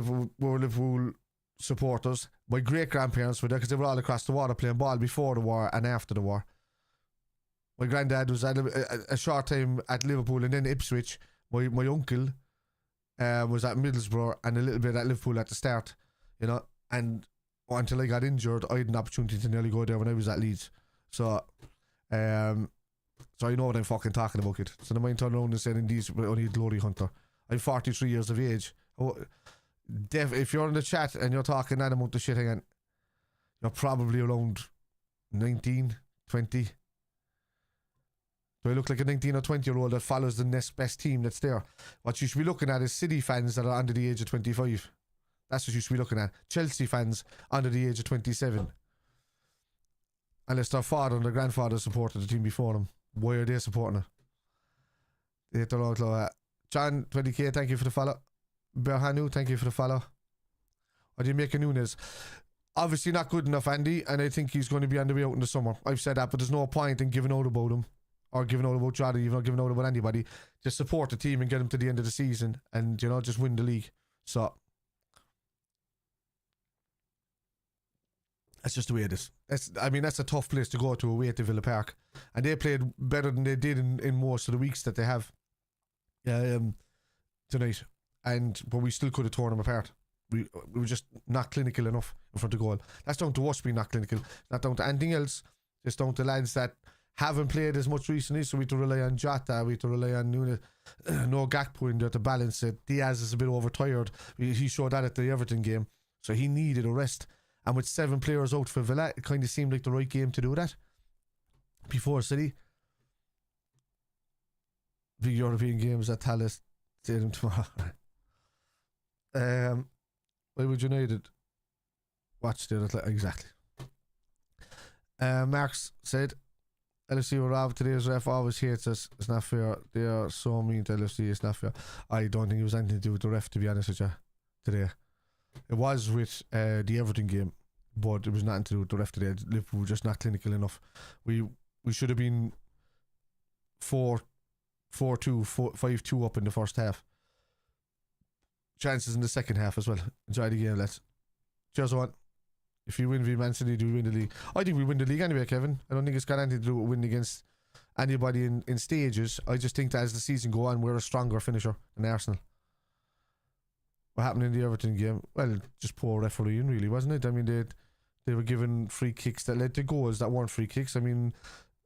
Speaker 1: Liverpool supporters. My great-grandparents were there because they were all across the water playing ball before the war and after the war. My granddad was at a short time at Liverpool and then Ipswich. My uncle was at Middlesbrough and a little bit at Liverpool at the start, you know, and until I got injured, I had an opportunity to nearly go there when I was at Leeds. So So I know what I'm fucking talking about, kid. So the mind turn around and saying, "These only a glory hunter." I'm 43 years of age. Oh, if you're in the chat and you're talking that amount of shit again, you're probably around 19, 20. Do I look like a 19 or 20-year-old that follows the next best team that's there? What you should be looking at is City fans that are under the age of 25. That's what you should be looking at. Chelsea fans under the age of 27. Unless their father and their grandfather supported the team before them. Why are they supporting it? They hit their outlaw. John, 20k, thank you for the follow. Berhanu, thank you for the follow. What do you make of Nunes? Obviously not good enough, Andy, and I think he's going to be on the way out in the summer. I've said that, but there's no point in giving out about him. Or giving out about Jota, even giving out about anybody. Just support the team and get them to the end of the season and, you know, just win the league. So that's just the way it is. That's a tough place to go to away to Villa Park. And they played better than they did in most of the weeks that they have tonight. But we still could have torn them apart. We were just not clinical enough in front of goal. That's down to us being not clinical. Not down to anything else. Just down to lads that haven't played as much recently, so we have to rely on Jota, we have to rely on Nunes, no Gakpo in there to balance it. Diaz is a bit overtired. He showed that at the Everton game, so he needed a rest. And with 7 players out for Villa, it kind of seemed like the right game to do that. Before City. Big European games at Talis Stadium tomorrow. Why would United watch the other? Exactly. Marx said, LFC were robbed. Today's ref always hates us. It's not fair. They are so mean to LFC. It's not fair. I don't think it was anything to do with the ref, to be honest with you, today. It was with the Everton game, but it was nothing to do with the ref today. Liverpool were just not clinical enough. We should have been 4-2, 5-2 up in the first half. Chances in the second half as well. Enjoy the game, lads. Cheers, on. If you win v Man City, do we win the league? I think we win the league anyway, Kevin. I don't think it's got anything to do with winning against anybody in stages. I just think that as the season go on, we're a stronger finisher than Arsenal. What happened in the Everton game? Well, just poor refereeing, really, wasn't it? I mean, they were given free kicks that led to goals that weren't free kicks. I mean,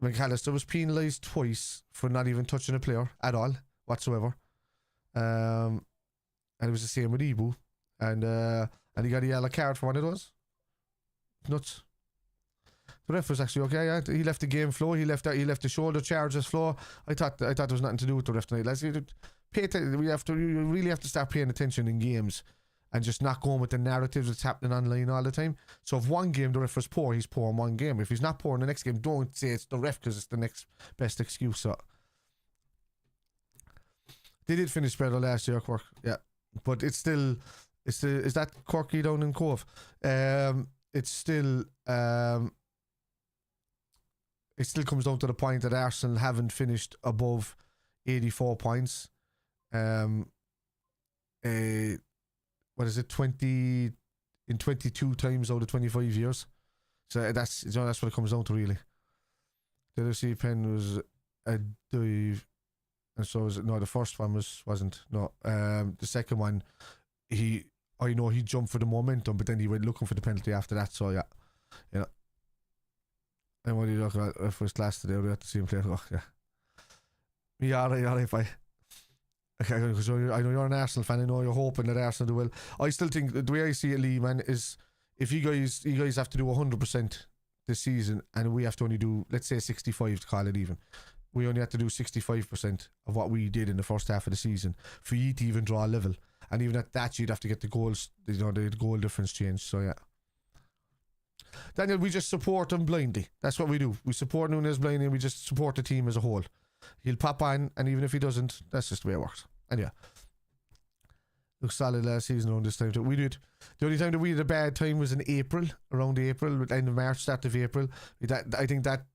Speaker 1: McAllister was penalised twice for not even touching a player at all, whatsoever. And it was the same with Ibu. And he got a yellow card for one of those. Nuts. The ref was actually okay. Yeah, he left the game flow. He left the shoulder charges flow. I thought there was nothing to do with the ref tonight. Lads, you really have to start paying attention in games and just not going with the narrative that's happening online all the time. So if one game the ref was poor, he's poor in one game. If he's not poor in the next game, don't say it's the ref because it's the next best excuse. So they did finish better last year, Cork. Yeah, but it's still is that Corky down in Cove? It's still it still comes down to the point that Arsenal haven't finished above 84 points. What is it, 20 in 22 times out of 25 years? So that's what it comes down to, really. The other C pen was a dive, and so was it. No, the first one wasn't. No, the second one, I know he jumped for the momentum, but then he went looking for the penalty after that. So yeah, you know. And what are you looking at first class today? We have to see him play. Oh, yeah. Yeah, all right, bye. Okay, because I know you're an Arsenal fan. I know you're hoping that Arsenal do well. I still think the way I see it, Lee, man, is if you guys have to do 100% this season, and we have to only do, let's say, 65 to call it even. We only have to do 65% of what we did in the first half of the season for you to even draw a level. And even at that, you'd have to get the goals, the goal difference changed. So yeah, Daniel, we just support him blindly. That's what we do. We support Nunes blindly, and we just support the team as a whole. He'll pop on, and even if he doesn't, that's just the way it works. And yeah, looks solid last season around this time too. We did. The only time that we had a bad time was in April, around April, end of March, start of April. I think that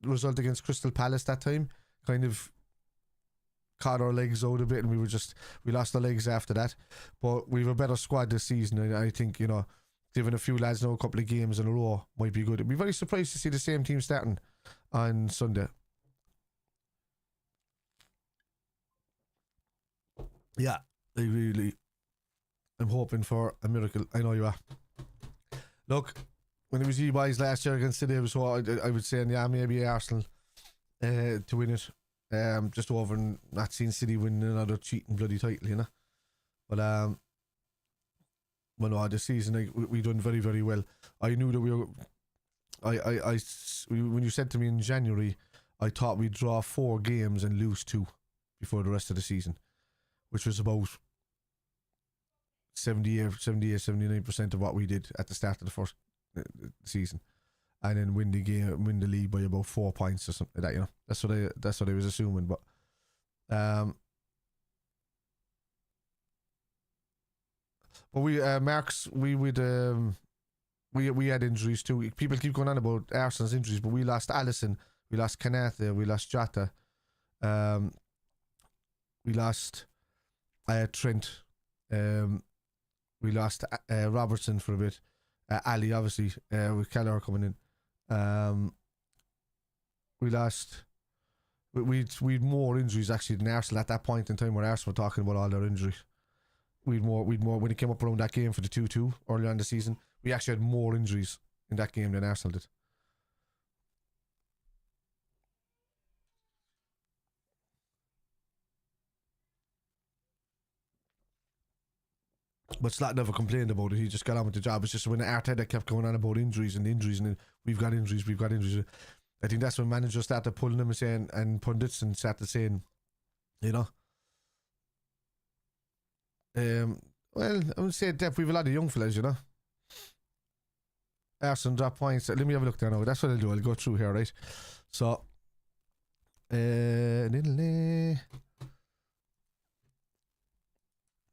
Speaker 1: result against Crystal Palace that time kind of caught our legs out a bit, and we lost our legs after that. But we have a better squad this season, and I think, you know, giving a few lads now a couple of games in a row might be good. I'd be very surprised to see the same team starting on Sunday. Yeah, I'm hoping for a miracle. I know you are. Look, when it was you boys last year against City, I would say, yeah, maybe Arsenal to win it. Just over and not seeing City win another cheating bloody title, you know. But well, no, this season like, we done very, very well. I knew that we were. When you said to me in January, I thought we'd draw 4 games and lose 2 before the rest of the season, which was about 79% of what we did at the start of the first season, and then win the league by about 4 points or something like that. You know, that's what I was assuming. But we Marks, we had injuries too. People keep going on about Arsenal's injuries, but we lost Alisson, we lost Kanate, we lost Jota, we lost Trent, we lost Robertson for a bit, Ali obviously, with Keller coming in. We lost. We'd more injuries actually than Arsenal at that point in time, where Arsenal were talking about all their injuries. We'd more when it came up around that game for the 2-2 early on in the season. We actually had more injuries in that game than Arsenal did. But Slot never complained about it. He just got on with the job. It's just when Arteta kept going on about injuries, and then we've got injuries. I think that's when managers started pulling them and saying, and pundits and started saying, you know. Well, I would say that we've a lot of young fellas, you know. Arsenal drop points. Let me have a look there now. That's what I'll do. I'll go through here, right? So, have a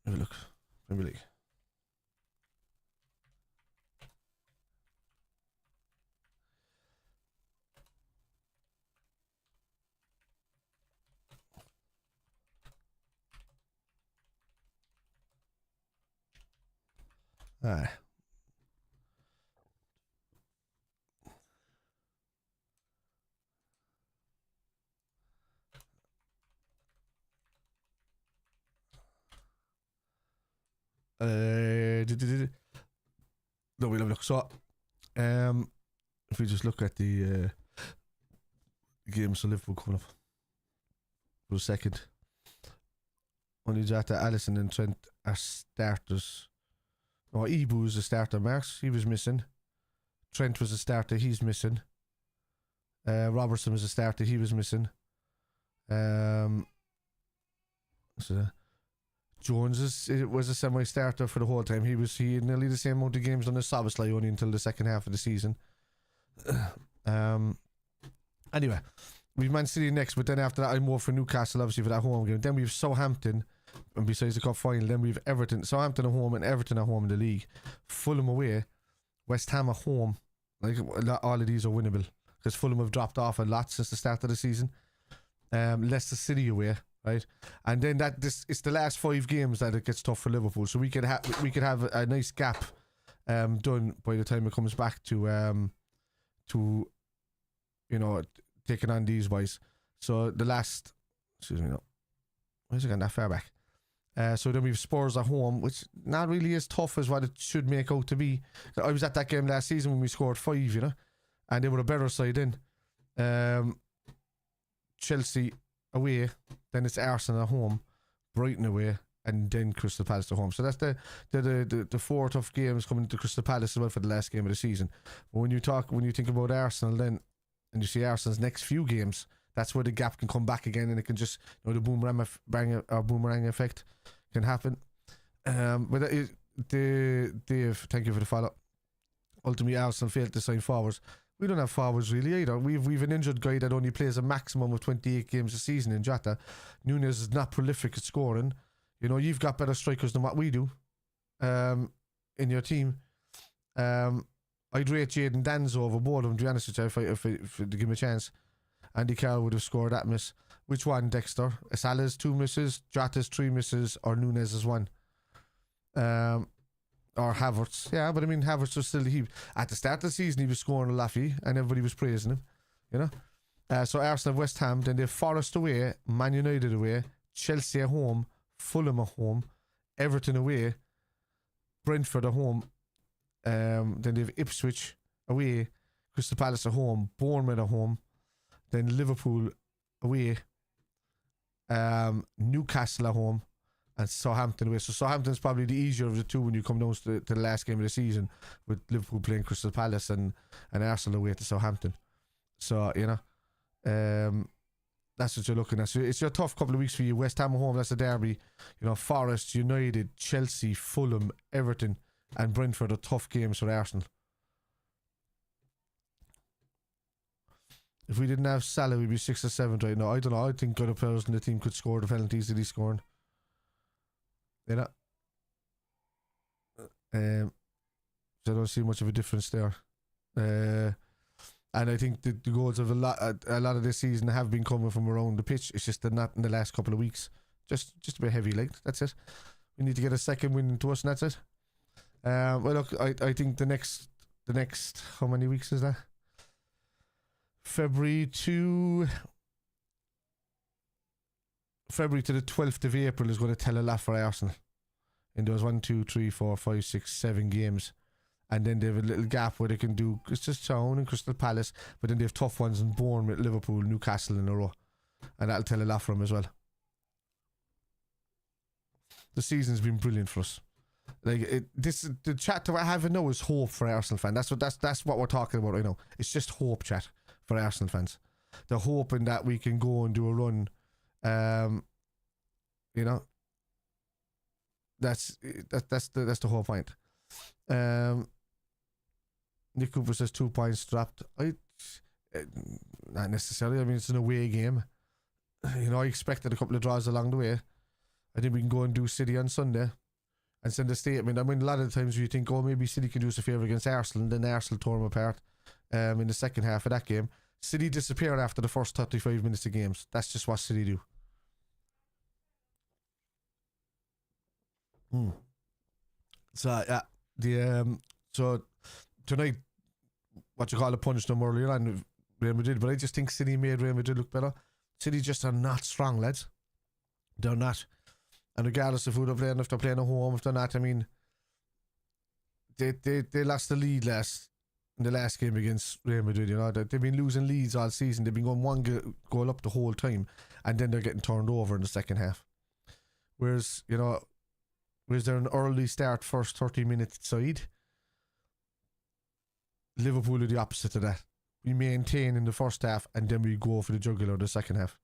Speaker 1: look. Premier League. Aye. No, we'll have a look. So, if we just look at the games, so Liverpool coming up for a second. Only Jota, Alisson, and Trent are starters. No, Ibu was a starter. Marks, he was missing. Trent was a starter. He's missing. Robertson was a starter. He was missing. Jones was a semi-starter for the whole time. He had nearly the same amount of games on the Szoboszlai only until the second half of the season. Anyway, we've Man City next, but then after that I'm more for Newcastle, obviously, for that home game. Then we've Southampton, and besides the cup final, then we've Everton. Southampton at home and Everton at home in the league. Fulham away, West Ham at home. Like, all of these are winnable because Fulham have dropped off a lot since the start of the season. Leicester City away, right? And then it's the last 5 games that it gets tough for Liverpool. So we could have a nice gap done by the time it comes back to you know, taking on these boys. So the last, excuse me, no, where's it gone that far back? So then we've Spurs at home, which not really as tough as what it should make out to be. I was at that game last season when we scored 5, you know, and they were a better side in. Chelsea away, then it's Arsenal at home, Brighton away, and then Crystal Palace at home. So that's the 4 tough games coming to Crystal Palace as well for the last game of the season. But when you think about Arsenal then, and you see Arsenal's next few games, that's where the gap can come back again, and it can just, you know, the boomerang effect can happen. But Dave, thank you for the follow. Ultimately, Arsenal failed to sign forwards. We don't have forwards really either. We've an injured guy that only plays a maximum of 28 games a season in Jota. Nunes is not prolific at scoring. You know, you've got better strikers than what we do in your team. I'd rate Jadon Danzo over both of them, to be honest with you, if to give him a chance. Andy Carroll would have scored that miss. Which one, Dexter? Salah's 2 misses, Jota's 3 misses, or Nunes is 1? Or Havertz. Yeah, but I mean, Havertz was still, at the start of the season, he was scoring a laffy, and everybody was praising him, you know? So Arsenal, West Ham, then they have Forest away, Man United away, Chelsea at home, Fulham at home, Everton away, Brentford at home, then they have Ipswich away, Crystal Palace at home, Bournemouth at home, then Liverpool away, Newcastle at home, and Southampton away. So Southampton's probably the easier of the two when you come down to the last game of the season, with Liverpool playing Crystal Palace and Arsenal away to Southampton. So, you know, that's what you're looking at. So it's your tough couple of weeks for you. West Ham at home, that's a derby. You know, Forest, United, Chelsea, Fulham, Everton, and Brentford are tough games for Arsenal. If we didn't have Salah, we'd be 6th or 7th right now. I don't know. I think other players in the team could score the penalties that he's scoring. You know? So I don't see much of a difference there. And I think the goals of a lot of this season have been coming from around the pitch. It's just they're not in the last couple of weeks. Just a bit heavy, like, that's it. We need to get a second win to us, and that's it. Well, look, I think the next, how many weeks is that? February to the 12th of April is going to tell a lot for Arsenal. And there was 1, 2, 3, 4, 5, 6, 7 games. And then they have a little gap where they can do just Town and Crystal Palace, but then they have tough ones in Bournemouth, Liverpool, Newcastle in a row. And that'll tell a lot for them as well. The season's been brilliant for us. Like, the chat that we're having now is hope for Arsenal fans. That's what we're talking about right now. It's just hope chat for Arsenal fans. They're hoping that we can go and do a run. You know, that's the whole point. Nick Cooper says 2 points dropped. Not necessarily. I mean, it's an away game. You know, I expected a couple of draws along the way. I think we can go and do City on Sunday and send a statement. I mean, a lot of the times you think, oh, maybe City can do us a favour against Arsenal, and then Arsenal tore them apart in the second half of that game. City disappeared after the first 35 minutes of games. That's just what City do. So, yeah, so tonight, what you call it, punched them earlier on Real Madrid, but I just think City made Real Madrid look better. City just are not strong, lads. They're not. And regardless of who they're playing, if they're playing at home, if they're not, I mean, they lost the lead in the last game against Real Madrid. You know, they've been losing leads all season. They've been going one goal up the whole time, and then they're getting turned over in the second half. Whereas, you know, was there an early start, first 30 minutes side? Liverpool are the opposite of that. We maintain in the first half, and then we go for the jugular the second half.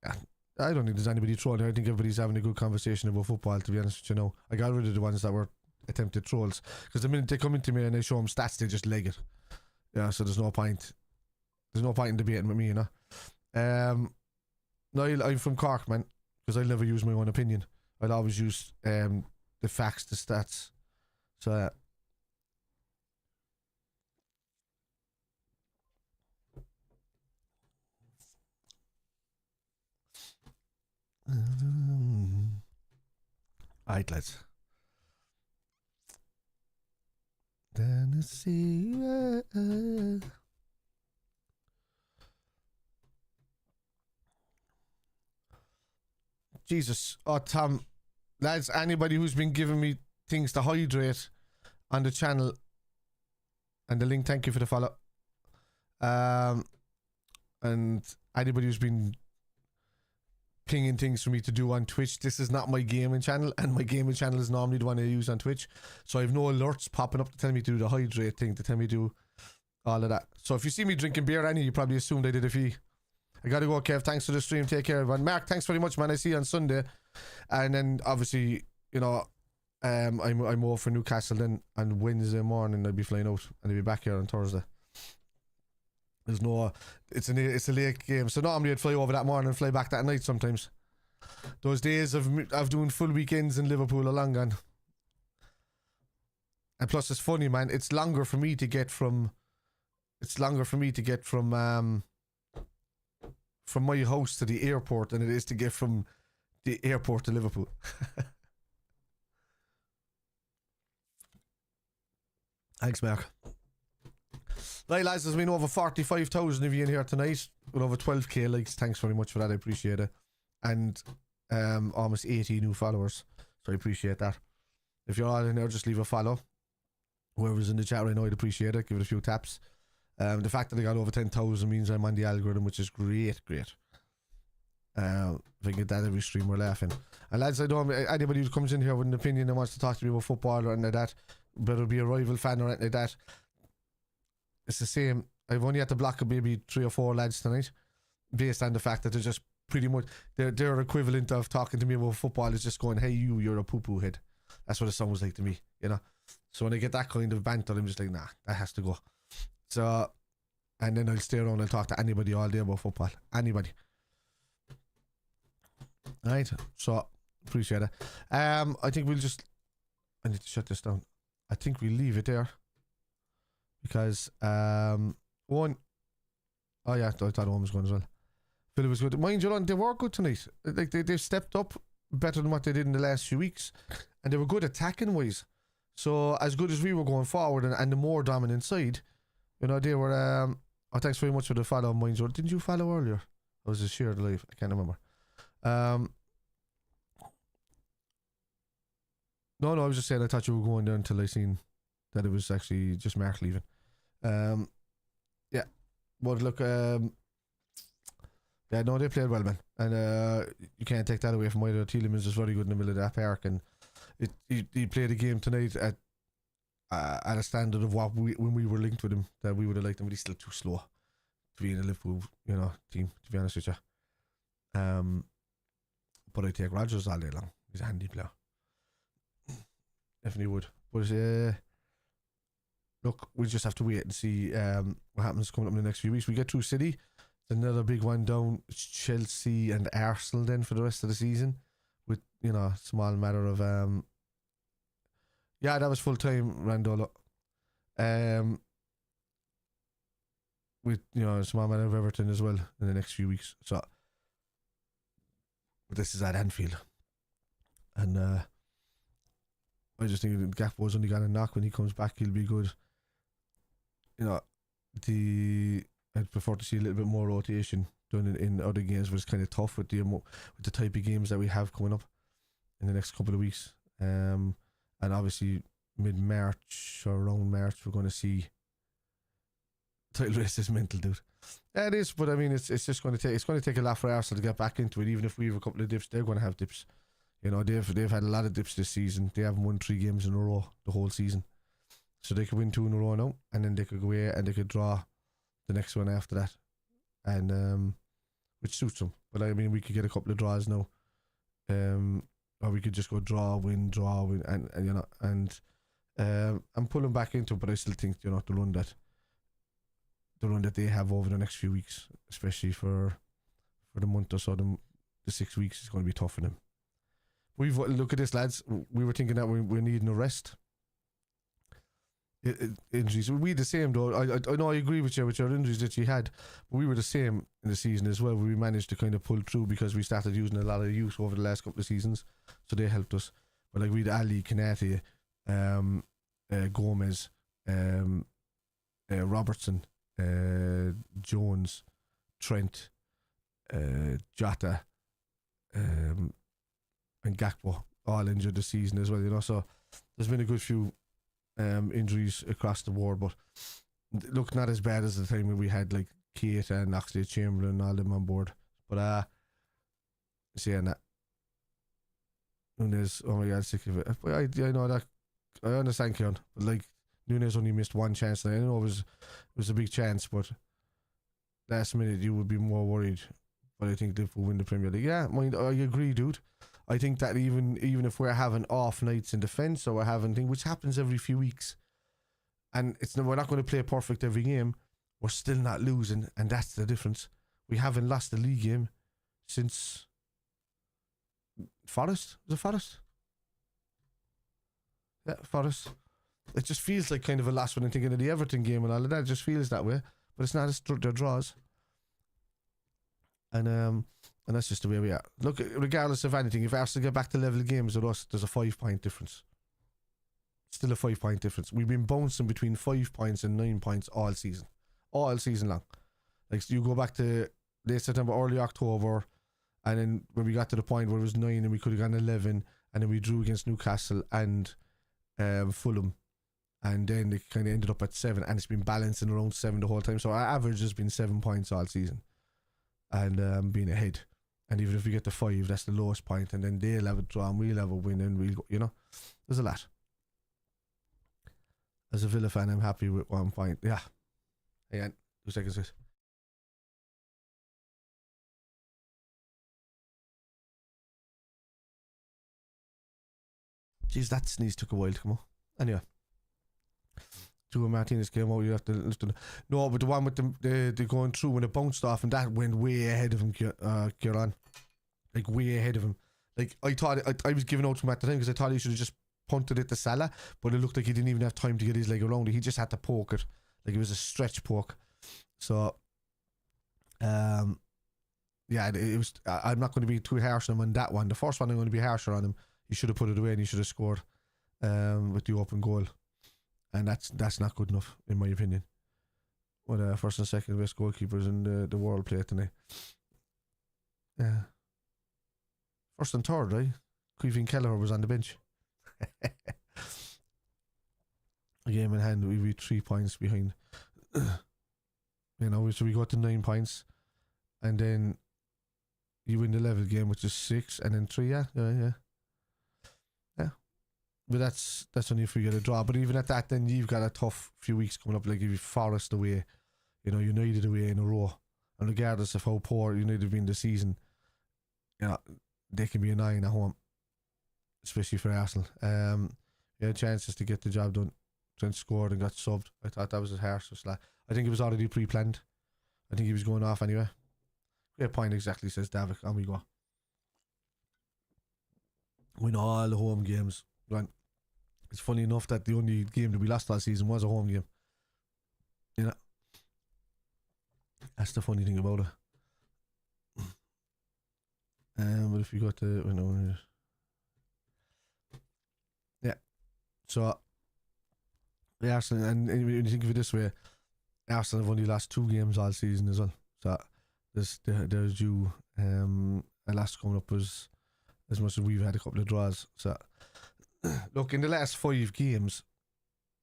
Speaker 1: I don't think there's anybody trolling. I think everybody's having a good conversation about football, to be honest with you. Know, I got rid of the ones that were attempted trolls, because the minute they come into me and I show them stats, they just leg it. Yeah, so there's no point. There's no point in debating with me, you know. Niall, I'm from Cork, man, because I'll never use my own opinion. I'll always use the facts, the stats. So alright, lads. Tennessee. Jesus. Oh, Tom. Lads, anybody who's been giving me things to hydrate on the channel and the link, thank you for the follow. And anybody who's been pinging things for me to do on Twitch, this is not my gaming channel, and my gaming channel is normally the one I use on Twitch, so I have no alerts popping up to tell me to do the hydrate thing, to tell me to do all of that. So if you see me drinking beer, Annie, you probably assumed I did a fee. I gotta go, Kev. Thanks for the stream. Take care, everyone. Mark, thanks very much, man. I see you on Sunday. And then obviously, you know, I'm over for Newcastle then on Wednesday morning. I'll be flying out and I'll be back here on Thursday. There's no, it's a late game, so normally I'd fly over that morning and fly back that night sometimes. Those days of doing full weekends in Liverpool are long gone. And plus it's funny, man, it's longer for me to get from my house to the airport than it is to get from the airport to Liverpool. Thanks, Mark. Right, lads, there's been over 45,000 of you in here tonight with over 12k likes. Thanks very much for that. I appreciate it. And almost 80 new followers. So I appreciate that. If you're all in there, just leave a follow. Whoever's in the chat right now, I'd appreciate it. Give it a few taps. The fact that I got over 10,000 means I'm on the algorithm, which is great. If I get that every stream, we're laughing. And lads, I don't anybody who comes in here with an opinion and wants to talk to me about football or anything like that, better be a rival fan or anything like that. It's the same. I've only had to block maybe 3 or 4 lads tonight, based on the fact that they're just pretty much their equivalent of talking to me about football is just going, "Hey, you're a poo-poo head." That's what it sounds like to me, you know. So when I get that kind of banter, I'm just like, nah, that has to go. So, and then I'll stay around and talk to anybody all day about football. Anybody. Right. So appreciate it. I think we'll just. I need to shut this down. I think we'll leave it there because one. Oh yeah, I thought one was going as well. Philip was good. Mind you, they were good tonight. Like they've stepped up better than what they did in the last few weeks, and they were good attacking wise. So as good as we were going forward and the more dominant side, you know, they were. Oh, thanks very much for the follow, mind you. Didn't you follow earlier? I was just shared live. I can't remember. No, I was just saying I thought you were going there until I seen that it was actually just Mark leaving. Yeah, but look, yeah, no, they played well, man, and you can't take that away from either. Tielemans is very good in the middle of that park, and he played a game tonight at a standard of what when we were linked with him that we would have liked him, but he's still too slow to be in a Liverpool, you know, team. To be honest with you, but I take Rodgers all day long. He's a handy player. Definitely would. But look, we just have to wait and see what happens coming up in the next few weeks. We get through City, another big one down. It's Chelsea and Arsenal then for the rest of the season, with, you know, small matter of yeah, that was full time, Randolo. With, you know, a small matter of Everton as well in the next few weeks. So, but this is at Anfield, and I just think Gakpo's only got a knock. When he comes back, he'll be good. You know, I'd prefer to see a little bit more rotation done in other games, but it's kind of tough with the type of games that we have coming up in the next couple of weeks. And obviously mid-March or around March, we're going to see title race is mental, dude. Yeah, it is, but I mean, it's just going to take a lot for Arsenal to get back into it. Even if we have a couple of dips, they're going to have dips. You know, they've had a lot of dips this season. They haven't won 3 games in a row the whole season. So they could win 2 in a row now, and then they could go away and they could draw the next one after that. And which suits them. But I mean, we could get a couple of draws now. Or we could just go draw, win, and you know, and I'm pulling back into it, but I still think, you know, the run that they have over the next few weeks, especially for the month or so, the 6 weeks, is going to be tough for them. Look at this, lads. We were thinking that we're needing a rest. Injuries. We the same though. I know I agree with you with your injuries that you had, but we were the same in the season as well. We managed to kind of pull through because we started using a lot of youth over the last couple of seasons, so they helped us. But like we had Ali, Kanate, Gomez, Robertson, Jones, Trent, Jota, and Gakpo all injured this season as well, you know. So there's been a good few injuries across the board, but look, not as bad as the time when we had like Keita and Oxlade-Chamberlain and all them on board. But saying that, Nunes, oh my god, sick of it. But I know that, I understand, Keon, but like Nunes only missed 1 chance, and I know it was a big chance, but last minute you would be more worried. But I think Liverpool win the Premier League. Yeah, I agree, dude. I think that even if we're having off nights in defence, or we're having things, which happens every few weeks, and we're not going to play perfect every game, we're still not losing, and that's the difference. We haven't lost a league game since Forest. Was it Forest? Yeah, Forest. It just feels like kind of a loss when I'm thinking of the Everton game and all of that. It just feels that way, but it's not. They're draws, and that's just the way we are. Look, regardless of anything, if Arsenal get back to level games with us, there's a 5-point difference. Still a 5-point difference. We've been bouncing between 5 points and 9 points all season long. Like, so you go back to late September, early October, and then when we got to the point where it was 9 and we could have gone 11, and then we drew against Newcastle and Fulham, and then they kind of ended up at 7, and it's been balancing around 7 the whole time. So our average has been 7 points all season, and being ahead. And even if we get to 5, that's the lowest point, and then they'll have a draw and we'll have a win, and we'll go, you know, there's a lot. As a Villa fan, I'm happy with 1 point. Yeah. Hang on, 2 seconds, guys. Jeez, that sneeze took a while to come up. Anyway. Joe Martinez came out, you have to listen. No, but the one with the going through when it bounced off, and that went way ahead of him, Kieran. Like, way ahead of him. Like, I thought, I was giving out to him at the time because I thought he should have just punted it to Salah, but it looked like he didn't even have time to get his leg around it. He just had to poke it. Like, it was a stretch poke. So, yeah, it was. I'm not going to be too harsh on him on that one. The first one, I'm going to be harsher on him. He should have put it away and he should have scored with the open goal. And that's not good enough, in my opinion. What first and second best goalkeepers in the world play tonight. Yeah. First and third, right? Queeveen Kelleher was on the bench. A game in hand, we'd be 3 points behind. You know, so we got to 9 points, and then you win the level game, which is 6, and then 3. Yeah. But that's only if we get a draw. But even at that, then you've got a tough few weeks coming up. Like if you Forest away, you know, United away in a row, and regardless of how poor United have been this season, you know, they can be a 9 at home, especially for Arsenal. He had chances to get the job done. Trent scored and got subbed. I thought that was a harsh SALAH. I think it was already pre-planned. I think he was going off anyway. Great point, exactly, says Davik. On we go. Win all the home games. Right. It's funny enough that the only game that we lost all season was a home game. You know, that's the funny thing about it. But if you go to, you know, yeah. So the Arsenal, and when you think of it this way, Arsenal have only lost 2 games all season as well. So there's you. And last coming up was as much as we've had a couple of draws. So. Look, in the last 5 games,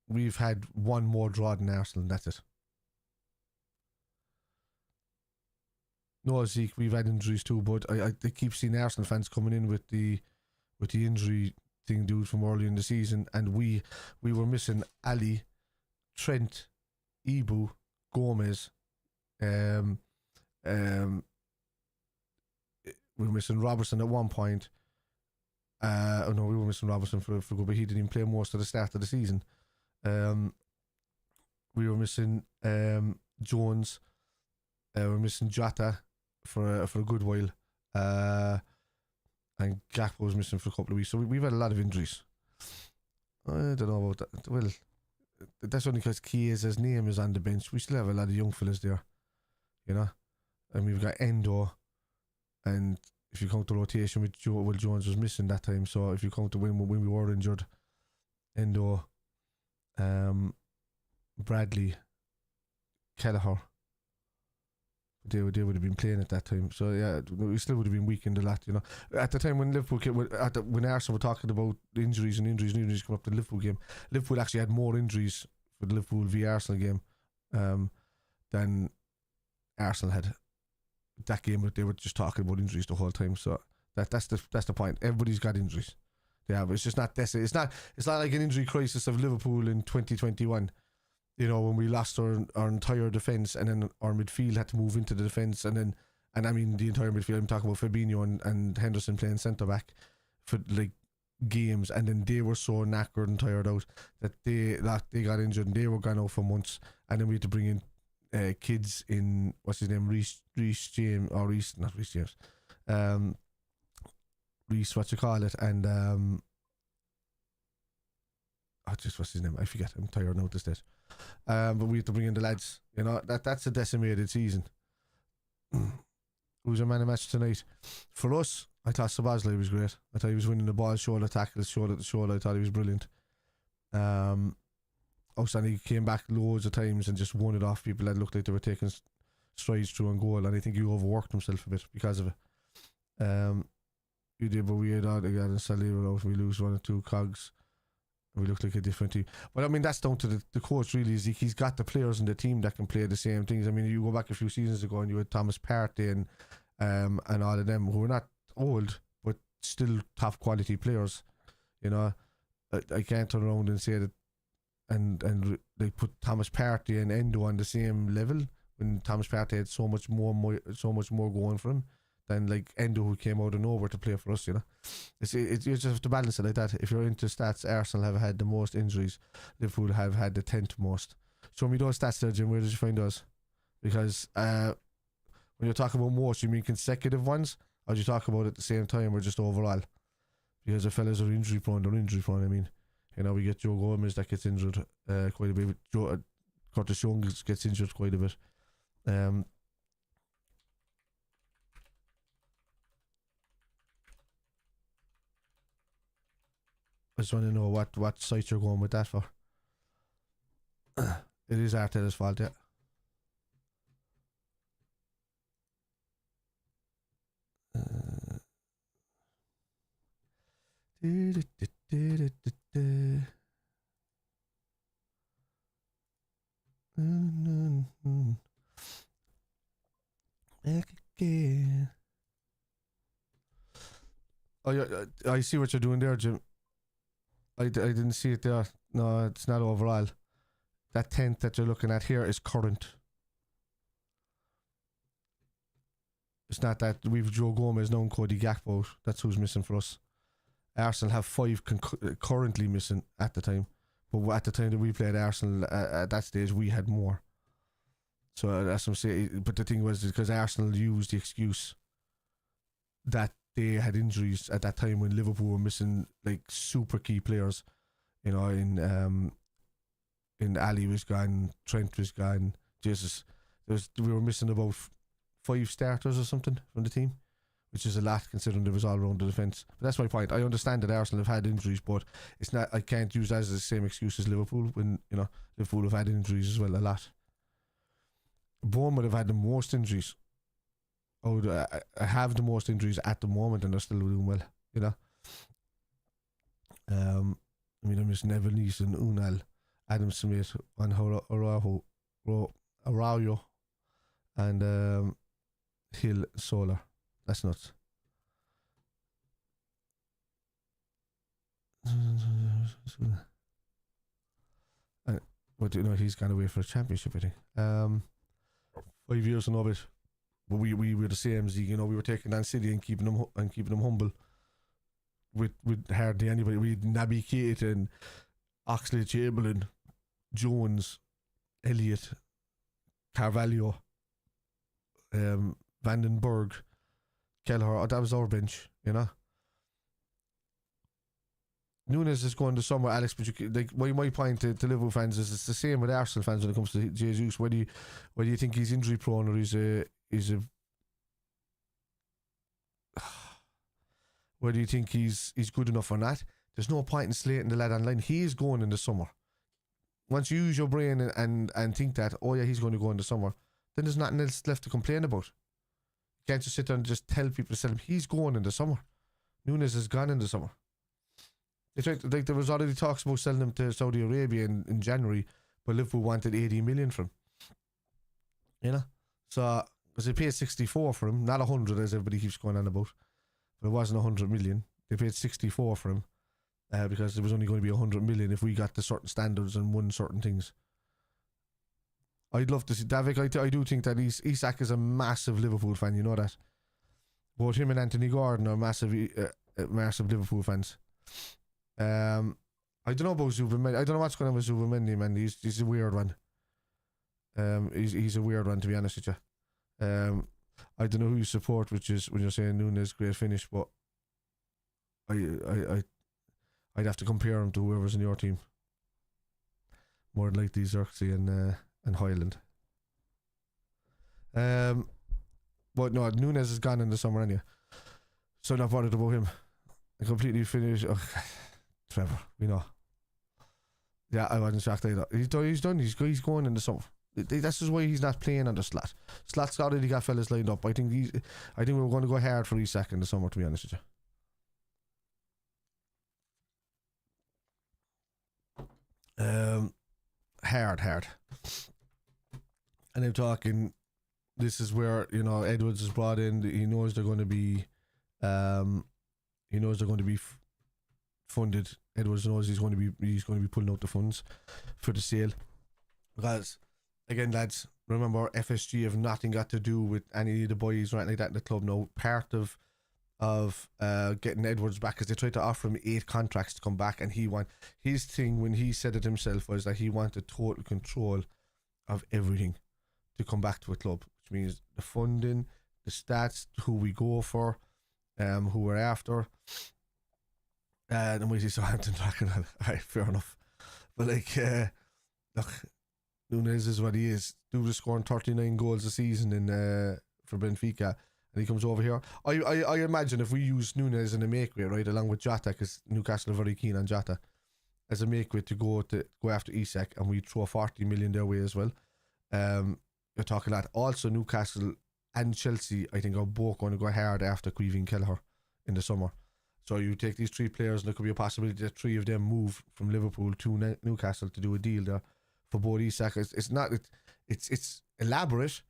Speaker 1: we've had 1 more draw than Arsenal, and that's it. No, Zeke, we've had injuries too, but I keep seeing Arsenal fans coming in with the injury thing, dude, from early in the season, and we were missing Ali, Trent, Ibu, Gomez, we were missing Robertson at one point. Oh no, we were missing Robertson for good, but he didn't even play most of the start of the season. We were missing Jones. We were missing Jota for a good while. And Gakpo was missing for a couple of weeks. So we've had a lot of injuries. I don't know about that. Well, that's only because Chiasa's name is on the bench. We still have a lot of young fellas there, you know. And we've got Endo, and if you count the rotation with Jones was missing that time. So if you count the when we were injured, Endo, Bradley, Kelleher, they would have been playing at that time. So yeah, we still would have been weakened a lot, you know. At the time when when Arsenal were talking about injuries coming up to the Liverpool game, Liverpool actually had more injuries for the Liverpool v Arsenal game than Arsenal had. That game, they were just talking about injuries the whole time. So that's the point. Everybody's got injuries. They have. It's just not this. It's not like an injury crisis of Liverpool in 2021. You know, when we lost our entire defence, and then our midfield had to move into the defence, and I mean the entire midfield. I'm talking about Fabinho and Henderson playing centre back for like games, and then they were so knackered and tired out that they got injured and they were gone out for months, and then we had to bring in kids in, what's his name, Reece James, or Reece, not Reece James, Reece, what you call it, and what's his name, I forget, I'm tired now at this stage. But we had to bring in the lads, you know. That's a decimated season. Who's our man of match tonight? For us, I thought Szoboszlai was great. I thought he was winning the ball, shoulder tackles, shoulder to shoulder. I thought he was brilliant. Outstanding. He came back loads of times and just won it off people that looked like they were taking strides through on goal, and I think he overworked himself a bit because of it. You did, but we had all together and SALAH out. We lose 1 or 2 cogs. We look like a different team. But I mean, that's down to the coach, really. He's got the players in the team that can play the same things. I mean, you go back a few seasons ago and you had Thomas Partey and all of them who were not old, but still top quality players. You know, I can't turn around and say that and they put Thomas Partey and Endo on the same level when Thomas Partey had so much more going for him than like Endo, who came out of nowhere to play for us. You know, you just have to balance it like that. If you're into stats, Arsenal have had the most injuries. Liverpool have had the 10th most. Show me those stats there, Jim. Where did you find those? Because when you're talking about most, you mean consecutive ones, or do you talk about it at the same time, or just overall? Because the fellas are injury prone. They're injury prone. I mean, you know, we get Joe Gomez that gets injured quite a bit. Curtis Young gets injured quite a bit. I just want to know what site you're going with that for. It is Arteta's fault, yeah. Oh, yeah, I see what you're doing there, Jim. I didn't see it there. No, it's not overall. That 10th that you're looking at here is current. It's not that we've Joe Gomez now and Cody Gakpo. That's who's missing for us. Arsenal have 5 currently missing at the time. But at the time that we played Arsenal, at that stage, we had more. So that's what I'm saying. But the thing was, because Arsenal used the excuse that they had injuries at that time when Liverpool were missing like super key players. You know, in Ali was gone, Trent was gone. Jesus, we were missing about 5 starters or something from the team, which is a lot considering there was all around the defence. But that's my point. I understand that Arsenal have had injuries, but it's not. I can't use that as the same excuse as Liverpool when, you know, Liverpool have had injuries as well, a lot. Bournemouth have had the most injuries. I have the most injuries at the moment, and they're still doing well. You know. I mean, I'm just Neville Neeson, Unal, Adam Smith, and Araujo, and Hill, Solar. That's nuts. But you know, he's gone away for a championship, I think. 5 years and of it. But we were the same as, you know, we were taking on City and keeping them humble. With hardly anybody. We had Naby Keita and Oxlade Chamberlain, Jones, Elliott, Carvalho, Vandenberg, Kelleher. That was our bench, you know. Nunes is going to somewhere, Alex, but like my point to Liverpool fans is it's the same with Arsenal fans when it comes to Jesus. Whether you think he's injury prone or he's a whether you think he's good enough or not, there's no point in slating the lad online. He is going in the summer. Once you use your brain and think that, oh yeah, he's going to go in the summer, then there's nothing else left to complain about. You can't just sit there and just tell people to sell him. He's going in the summer. Nunes is gone in the summer. It's like there was already talks about selling him to Saudi Arabia in January, but Liverpool wanted 80 million for him. You know? So, because they paid 64 for him, not 100 as everybody keeps going on about. But it wasn't 100 million. They paid 64 for him because there was only going to be 100 million if we got the certain standards and won certain things. I'd love to see Davik. I do think that Isak is a massive Liverpool fan. You know that. Both him and Anthony Gordon are massive Liverpool fans. I don't know about Zubimendi. I don't know what's going on with Zubimendi, man. He's a weird one. He's a weird one, to be honest with you. I don't know who you support, which is when you're saying Nunes great finish, but I'd have to compare him to whoever's in your team. More than likely Xerxes and Hoyland. But no, Nunes is gone in the summer anyway, so I'm not bothered about him. I completely finished. Oh, Trevor, we know. Yeah, I wasn't shocked either. He's done. He's going in the summer. That's just why he's not playing on the slot. Slot's already got fellas lined up. I think we're going to go hard for Isak in the summer, to be honest with you. Hard. And I'm talking, this is where, you know, Edwards is brought in. He knows they're going to be, funded. Edwards knows he's going to be pulling out the funds for the sale. Because, again, lads, remember, FSG have nothing got to do with any of the boys or anything like that in the club. No, part of getting Edwards back, because they tried to offer him 8 contracts to come back, and his thing when he said it himself was that he wanted total control of everything to come back to a club, which means the funding, the stats, who we go for, who we're after. And we see Southampton talking about it. Alright, fair enough. But like, look, Nunes is what he is. Dude is scoring 39 goals a season for Benfica, and he comes over here. I imagine if we use Nunes in a make-weight, right, along with Jota, because Newcastle are very keen on Jota, as a make-weight to go after Isak, and we throw 40 million their way as well. You're talking that. Also, Newcastle and Chelsea, I think, are both going to go hard after Caoimhín Kelleher in the summer. So you take these 3 players, and there could be a possibility that 3 of them move from Liverpool to Newcastle to do a deal there for both Isak. It's elaborate,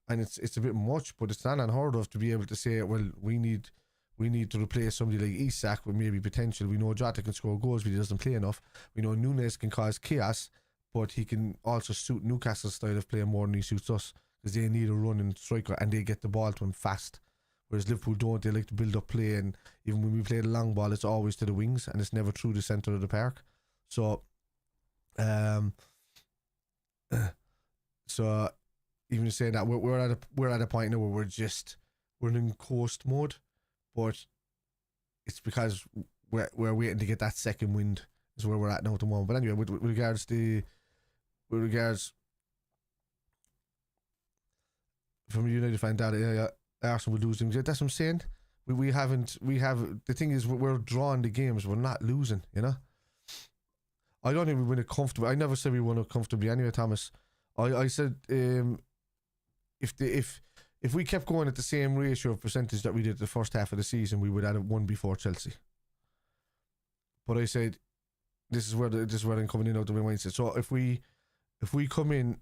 Speaker 1: and it's a bit much, but it's not unheard of to be able to say, well, we need to replace somebody like Isak with maybe potential. We know Jota can score goals, but he doesn't play enough. We know Nunes can cause chaos, but he can also suit Newcastle's style of play more than he suits us, because they need a running striker and they get the ball to him fast. Whereas Liverpool don't. They like to build up play, and even when we play the long ball, it's always to the wings and it's never through the centre of the park. So even saying that, we're at a point now where we're in coast mode, but it's because we're waiting to get that second wind is where we're at now at the moment. But anyway, with regards from a United fan data, Arsenal will lose them. That's what I'm saying. We have the thing is, we're drawing the games, we're not losing, you know. I don't think we win it comfortably. I never said we won it comfortably anyway, Thomas. I said if we kept going at the same ratio of percentage that we did the first half of the season, we would have won before Chelsea. But I said this is where I'm coming in out of my mindset. So if we come in,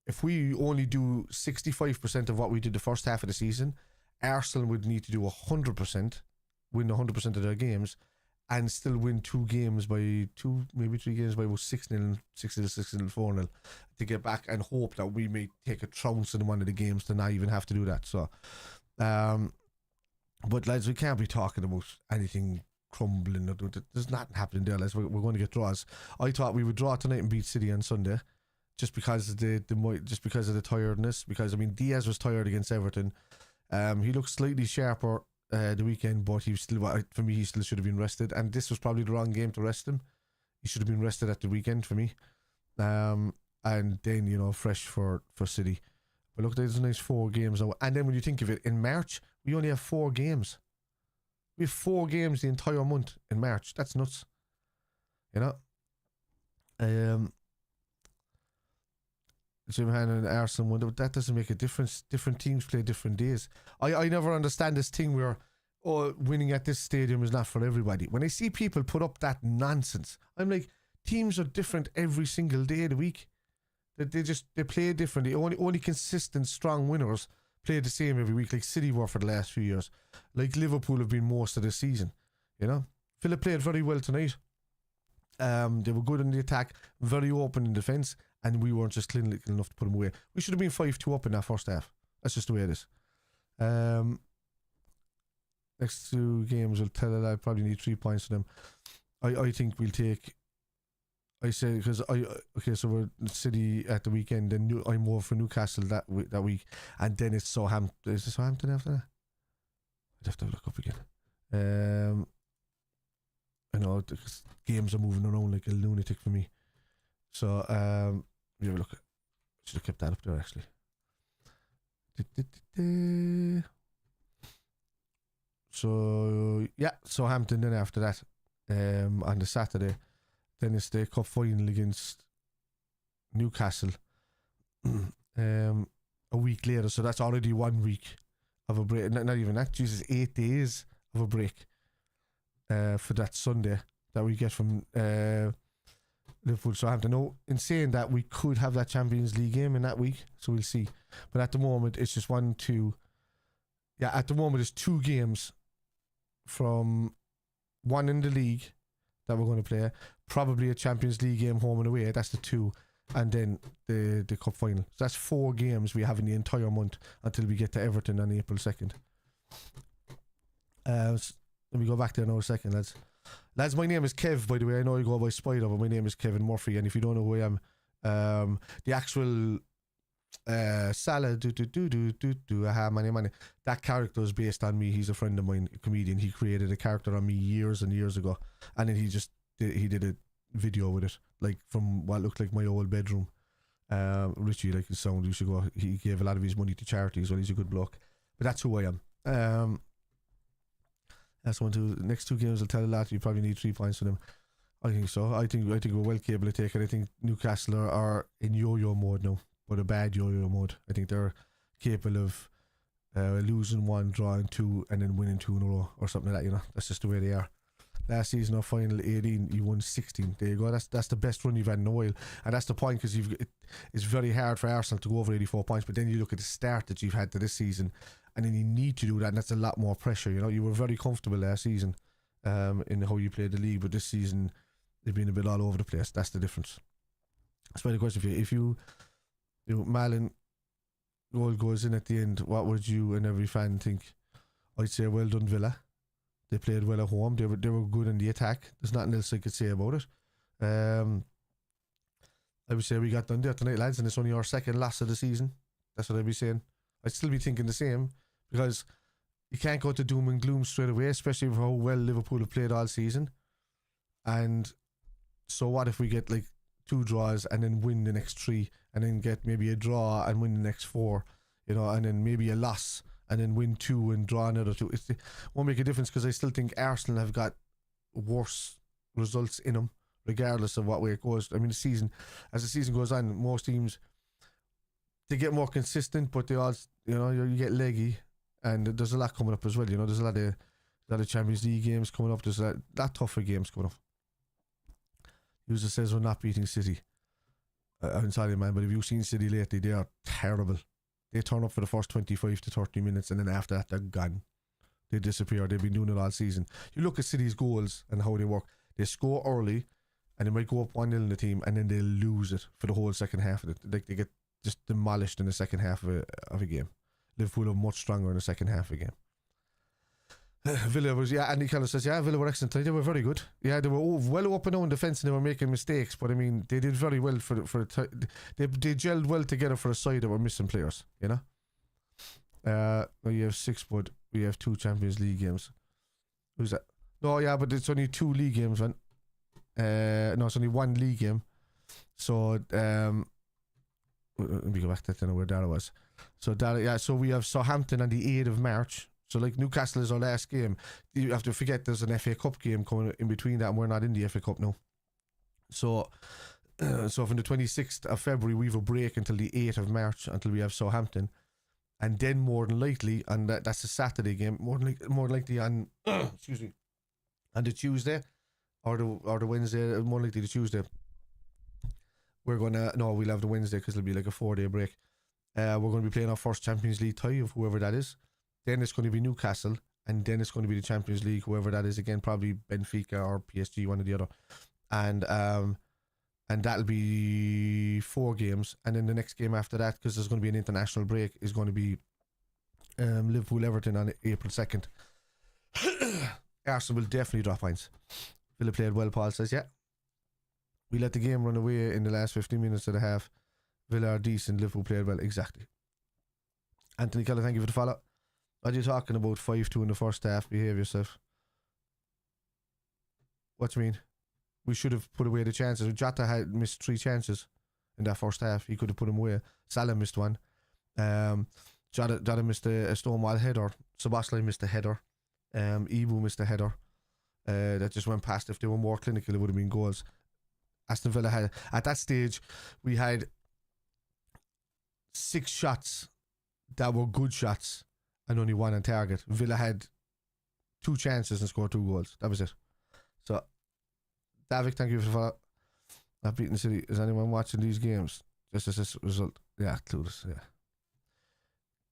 Speaker 1: if we only do 65% of what we did the first half of the season, Arsenal would need to do 100%, win 100% of their games, and still win 2 games by 2, maybe 3 games by about 6-0, 6-0, 4-0 to get back, and hope that we may take a trounce in one of the games to not even have to do that. So, but lads, we can't be talking about anything crumbling. There's nothing happening there, lads. We're going to get draws. I thought we would draw tonight and beat City on Sunday, just because of the tiredness. Because I mean, Diaz was tired against Everton. He looked slightly sharper the weekend, but he still should have been rested. And this was probably the wrong game to rest him. He should have been rested at the weekend for me. And then, you know, fresh for City. But look, there's a nice 4 games now. And then when you think of it, in March we only have 4 games. We have 4 games the entire month in March. That's nuts, you know. Jim Hannon and Arsenal, that doesn't make a difference. Different teams play different days. I never understand this thing where, winning at this stadium is not for everybody. When I see people put up that nonsense, I'm like, teams are different every single day of the week. They play differently. Only consistent, strong winners play the same every week, like City were for the last few years, like Liverpool have been most of the season. You know, Villa played very well tonight. They were good in the attack, very open in defence, and we weren't just clinical enough to put them away. We should have been 5-2 up in that first half. That's just the way it is. Next 2 games will tell that I probably need 3 points for them. I think we'll take. I say because so we're City at the weekend. Then I'm more for Newcastle that week, and then it's Southampton. Is it Southampton after that? I'd have to look up again. I know games are moving around like a lunatic for me. So you have a look. Should have kept that up there actually. So yeah, Southampton then after that on the Saturday. Then it's the cup final against Newcastle a week later. So that's already 1 week of a break. Not even that. Jesus, 8 days of a break for that Sunday that we get from Liverpool Southampton. No, in saying that, we could have that Champions League game in that week, so we'll see. But at the moment, it's just 1, 2. Yeah, at the moment, it's 2 games from one in the league that we're going to play. Probably a Champions League game home and away. That's the 2. And then the cup final. So that's 4 games we have in the entire month until we get to Everton on April 2nd. Let me go back there now a second, lads. Lads, my name is Kev, by the way. I know you go by Spider, but my name is Kevin Murphy. And if you don't know who I am, the actual SALAH, money. That character is based on me. He's a friend of mine, a comedian. He created a character on me years and years ago. And then he did a video with it, like from what looked like my old bedroom. Richie, like his sound, you should go. He gave a lot of his money to charity as well. He's a good bloke. But that's who I am. That's 1, 2. The next 2 games will tell a lot. You probably need 3 points for them. I think so. I think we're well capable of taking it. I think Newcastle are in yo-yo mode now, but a bad yo-yo mode. I think they're capable of losing 1, drawing 2, and then winning 2 in a row or something like that. You know, that's just the way they are. Last season, our final 18, you won 16. There you go. That's the best run you've had in a while, and that's the point, because it's very hard for Arsenal to go over 84 points. But then you look at the start that you've had to this season, and then you need to do that, and that's a lot more pressure. You know, you were very comfortable last season in how you played the league, but this season they've been a bit all over the place. That's the difference. That's why the question for you: if you Malin goal goes in at the end, what would you and every fan think? I'd say well done, Villa. They played well at home. They were good in the attack. There's nothing else I could say about it. I would say we got done there tonight, lads, and it's only our 2nd loss of the season. That's what I'd be saying. I'd still be thinking the same, because you can't go to doom and gloom straight away, especially for how well Liverpool have played all season. And so what if we get like 2 draws and then win the next 3, and then get maybe a draw and win the next 4, you know, and then maybe a loss and then win 2 and draw another 2. It won't make a difference, because I still think Arsenal have got worse results in them, regardless of what way it goes. I mean, as the season goes on, most teams, they get more consistent, but they all, you know, you get leggy, and there's a lot coming up as well. You know, there's a lot of Champions League games coming up. There's a lot tougher games coming up. User says we're not beating City. I'm sorry, man, but if you've seen City lately, they are terrible. They turn up for the first 25 to 30 minutes, and then after that, they're gone. They disappear. They've been doing it all season. You look at City's goals and how they work. They score early, and they might go up 1-0 in the team, and then they lose it for the whole second half of it. Like, they get just demolished in the second half of a game. Liverpool are much stronger in the second half of a game. Villa was, Andy Keller says, Villa were excellent tonight. They were very good. Yeah, they were well up and down defence, and they were making mistakes, but I mean, they did very well they gelled well together for a side that were missing players, you know. You have 6, but we have 2 Champions League games. Who's that? No, yeah, but it's only 2 league games, man. No, it's only 1 league game. So, let me go back to that, I know where Dara was. So, so we have Southampton on the 8th of March. So, like, Newcastle is our last game. You have to forget there's an FA Cup game coming in between that, and we're not in the FA Cup now. So from the 26th of February, we have a break until the 8th of March, until we have Southampton. And then more than likely, and that's a Saturday game, more likely on, excuse me, on the Tuesday, or the Wednesday, more likely the Tuesday. We'll have the Wednesday, because it'll be like a 4-day break. We're going to be playing our first Champions League tie of whoever that is. Then it's going to be Newcastle, and then it's going to be the Champions League, whoever that is again, probably Benfica or PSG, one or the other. And that'll be 4 games, and then the next game after that, because there's going to be an international break, is going to be Liverpool Everton on April 2nd. Arsenal will definitely drop points. Villa played well, Paul says, yeah. We let the game run away in the last 15 minutes of the half. Villa are decent, Liverpool played well, exactly. Anthony Keller, thank you for the follow. What are you talking about? 5-2 in the first half. Behave yourself. What do you mean? We should have put away the chances. Jota had missed 3 chances in that first half. He could have put them away. Salah missed 1. Jota missed a stonewall header. Szoboszlai missed a header. Ibu missed a header. That just went past. If they were more clinical, it would have been goals. Aston Villa had, at that stage, we had 6 shots that were good shots, and only 1 on target. Villa had 2 chances and scored 2 goals. That was it. So, David, thank you for the follow. Not beating City. Is anyone watching these games? Just as this result. Yeah, clueless. Yeah.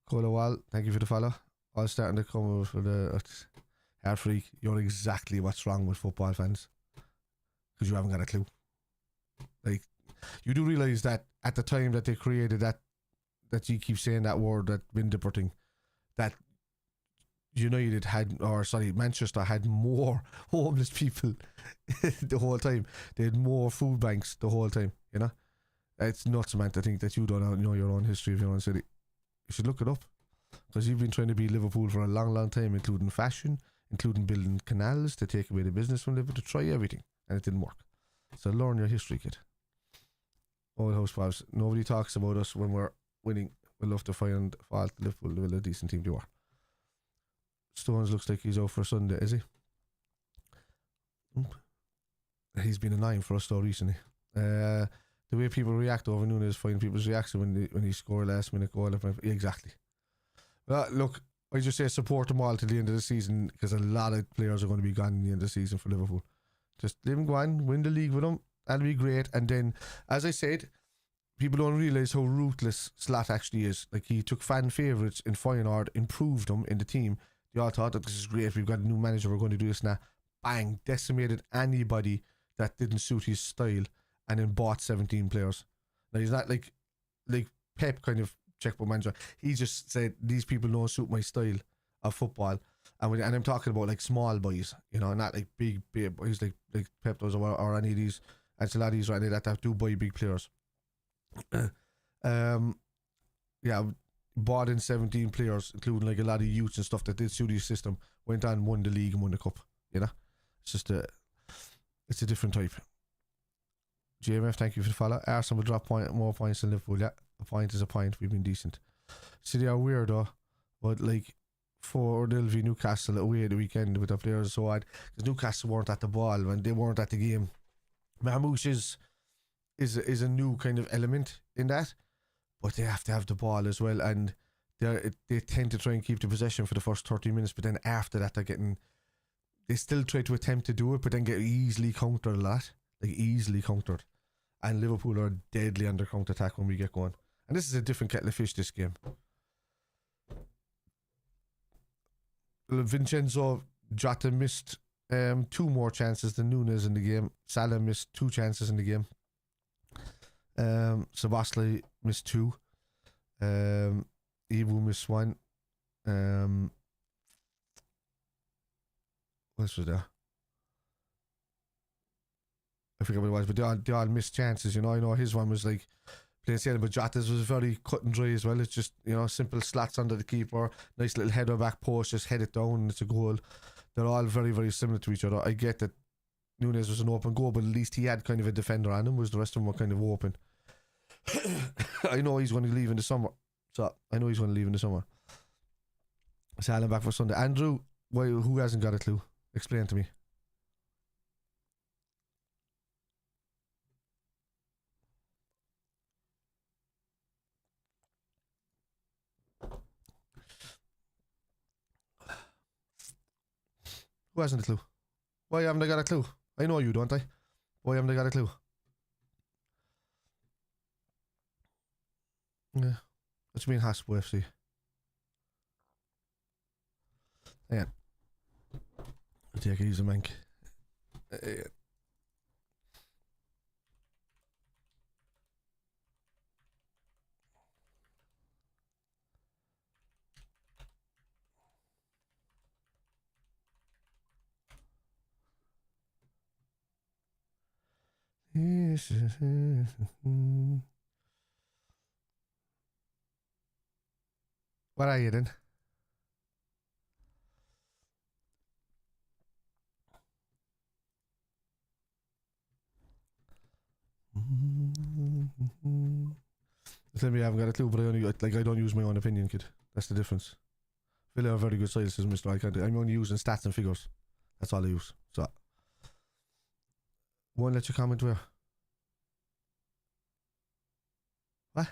Speaker 1: Cola Wall, thank you for the follow. All starting to come over for the Heart Freak. You know exactly what's wrong with football fans. Because you haven't got a clue. Like, you do realise that at the time that they created that you keep saying that word, that Vindipper thing, that Manchester had more homeless people the whole time. They had more food banks the whole time, you know? It's nuts, man, to think that you don't know your own history of your own city. You should look it up. Because you've been trying to beat Liverpool for a long, long time, including fashion, including building canals to take away the business from Liverpool, to try everything. And it didn't work. So learn your history, kid. Old house wives. Nobody talks about us when we're winning. We love to find fault. Liverpool will a decent team they were. Stones looks like he's out for Sunday, is he? He's been annoying for us though recently. The way people react over Nunes, find people's reaction when he scored last minute goal. Exactly. Well, look, I just say support them all till the end of the season, because a lot of players are going to be gone in the end of the season for Liverpool. Just leave them go on, win the league with them. That'll be great. And then, as I said, people don't realise how ruthless SALAH actually is. Like, he took fan favourites in Feyenoord, improved them in the team. They all thought that this is great. We've got a new manager. We're going to do this now. Bang! Decimated anybody that didn't suit his style, and then bought 17 players. Now, he's not like Pep kind of checkbook manager. He just said, these people don't suit my style of football. And I'm talking about like small boys, you know, not like big boys like Pep does or any of these Ancelotti's or any of that do buy big players. Yeah, bought in 17 players, including like a lot of youths and stuff that did suit his system. Went on, won the league and won the cup. You know, it's just it's a different type. JMF, thank you for the follow. Arsenal will drop more points than Liverpool. Yeah, a point is a point. We've been decent. City are weird though, but like 4-0 v Newcastle away the weekend with the players so hard, because Newcastle weren't at the ball when they weren't at the game. Mamouche is a new kind of element in that, but they have to have the ball as well, and they tend to try and keep the possession for the first 30 minutes, but then after that they still try to attempt to do it, but then get easily countered a lot, like easily countered. And Liverpool are deadly under counter attack when we get going, and this is a different kettle of fish this game. Vincenzo Jota missed 2 more chances than Nunes in the game. Salah missed 2 chances in the game. Szoboszlai missed 2. Ibu missed 1. What else was there? I forget what it was, but they all missed chances, you know. I know his one was like playing safe, but Jota's was very cut and dry as well. It's just, you know, simple slats under the keeper, nice little header back post, just head it down and it's a goal. They're all very, very similar to each other. I get that Nunes was an open goal, but at least he had kind of a defender on him, whereas the rest of them were kind of open. I know he's going to leave in the summer. Salah back for Sunday. Andrew, who hasn't got a clue? Explain to me. Who hasn't a clue? Why haven't I got a clue? I know you, don't I? Why haven't I got a clue? Yeah. What do you mean Hasbro FC? Yeah. I'll take it easy, man. What are you then? Tell me I haven't got a clue, but I don't use my own opinion, kid. That's the difference. Villa are very good sides, says Mr. I'm only using stats and figures. That's all I use. So won't let you comment where? What?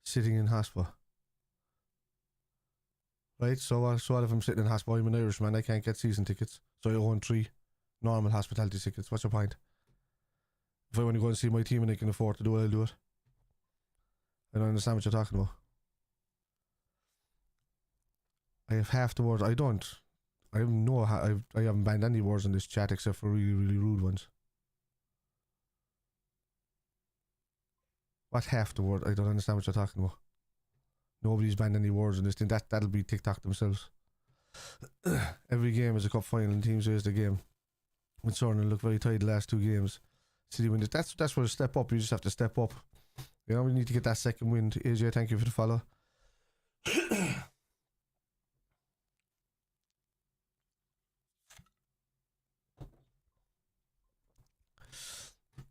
Speaker 1: Sitting in hospital. Right, so what if I'm sitting in hospital? I'm an Irishman, I can't get season tickets. So I own 3 normal hospitality tickets. What's your point? If I want to go and see my team and I can afford to do it, I'll do it. I don't understand what you're talking about. I have half the words. I don't. I have no. I haven't banned any words in this chat except for really, really rude ones. What half the word? I don't understand what you're talking about. Nobody's banned any words in this thing. That'll be TikTok themselves. Every game is a cup final and teams raise the game. When Sorn look very tight the last 2 games. City win it. That's where a step up. You just have to step up. You know, we need to get that second win. AJ, thank you for the follow.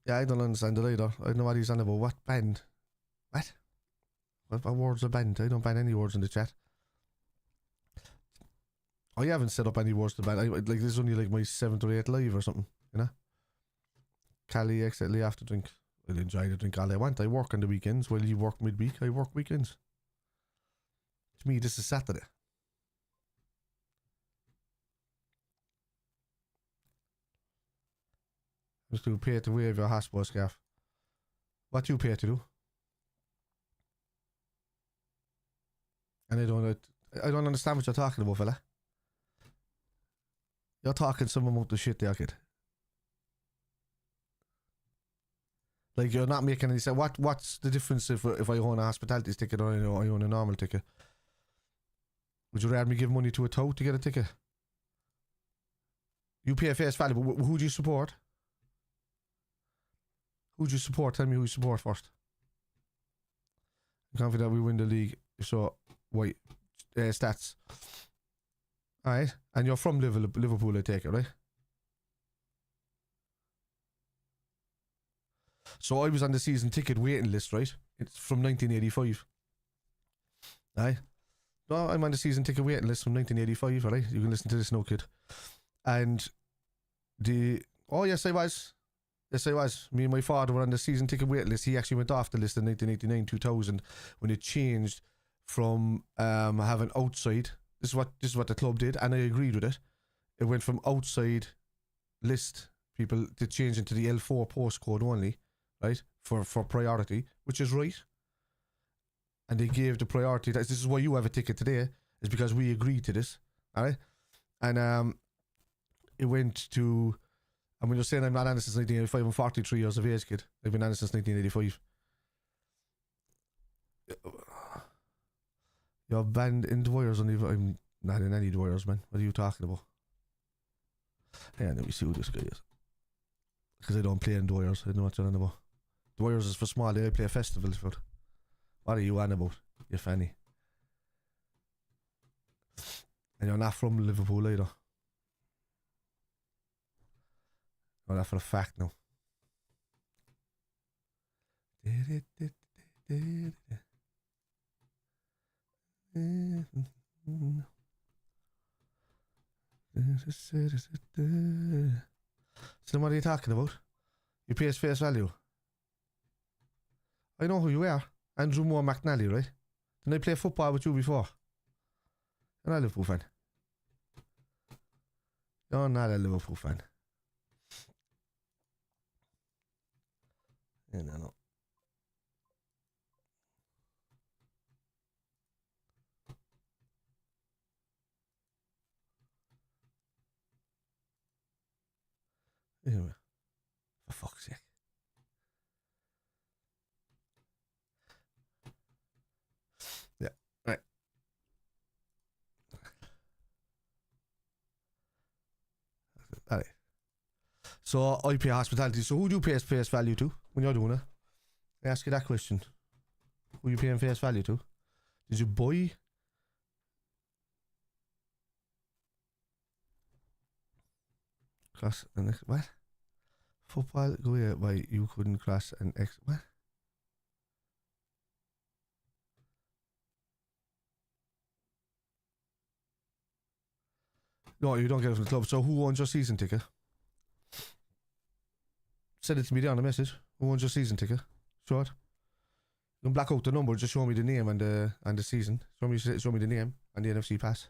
Speaker 1: Yeah, I don't understand it either. I don't know what he's on about. What banned? What? What words are banned? I don't ban any words in the chat. I haven't set up any words to ban. Like, this is only like my 7th or 8th live or something, you know? Cali accidentally after drink. I'll enjoy the drink all I want. I work on the weekends while you work midweek. I work weekends. To me, this is Saturday. Just to pay to wave your hospital scarf. What you pay to do? And I don't understand what you're talking about, fella. You're talking some amount of shit there, kid. Like, you're not making any sense. What's the difference if I own a hospitality ticket or I own a normal ticket? Would you rather me give money to a tout to get a ticket? You pay face value, but who do you support? Who do you support? Tell me who you support first. I'm confident we win the league. So, wait. Stats. Alright. And you're from Liverpool, I take it, right? So I was on the season ticket waiting list, right? It's from 1985. Aye. No, I'm on the season ticket waiting list from 1985, alright? You can listen to this now, kid. And oh yes, I was. Yes, I was. Me and my father were on the season ticket waiting list. He actually went off the list in 1989-2000 when it changed from having outside. This is what the club did, and I agreed with it. It went from outside list people to change into the L4 postcode only, right? For priority, which is right. And they gave the priority. This is why you have a ticket today, is because we agreed to this, alright? And it went to, and when you're saying I'm not on it since 1985, I'm 43 years of age, kid. I've been on it since 1985. You're banned in Dwyers, I'm not in any Dwyers, man. What are you talking about? Yeah, let me see who this guy is. Because I don't play in Dwyers. I don't know what you're on about. Dwyers is for small. I play festivals for. What are you on about, you fanny? And you're not from Liverpool either. Oh, that for a fact now. So what are you talking about? You pay face value. I know who you are. Andrew Moore McNally, right? Didn't I play football with you before? You're not a Liverpool fan. You're not a Liverpool fan. Yeah, no. Anyway, for fuck's sake. Yeah, right. Alright. So I pay hospitality. So who do you pay face value to when you're doing it? I ask you that question. Who are you paying face value to? Did you buy? Cross an X. What? Football go here why you couldn't cross an X. What? No, you don't get it from the club. So who owns your season ticket? Send it to me there on the message. Who owns your season ticket? Short. You can black out the number. Just show me the name and the season. Show me the name and the NFC pass.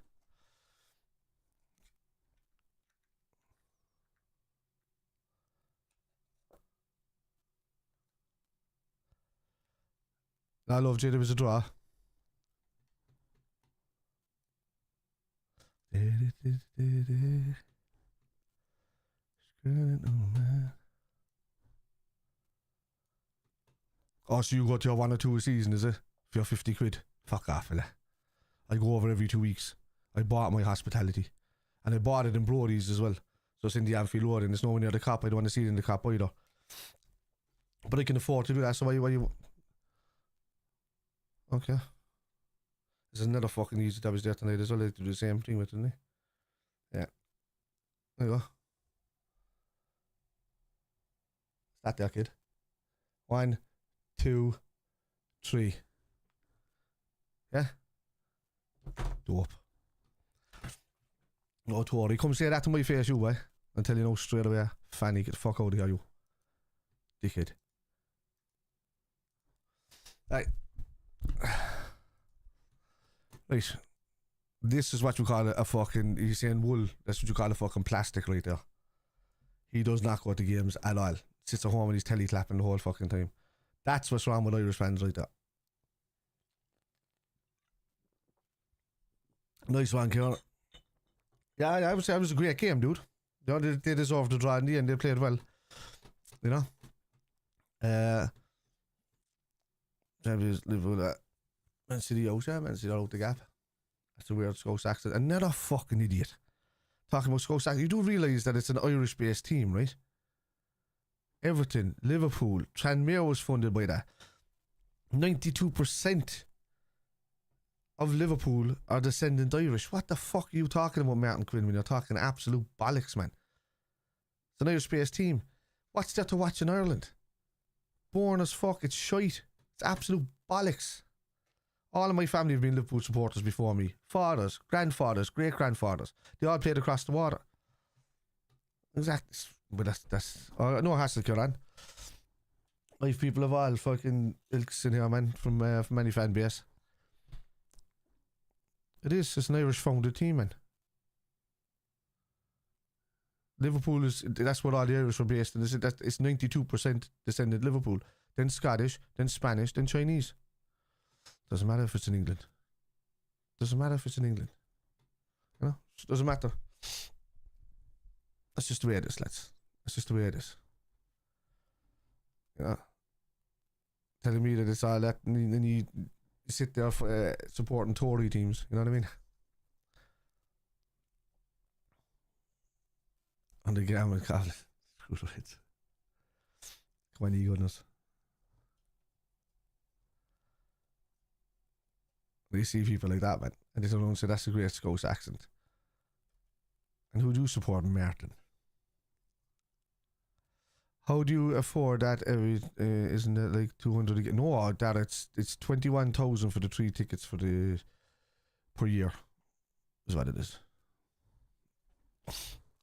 Speaker 1: I love Jay. There was a draw. Oh, so you go to your 1 or 2 a season, is it? For your 50 quid? Fuck off, fella. I go over every 2 weeks. I bought my hospitality. And I bought it in Brody's as well. So it's in the Anfield Road and there's no one near the cop. I don't want to see it in the cop either. But I can afford to do that, so why you... Okay. There's another fucking user that was there tonight as well. They do the same thing with it, didn't they? Yeah. There you go. That there, kid. 1, 2, 3. Yeah? Dope. No, Tori, come say that to my face, you, boy. I'll tell you no straight away. Fanny, get the fuck out of here, you. Dickhead. Right. Right. This is what you call a fucking... He's saying wool. That's what you call a fucking plastic right there. He does not go to games at all. Sits at home and he's telly clapping the whole fucking time. That's what's wrong with Irish fans right there. Nice one, Kieran. Yeah, I would say it was a great game, dude. You know, they deserved the draw in the end. They played well. You know? Liverpool, Man City out, yeah. Man City out the gap. That's a weird Scouse accent. Another fucking idiot. Talking about Scouse accent. You do realise that it's an Irish-based team, right? Everton, Liverpool, Tranmere was funded by that. 92% of Liverpool are descendant Irish. What the fuck are you talking about, Martin Quinn, when you're talking absolute bollocks, man? It's an Irish-based team. What's there to watch in Ireland? Boring as fuck. It's shite. It's absolute bollocks. All of my family have been Liverpool supporters before me. Fathers, grandfathers, great-grandfathers. They all played across the water. Exactly. But that's no hassle, Kieran. I've people of all fucking ilks in here, man, from any fan base. It's an Irish founded team, man. Liverpool that's what all the Irish were based in. It's 92% descended Liverpool. Then Scottish, then Spanish, then Chinese. Doesn't matter if it's in England. Doesn't matter if it's in England. You know? Doesn't matter. That's just the way it is, lads. That's just the way it is. You know? Telling me that it's all that, and then you sit there for, supporting Tory teams. You know what I mean? On the game, call it. Come on, you goodness. You see people like that, man, and they don't say that's a great Scouse accent. And who do support Martin? How do you afford that? Isn't it like 200 again? No, that it's 21,000 for the 3 tickets for the per year. Is what it is.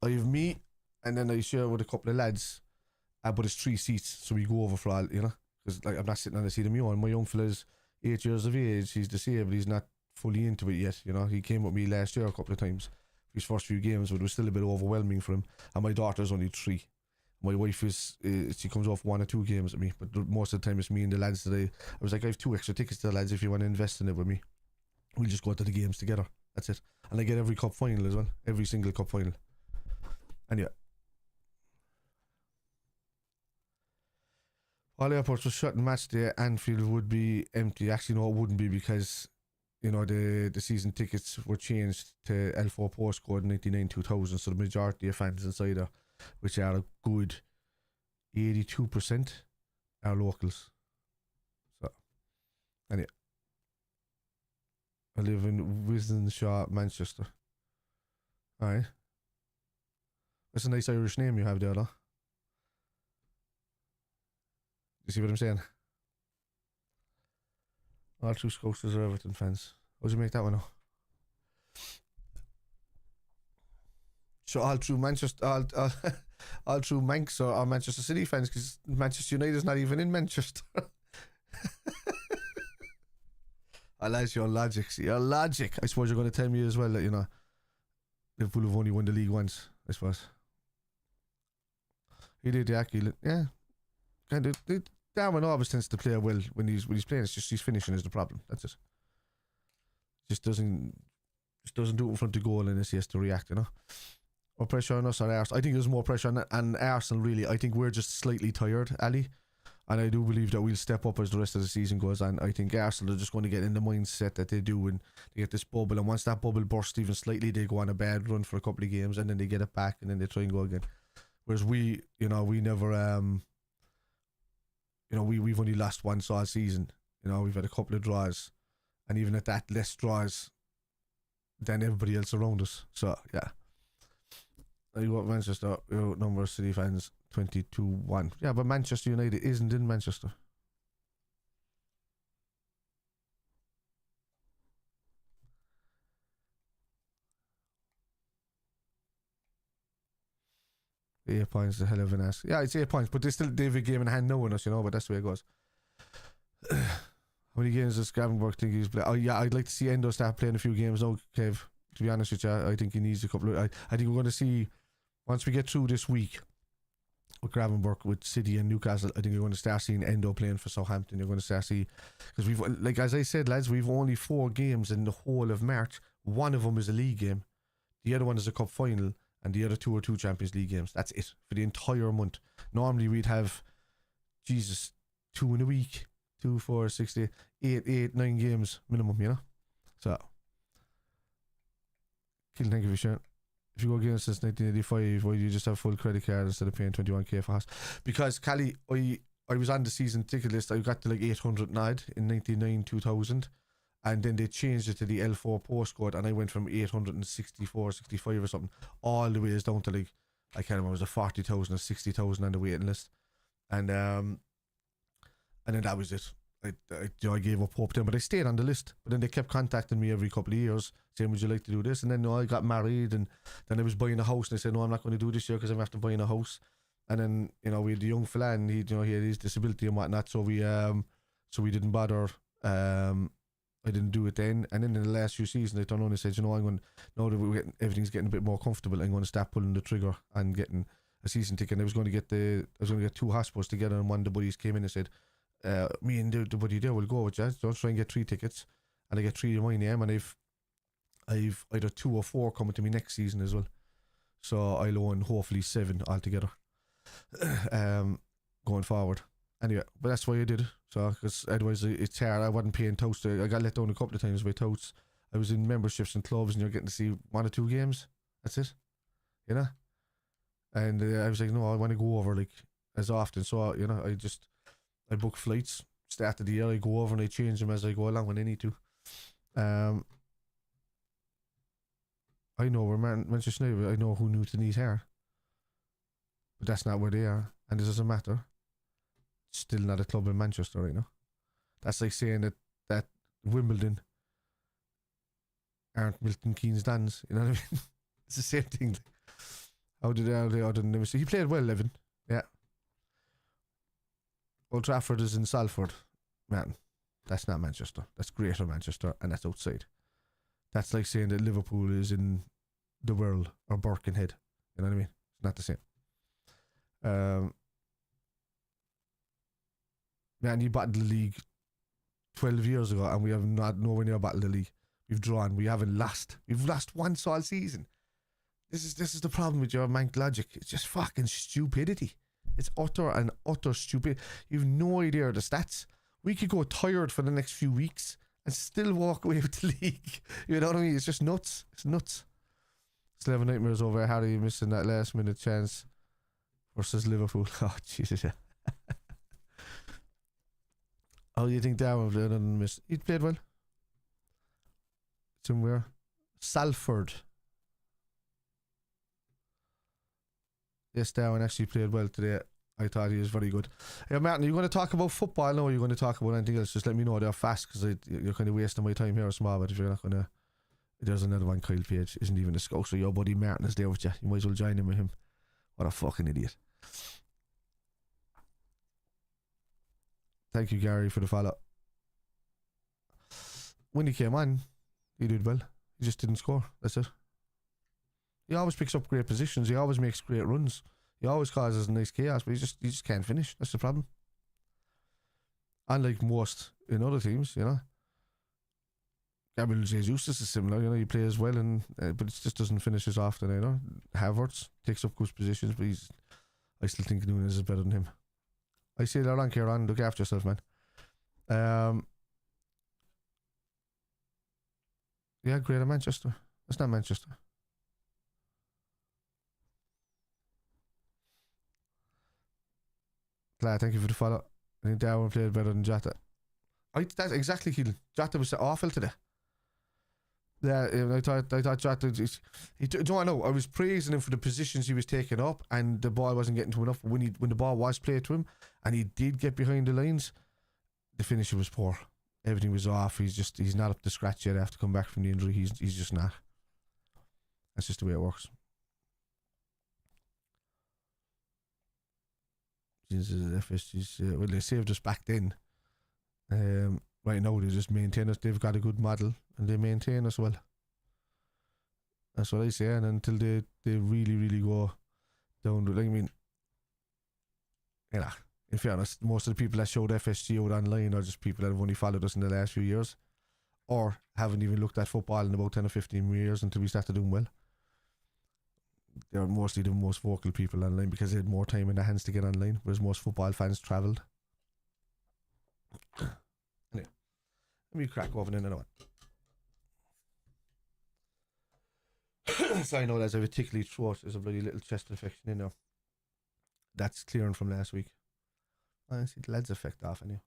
Speaker 1: I have me, and then I share with a couple of lads. But it's 3 seats, so we go over for all, you know. Because like I'm not sitting on the seat of my own. My young fella's 8 years of age. He's disabled. He's not fully into it yet. You know, he came with me last year a couple of times. His first few games, but it was still a bit overwhelming for him. And my daughter's only 3. My wife is, she comes off 1 or 2 games with me, but most of the time it's me and the lads today. I was like, I have 2 extra tickets to the lads if you want to invest in it with me. We'll just go to the games together. That's it. And I get every cup final as well. Every single cup final. And yeah. All airports were shut and match day. Anfield would be empty. Actually, no, it wouldn't be because, you know, the season tickets were changed to L4 postcode 99-2000. So the majority of fans inside there, which are a good 82%, are locals. So, anyway. I live in Wisdenshaw, Manchester. Alright. That's a nice Irish name you have there, though. You see what I'm saying? All true Scousers are Everton fans. How'd you make that one up? So all true Manchester, all true Manx are Manchester City fans because Manchester United is not even in Manchester. I like your logic. See, your logic. I suppose you're going to tell me as well that, you know, Liverpool have only won the league once, I suppose. He did, yeah. Yeah. Kind of. Darwin always tends to play well when he's playing. It's just his finishing is the problem. That's it. Just doesn't do it in front of goal unless he has to react, you know. More pressure on us or Arsenal? I think there's more pressure on Arsenal, really. I think we're just slightly tired, Ali. And I do believe that we'll step up as the rest of the season goes on. I think Arsenal are just going to get in the mindset that they do, and they get this bubble. And once that bubble bursts even slightly, they go on a bad run for a couple of games, and then they get it back, and then they try and go again. Whereas we never, we've only lost once all season. We've had a couple of draws, and even at that, less draws than everybody else around us. So yeah. You got Manchester number of City fans 22-1. Yeah, but Manchester United isn't in Manchester. The 8 points, the hell of an ass. Yeah, it's 8 points, but they've a game in hand knowing us, but that's the way it goes. How many games does Gravenberch think he's playing? Oh yeah, I'd like to see Endo start playing a few games now, Kev. To be honest with you, I think he needs a couple of... I think we're going to see, once we get through this week with Gravenberch, with City and Newcastle, I think you're going to start seeing Endo playing for Southampton. You're going to start seeing... Because we've, like as I said, lads, we've only 4 games in the whole of March. One of them is a league game. The other one is a cup final. And the other 2 are 2 Champions League games. That's it for the entire month. Normally we'd have, 2 in a week. 2, 4, 6, 8, 9 games minimum, So, thank you for sharing. If you go again since 1985, why do you just have full credit card instead of paying 21k for house? Because, Callie, I was on the season ticket list. I got to like 800 odd in 99, 2000. And then they changed it to the L4 postcode, and I went from 864, 65 or something, all the way down to like, I can't remember, it was a 40,000 or 60,000 on the waiting list. And then that was it. I gave up hope then, but I stayed on the list. But then they kept contacting me every couple of years, saying, would you like to do this? And then I got married, and then I was buying a house, and I said, no, I'm not going to do this year because I'm after buying a house. And then, we had the young fella, and he had his disability and whatnot, so we didn't bother. I didn't do it then, and then in the last few seasons I turned on and said, I'm going, now that everything's getting a bit more comfortable, I'm going to start pulling the trigger and getting a season ticket. And I was going to get 2 hospitals together, and one of the buddies came in and said, me and the buddy there will go with you, don't try and get 3 tickets, and I get 3 in my name, and I've either 2 or 4 coming to me next season as well, so I'll own hopefully 7 altogether going forward. Anyway, but that's why I did it. So, because otherwise it's hard. I wasn't paying totes. I got let down a couple of times by totes. I was in memberships and clubs, and you're getting to see 1 or 2 games. That's it, And I was like, no, I want to go over like as often. So I book flights. Start of the year, I go over and I change them as I go along when I need to. I know where Manchester United. I know who Newton needs are, but that's not where they are, and it doesn't matter. Still not a club in Manchester right now. That's like saying that Wimbledon aren't Milton Keynes Dons. You know what I mean? It's the same thing. How did they other than he played well, Levin? Yeah. Old Trafford is in Salford. Man, that's not Manchester. That's Greater Manchester, and that's outside. That's like saying that Liverpool is in the World or Birkenhead. You know what I mean? It's not the same. Man, you battled the league 12 years ago, and we have not nowhere near battled the league. We've drawn. We haven't lost. We've lost once all season. This is the problem with your mank logic. It's just fucking stupidity. It's utter stupid. You've no idea the stats. We could go tired for the next few weeks and still walk away with the league. You know what I mean? It's just nuts. It's nuts. Still having nightmares over Harry missing that last minute chance versus Liverpool. Oh, Jesus. How do you think Darwin played and missed? He played well. Somewhere. Salford. Yes, Darwin actually played well today. I thought he was very good. Yeah, Martin, are you going to talk about football now, or are you going to talk about anything else? Just let me know there fast, because you're kind of wasting my time here small, but if you're not going to... There's another one, Kyle Page. Isn't even a scout, so your buddy Martin is there with you. You might as well join in with him. What a fucking idiot. Thank you, Gary, for the follow. When he came on, he did well. He just didn't score. That's it. He always picks up great positions. He always makes great runs. He always causes nice chaos, but he just can't finish. That's the problem. Unlike most in other teams, you know. Gabriel Jesus is similar, you know, he plays well, and but it just doesn't finish as often, you know. Havertz takes up good positions, but I still think Nunes is better than him. I say that on Kieran, look after yourself, man. Yeah, Greater Manchester. That's not Manchester. Glad, thank you for the follow. I think Darwin played better than Jota. That's exactly, Keelan. Jota was awful today. Yeah, I thought Jota. Don't I know? I was praising him for the positions he was taking up, and the ball wasn't getting to him enough. When the ball was played to him, and he did get behind the lines, the finishing was poor. Everything was off. He's not up to scratch yet after coming back from the injury. He's just not. That's just the way it works. Well, they saved us back then. Right now they just maintain us. They've got a good model and they maintain us well. That's what I say. And until they really, really go down, like, I mean, you know, in fairness, most of the people that showed FSG out online are just people that have only followed us in the last few years, or haven't even looked at football in about 10 or 15 years until we started doing well. They're mostly the most vocal people online because they had more time in their hands to get online, whereas most football fans travelled. Anyway, let me crack open another one. So I know there's a tickly throat. There's a bloody little chest infection in there. That's clearing from last week. I see the lead's effect off anyway.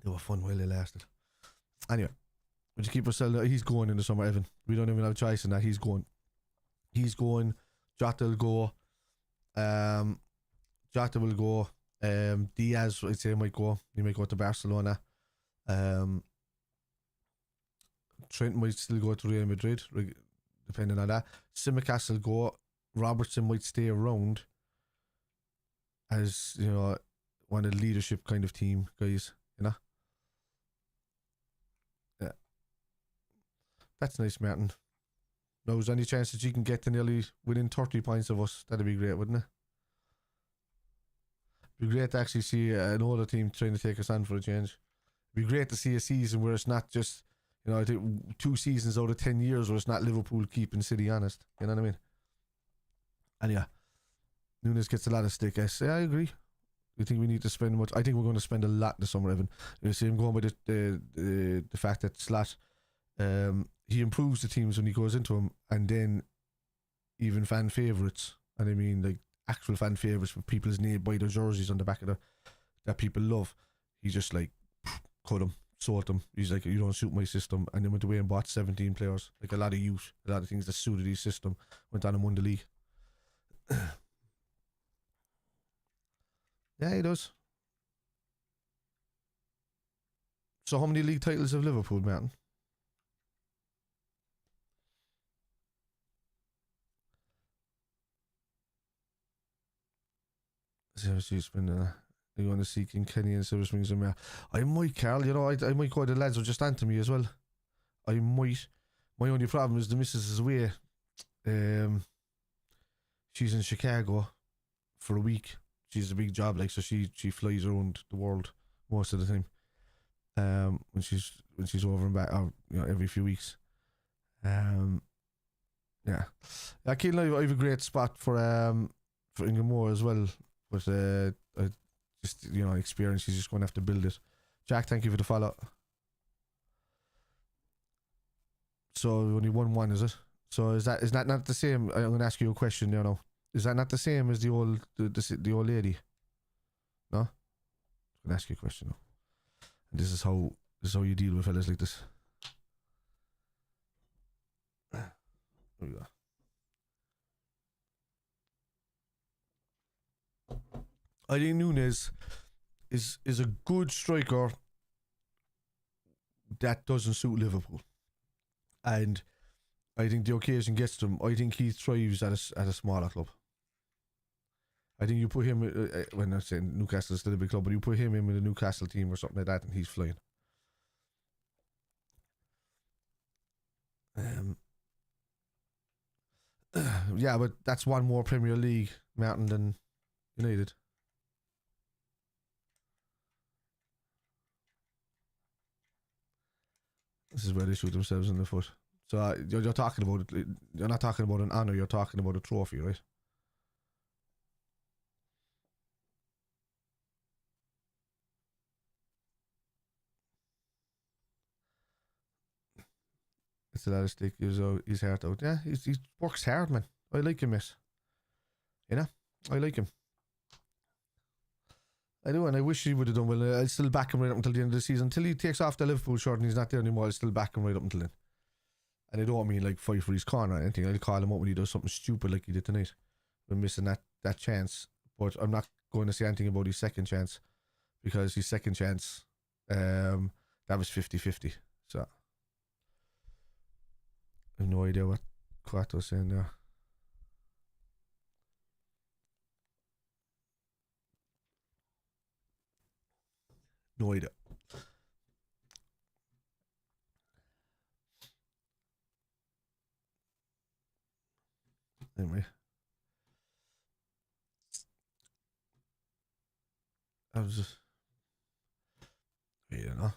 Speaker 1: They were fun while they lasted. Anyway, would you keep ourselves? He's going in the summer, Evan. We don't even have a choice in that. He's going. Jota will go. Jota will go. Diaz, I'd say, might go. He might go to Barcelona. Trent might still go to Real Madrid, depending on that. Tsimikas will go. Robertson might stay around as, you know, one of the leadership kind of team guys, you know. Yeah, that's nice, Martin. No, there's any chance that you can get to nearly within 30 points of us? That'd be great, wouldn't it? It'd be great to actually see an older team trying to take us on for a change. It'd be great to see a season where it's not just, you know, I think 2 seasons out of 10 years where it's not Liverpool keeping City honest. You know what I mean? And yeah, Nunes gets a lot of stick. I agree. You think we need to spend much? I think we're going to spend a lot this summer, Evan. You see him going by the fact that SALAH, he improves the teams when he goes into them, and then even fan favourites, and I mean like actual fan favourites with people's name by their jerseys on the back of that people love. He just like cut them, sold them. He's like, you don't suit my system, and then went away and bought 17 players, like a lot of youth, a lot of things that suited his system. Went on and won the league. Yeah, he does. So how many league titles have Liverpool, Martin? Seriously, it's been you're going to see King Kenny and Silver Springs and I might, Carl, you know, I might go. The lads will just answer me as well. I might. My only problem is the missus is away. She's in Chicago for a week. She's a big job, like, so she flies around the world most of the time. When she's over and back, or, you know, every few weeks. Yeah. I have a great spot for Ingemore as well, but I just, you know, experience. He's just going to have to build it. Jack, thank you for the follow. So only 1-1, is it? So is that not the same? I'm going to ask you a question there now. Is that not the same as the old lady? No? I'm going to ask you a question now. And this is how you deal with fellas like this. There we go. I think Nunes is a good striker that doesn't suit Liverpool, and I think the occasion gets to him. I think he thrives at a smaller club. I think you put him, when I'm saying Newcastle is still a big club, but you put him in with a Newcastle team or something like that, and he's flying. Yeah, but that's one more Premier League, Martin, than United. This is where they shoot themselves in the foot. So you're talking about it. You're not talking about an honour. You're talking about a trophy, right? It's a lot of stick. His heart out. Yeah, he works hard, man. I like him, miss. You know, I like him. I do, and I wish he would have done well. I'll still back him right up until the end of the season. Until he takes off the Liverpool shirt and he's not there anymore, I'll still back him right up until then. And I don't mean like fight for his corner or anything. I'll call him up when he does something stupid like he did tonight. We're missing that chance. But I'm not going to say anything about his second chance, because his second chance, that was 50-50. So I have no idea what Quato's saying there. No idea. Anyway. I was just... I don't know.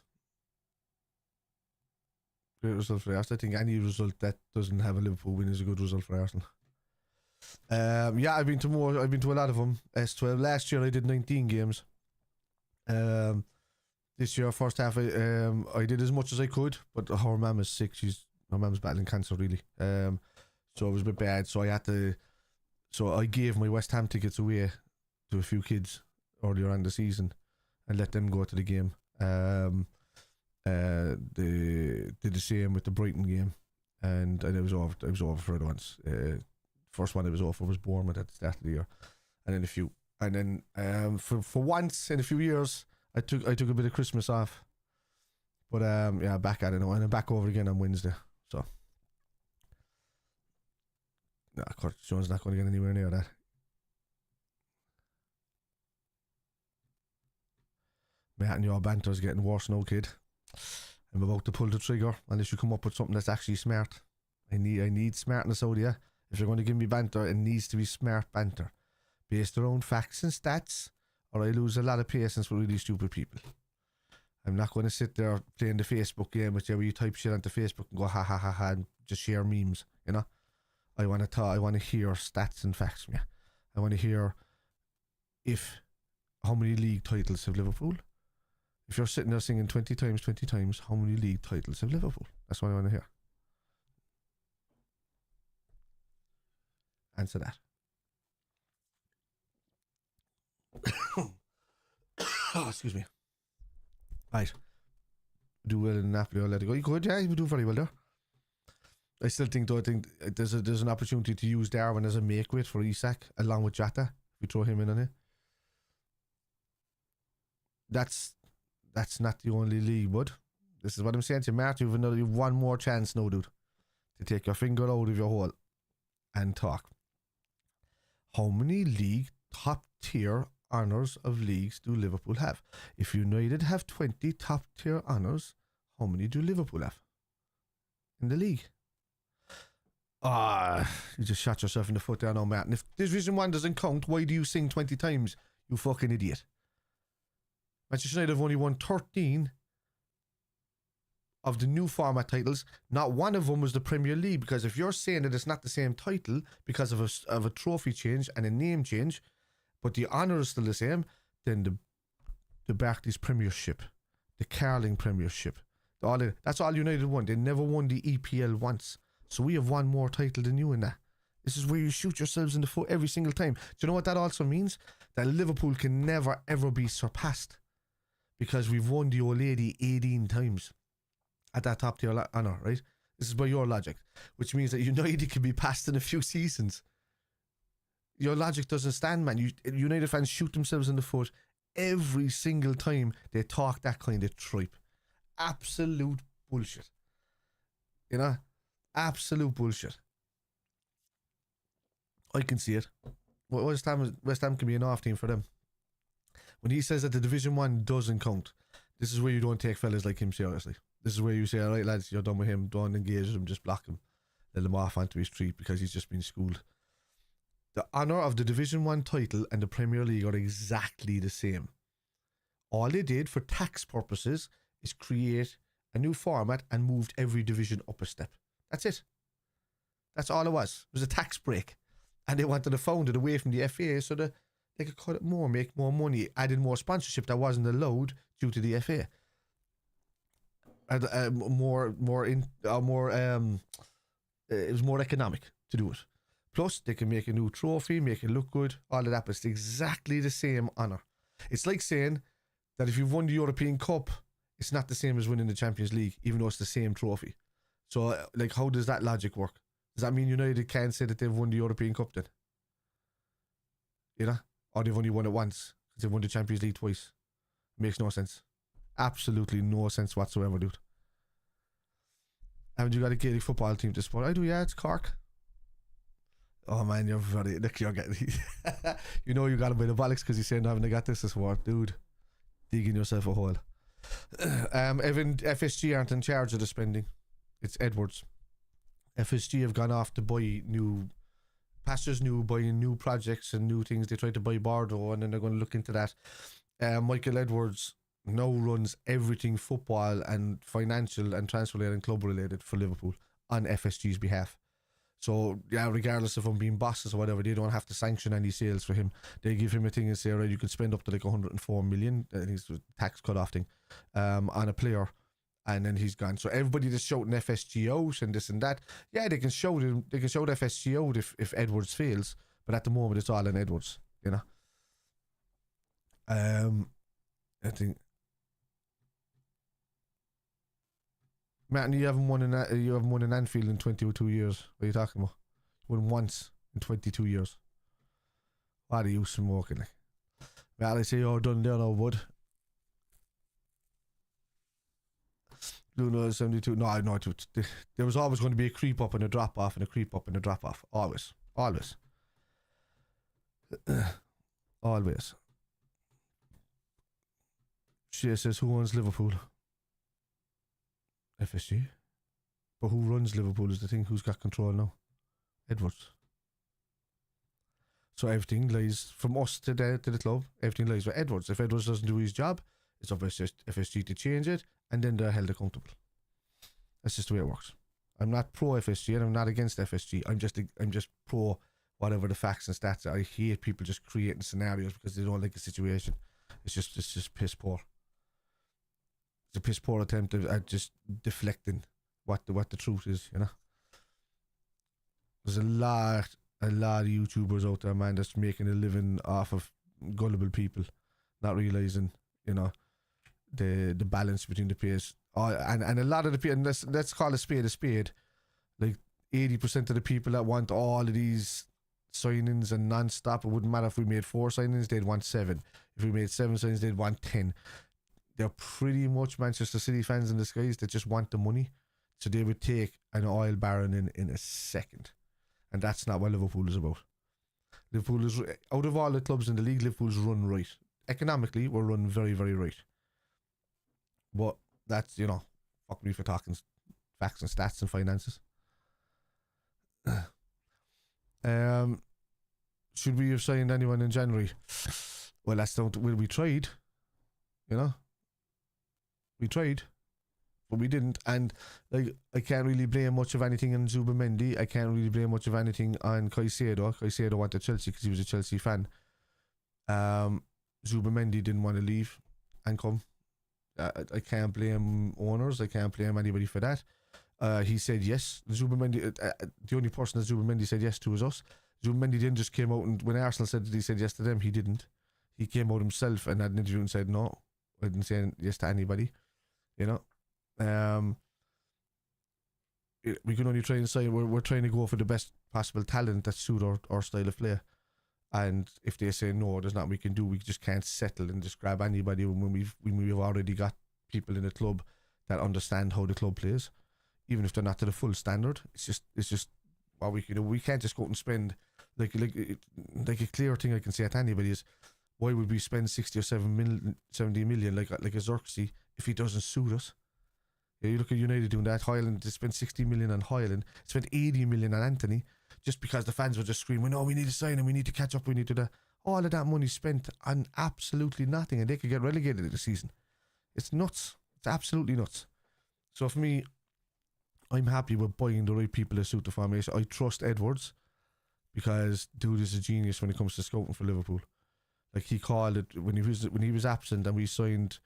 Speaker 1: Great result for Arsenal. I think any result that doesn't have a Liverpool win is a good result for Arsenal. Yeah, I've been to a lot of them. S12. Last year I did 19 games. This year, first half, I did as much as I could, but her mum is sick. Her mum's battling cancer, really. So it was a bit bad. So I gave my West Ham tickets away to a few kids earlier on the season and let them go to the game. They did the same with the Brighton game, and it was over. It was over for it once. First one it was over was Bournemouth at the start of the year, and then for once in a few years, I took a bit of Christmas off, but yeah, back at it now, and I'm back over again on Wednesday. So, nah, Curtis Jones not going to get anywhere near that. Matt and your banter's getting worse now, kid. I'm about to pull the trigger unless you come up with something that's actually smart. I need smartness out of you. If you're going to give me banter, it needs to be smart banter, based around facts and stats, or I lose a lot of patience with really stupid people. I'm not going to sit there playing the Facebook game with you where you type shit onto Facebook and go ha ha ha ha and just share memes, you know? I want to hear stats and facts from you. I want to hear how many league titles have Liverpool? If you're sitting there singing 20 times, how many league titles have Liverpool? That's what I want to hear. Answer that. Oh, excuse me. Right. Do well in Napoli, I'll let it go. You could, yeah, you do very well there. I still think, though, there's an opportunity to use Darwin as a make-weight for Isak, along with Jota, if we throw him in on it. That's not the only league, bud. This is what I'm saying to you, Marty. You've one more chance now, dude, to take your finger out of your hole and talk. How many league top-tier honours of leagues do Liverpool have? If United have 20 top-tier honours, how many do Liverpool have in the league? You just shot yourself in the foot there now, Matt. And if Division 1 doesn't count, why do you sing 20 times, you fucking idiot? Manchester United have only won 13 of the new format titles. Not one of them was the Premier League, because if you're saying that it's not the same title because of a trophy change and a name change, but the honour is still the same, then the Barclays Premiership, the Carling Premiership, that's all United won. They never won the EPL once. So we have one more title than you in that. This is where you shoot yourselves in the foot every single time. Do you know what that also means? That Liverpool can never ever be surpassed, because we've won the old lady 18 times at that top tier honour, right? This is by your logic, which means that United can be passed in a few seasons. Your logic doesn't stand, man. United fans shoot themselves in the foot every single time they talk that kind of tripe. Absolute bullshit. You know? Absolute bullshit. I can see it. West Ham can be an off team for them. When he says that the Division 1 doesn't count, this is where you don't take fellas like him seriously. This is where you say, all right, lads, you're done with him. Don't engage with him. Just block him. Let him off onto his treat because he's just been schooled. The honour of the Division 1 title and the Premier League are exactly the same. All they did for tax purposes is create a new format, and moved every division up a step. That's it. That's all it was. It was a tax break. And they wanted to found it away from the FA so that they could cut it more, make more money, add in more sponsorship that wasn't allowed due to the FA. It was more economic to do it. Plus, they can make a new trophy, make it look good, all of that, but it's exactly the same honour. It's like saying that if you've won the European Cup, it's not the same as winning the Champions League, even though it's the same trophy. So, like, how does that logic work? Does that mean United can't say that they've won the European Cup then? You know? Or they've only won it once, because they've won the Champions League twice. Makes no sense. Absolutely no sense whatsoever, dude. Haven't you got a Gaelic football team to support? I do, yeah, it's Cork. Oh man, you're very, look, you're getting, you know you got a bit of bollocks because you're saying, haven't I got this word, dude? Digging yourself a hole. Even FSG aren't in charge of the spending. It's Edwards. FSG have gone off to buy new pastures, buying new projects and new things. They tried to buy Bordeaux and then they're going to look into that. Michael Edwards now runs everything football and financial and transfer related and club related for Liverpool on FSG's behalf. So, yeah, regardless of him being bosses or whatever, they don't have to sanction any sales for him. They give him a thing and say, right, you can spend up to like 104 million, I think it's a tax cut-off thing, on a player, and then he's gone. So everybody that's shouting FSG out and this and that, yeah, they can shout FSG out if Edwards fails, but at the moment it's all in Edwards, you know. I think Martin, you haven't won in Anfield in 22 years. What are you talking about? You won once in 22 years. What are you smoking like? Well, I say you're done there now, bud. Luna 72. No, there was always going to be a creep up and a drop off and a creep up and a drop off. Always. Always. Always. She says, who owns Liverpool? FSG. But who runs Liverpool is the thing. Who's got control now? Edwards. So everything lies from us to the club. Everything lies with Edwards. If Edwards doesn't do his job, it's up to FSG to change it, and then they're held accountable. That's just the way it works. I'm not pro FSG and I'm not against FSG. I'm just pro whatever the facts and stats are. I hate people just creating scenarios because they don't like a situation. It's just piss poor. It's a piss poor attempt at just deflecting what the truth is, you know. There's a lot of YouTubers out there, man, that's making a living off of gullible people, not realizing, you know, the balance between the pace. And a lot of the people, and let's call a spade. Like 80% of the people that want all of these signings and non-stop, it wouldn't matter if we made 4 signings, they'd want 7. If we made 7 signings, they'd want 10. They're pretty much Manchester City fans in disguise that just want the money. So they would take an oil baron in a second. And that's not what Liverpool is about. Liverpool is, out of all the clubs in the league, Liverpool's run right. Economically, we're run very, very right. But that's, you know, fuck me for talking facts and stats and finances. Should we have signed anyone in January? Well, we tried, you know. We tried, but we didn't. And like, I can't really blame much of anything on Zubimendi. I can't really blame much of anything on Caicedo. Caicedo wanted Chelsea because he was a Chelsea fan. Zubimendi didn't want to leave and come. I can't blame owners. I can't blame anybody for that. He said yes. Zubimendi, the only person that Zubimendi said yes to was us. Zubimendi didn't just came out, and when Arsenal said that he said yes to them, he didn't. He came out himself and had an interview and said no. I didn't say yes to anybody. You know, we can only try and say we're trying to go for the best possible talent that suit our style of play. And if they say no, there's nothing we can do. We just can't settle and just grab anybody when we've already got people in the club that understand how the club plays, even if they're not to the full standard. It's just what we can do. We can't just go out and spend like a clear thing I can say at anybody is, why would we spend 60 or 70 million like a Xerxes if he doesn't suit us? Yeah, you look at United doing that. Hoyland, they spent 60 million on Hoyland, spent 80 million on Anthony, just because the fans were just screaming, no, we need to sign him, we need to catch up, we need to do that. All of that money spent on absolutely nothing, and they could get relegated this season. It's nuts. It's absolutely nuts. So for me, I'm happy with buying the right people to suit the formation. I trust Edwards because dude is a genius when it comes to scouting for Liverpool. Like he called it when he was absent, and we signed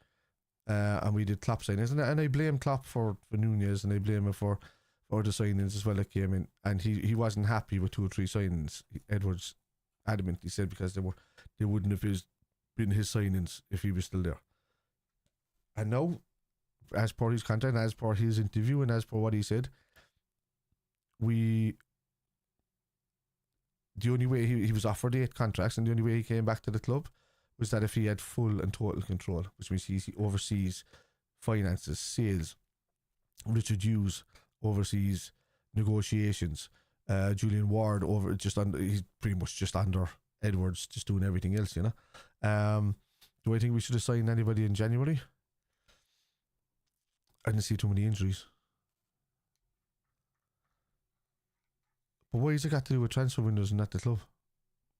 Speaker 1: and we did Klopp signings, and I blame Klopp for Nunez, and I blame him for the signings as well that came in, and he wasn't happy with 2 or 3 signings. Edwards adamantly said because they wouldn't have been his signings if he was still there. And now, as per his contract, as per his interview, and as per what he said, the only way he was offered 8 contracts, and the only way he came back to the club was that if he had full and total control, which means he oversees finances, sales. Richard Hughes oversees negotiations. Julian Ward he's pretty much just under Edwards, just doing everything else, you know. Do I think we should have signed anybody in January? I didn't see too many injuries. But why has it got to do with transfer windows and not the club?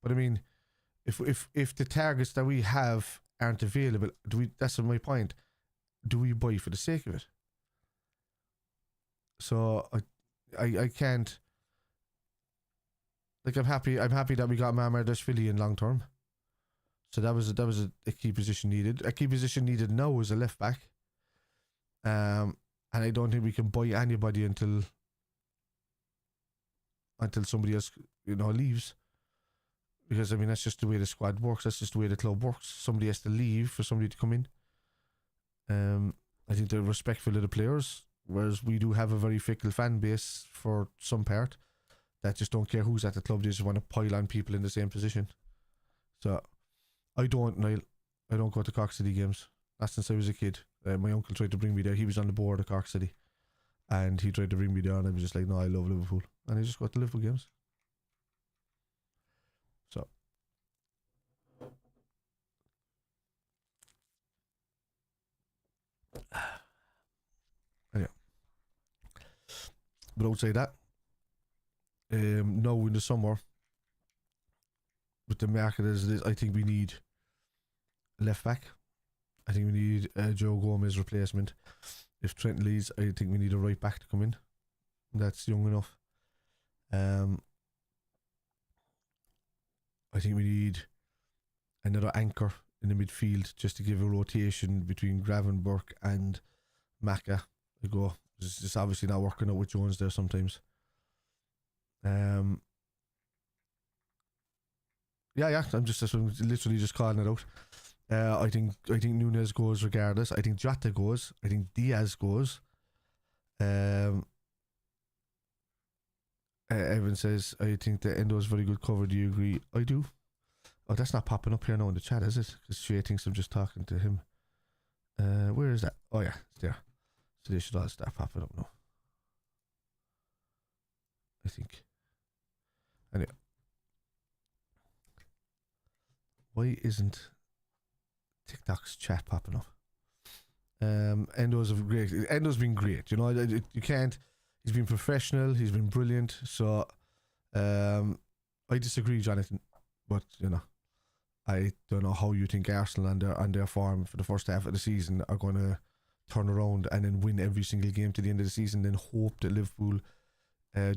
Speaker 1: But I mean, if the targets that we have aren't available, that's my point. Do we buy for the sake of it? So I can't. Like I'm happy that we got Mamardashvili in long term. So that was a key position needed. A key position needed now is a left back. And I don't think we can buy anybody until somebody else, leaves. Because I mean that's just the way the squad works. That's just the way the club works. Somebody has to leave for somebody to come in. I think they're respectful of the players, whereas we do have a very fickle fan base for some part that just don't care who's at the club. They just want to pile on people in the same position. So I don't go to Cork City games. Not since I was a kid. My uncle tried to bring me there. He was on the board of Cork City, and he tried to bring me there, and I was just like, no, I love Liverpool, and I just go to Liverpool games. So anyway, but outside that, now in the summer, with the market as it is, I think we need left back. I think we need Joe Gomez replacement. If Trent leaves, I think we need a right back to come in. That's young enough. I think we need another anchor in the midfield just to give a rotation between Gravenberch and Maka. It's just obviously not working out with Jones there sometimes. I'm literally just calling it out. I think Nunez goes regardless. I think Jota goes. I think Diaz goes. Evan says, I think the Endo is very good cover. Do you agree? I do. Oh, that's not popping up here now in the chat, is it? Because Shay thinks I'm just talking to him. Where is that? Oh yeah, it's there. So they should all start popping up now, I think. Anyway, why isn't TikTok's chat popping up? Endo's been great. You can't. He's been professional. He's been brilliant. So, I disagree, Jonathan. But I don't know how you think Arsenal and their form for the first half of the season are going to turn around and then win every single game to the end of the season. Then hope that Liverpool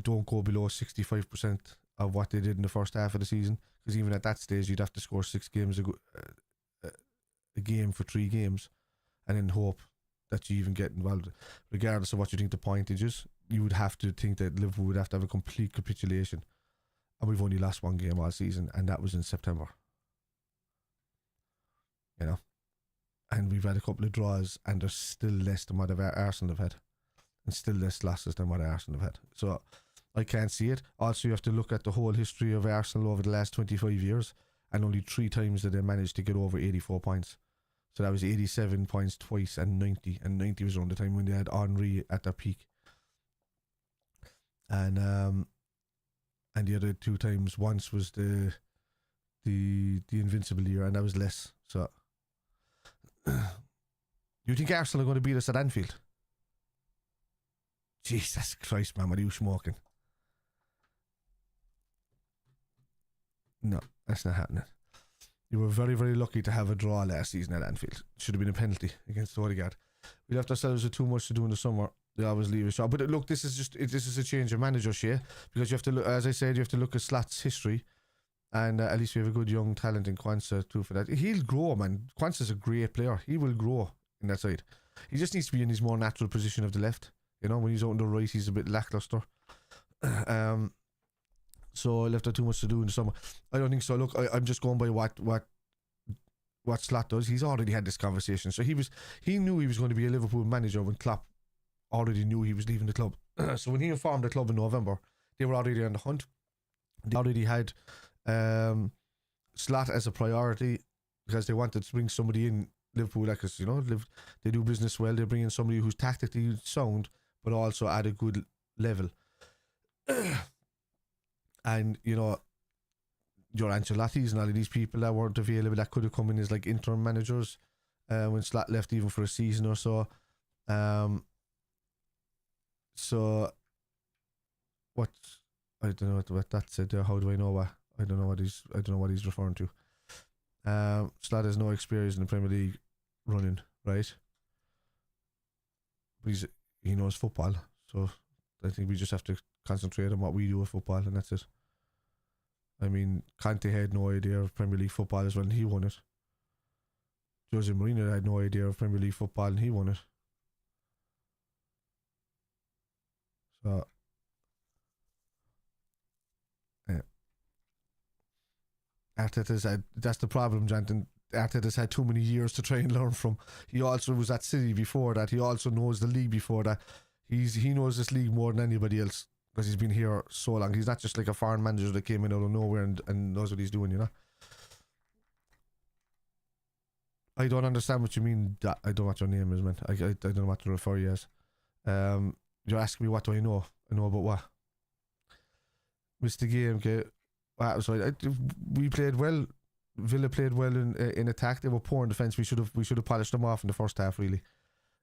Speaker 1: don't go below 65% of what they did in the first half of the season. Because even at that stage, you'd have to score 6 games a game for 3 games, and then hope that you even get involved. Regardless of what you think the pointage is, you would have to think that Liverpool would have to have a complete capitulation. And we've only lost 1 game all season, and that was in September. And we've had a couple of draws, and there's still less than what Arsenal have had, and still less losses than what Arsenal have had. So I can't see it. Also, you have to look at the whole history of Arsenal over the last 25 years, and only 3 times did they manage to get over 84 points. So that was 87 points twice and 90. And 90 was around the time when they had Henry at their peak. And the other 2 times, once was the invincible year, and that was less. So you think Arsenal are going to beat us at Anfield? Jesus Christ, man, what are you smoking? No, that's not happening. You were very, very lucky to have a draw last season at Anfield. Should have been a penalty against Odegaard. We left ourselves with too much to do in the summer. They always leave a shot. But look, this is a change of manager, Shea, because you have to look, as I said, you have to look at Slot's history, and at least we have a good young talent in Kwanzaa too for that. He'll grow, man. Kwanzaa's a great player. He will grow in that side. He just needs to be in his more natural position of the left. You know, when he's out on the right, he's a bit lackluster. So I left out too much to do in the summer. I don't think so. Look, I'm just going by what Slot does. He's already had this conversation. So he knew he was going to be a Liverpool manager when Klopp already knew he was leaving the club. So when he informed the club in November, they were already on the hunt. They already had Slot as a priority because they wanted to bring somebody in Liverpool, like, cause, you know, they do business well. They bring in somebody who's tactically sound, but also at a good level. And, you know, your Ancelottis and all of these people that weren't available that could have come in as like interim managers when Slot left, even for a season or so. So what, I don't know what that said there. How do I know what? I don't know what he's referring to. Slot has no experience in the Premier League running, right? But he knows football, so I think we just have to concentrate on what we do with football, and that's it. I mean, Conte had no idea of Premier League football as well, and he won it. Jose Mourinho had no idea of Premier League football, and he won it. So, yeah. That's the problem, Jonathan. Arteta's had too many years to try and learn from. He also was at City before that. He also knows the league before that. He knows this league more than anybody else because he's been here so long. He's not just like a foreign manager that came in out of nowhere and knows what he's doing, you know. I don't understand what you mean. I don't know what your name is, man. I don't know what to refer you as. You're asking me what do I know? I know about what? Missed the game, okay. So we played well. Villa played well in attack. They were poor in defence. We should have polished them off in the first half, really.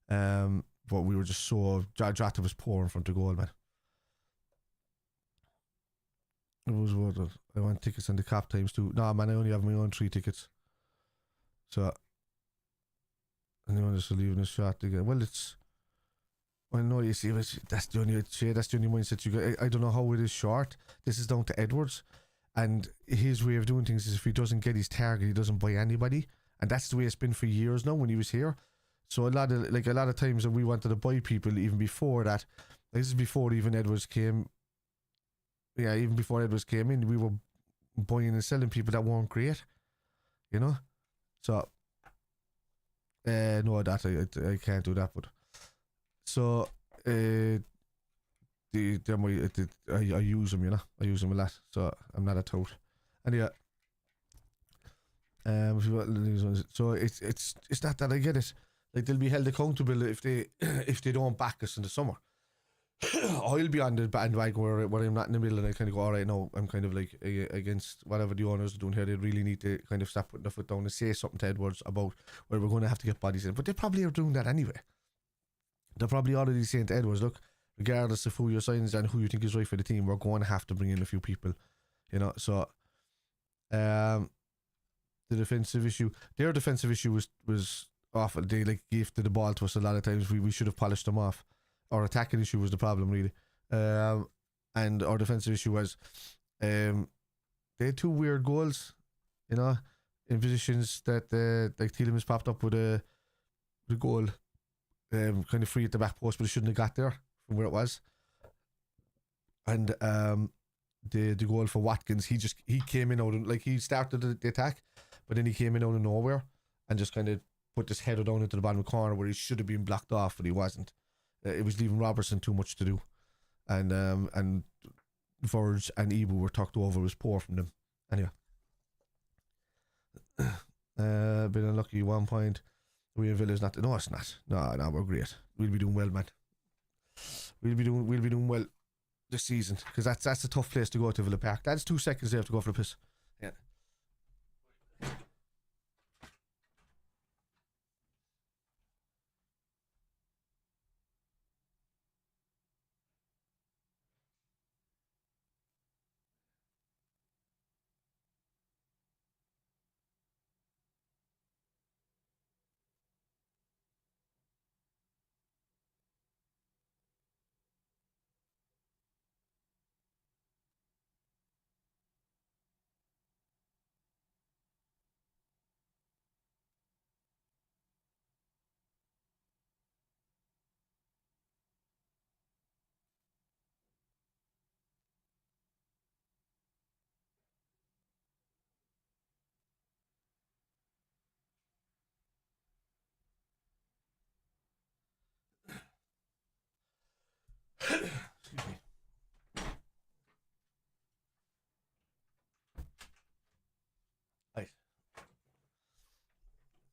Speaker 1: But we were just so Jota was poor in front of goal, man. It was what I want tickets on the cap times too. No, man, I only have my own 3 tickets. So anyone just leaving a shot again. Well, no, you see, that's the only mindset you got. I don't know how it is short. This is down to Edwards. And his way of doing things is if he doesn't get his target, he doesn't buy anybody. And that's the way it's been for years now when he was here. So a lot of times that we wanted to buy people even before that. This is before even Edwards came. Yeah, even before Edwards came in, we were buying and selling people that weren't great. You know? So, no, that I can't do that. But so, I use them, you know. I use them a lot, so I'm not a tout. And yeah, so it's not that I get it. Like they'll be held accountable if they don't back us in the summer. I'll be on the bandwagon where I'm not in the middle, and I kind of go, all right, no, I'm kind of like against whatever the owners are doing here. They really need to kind of stop putting their foot down and say something to Edwards about where we're going to have to get bodies in. But they probably are doing that anyway. They're probably already saying to Edwards, look, regardless of who your signs and who you think is right for the team, we're going to have to bring in a few people, you know. So, the defensive issue, their defensive issue was awful. They like gifted the ball to us a lot of times. We should have polished them off. Our attacking issue was the problem, really, and our defensive issue was, they had 2 weird goals, you know, in positions that like Tielemans popped up with the goal, kind of free at the back post, but he shouldn't have got there from where it was. And the goal for Watkins, he came in out of, like, he started the attack, but then he came in out of nowhere and just kind of put his header down into the bottom corner where he should have been blocked off, but he wasn't. It was leaving Robertson too much to do, and Verge and Ibu were tucked over. It was poor from them. Anyway, been unlucky 1 point. We in Villa's not. No, it's not. No, we're great. We'll be doing well, man. We'll be doing well this season because that's a tough place to go to, Villa Park. That's 2 seconds they have to go for the piss. Yeah.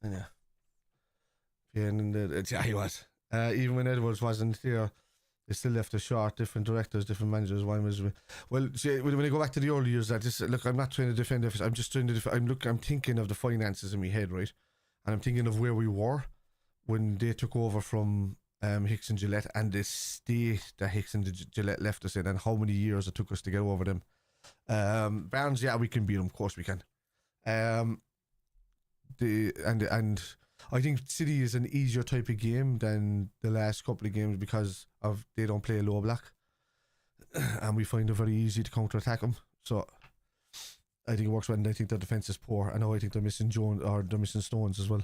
Speaker 1: Yeah. Pain in the yeah, he was. Even when Edwards wasn't there, they still left us short. Different directors, different managers. One was well. See, when I go back to the early years, I just look. I'm not trying to defend it. I'm just trying to. I'm thinking of the finances in my head, right? And I'm thinking of where we were when they took over from Hicks and Gillette, and the state that Hicks and Gillette left us in, and how many years it took us to get over them. Barnes, yeah, we can beat them. Of course, we can. And I think City is an easier type of game than the last couple of games because of they don't play low block, and we find it very easy to counter attack them. So I think it works well. And I think their defense is poor. I know. I think they're missing Jones or they're missing Stones as well.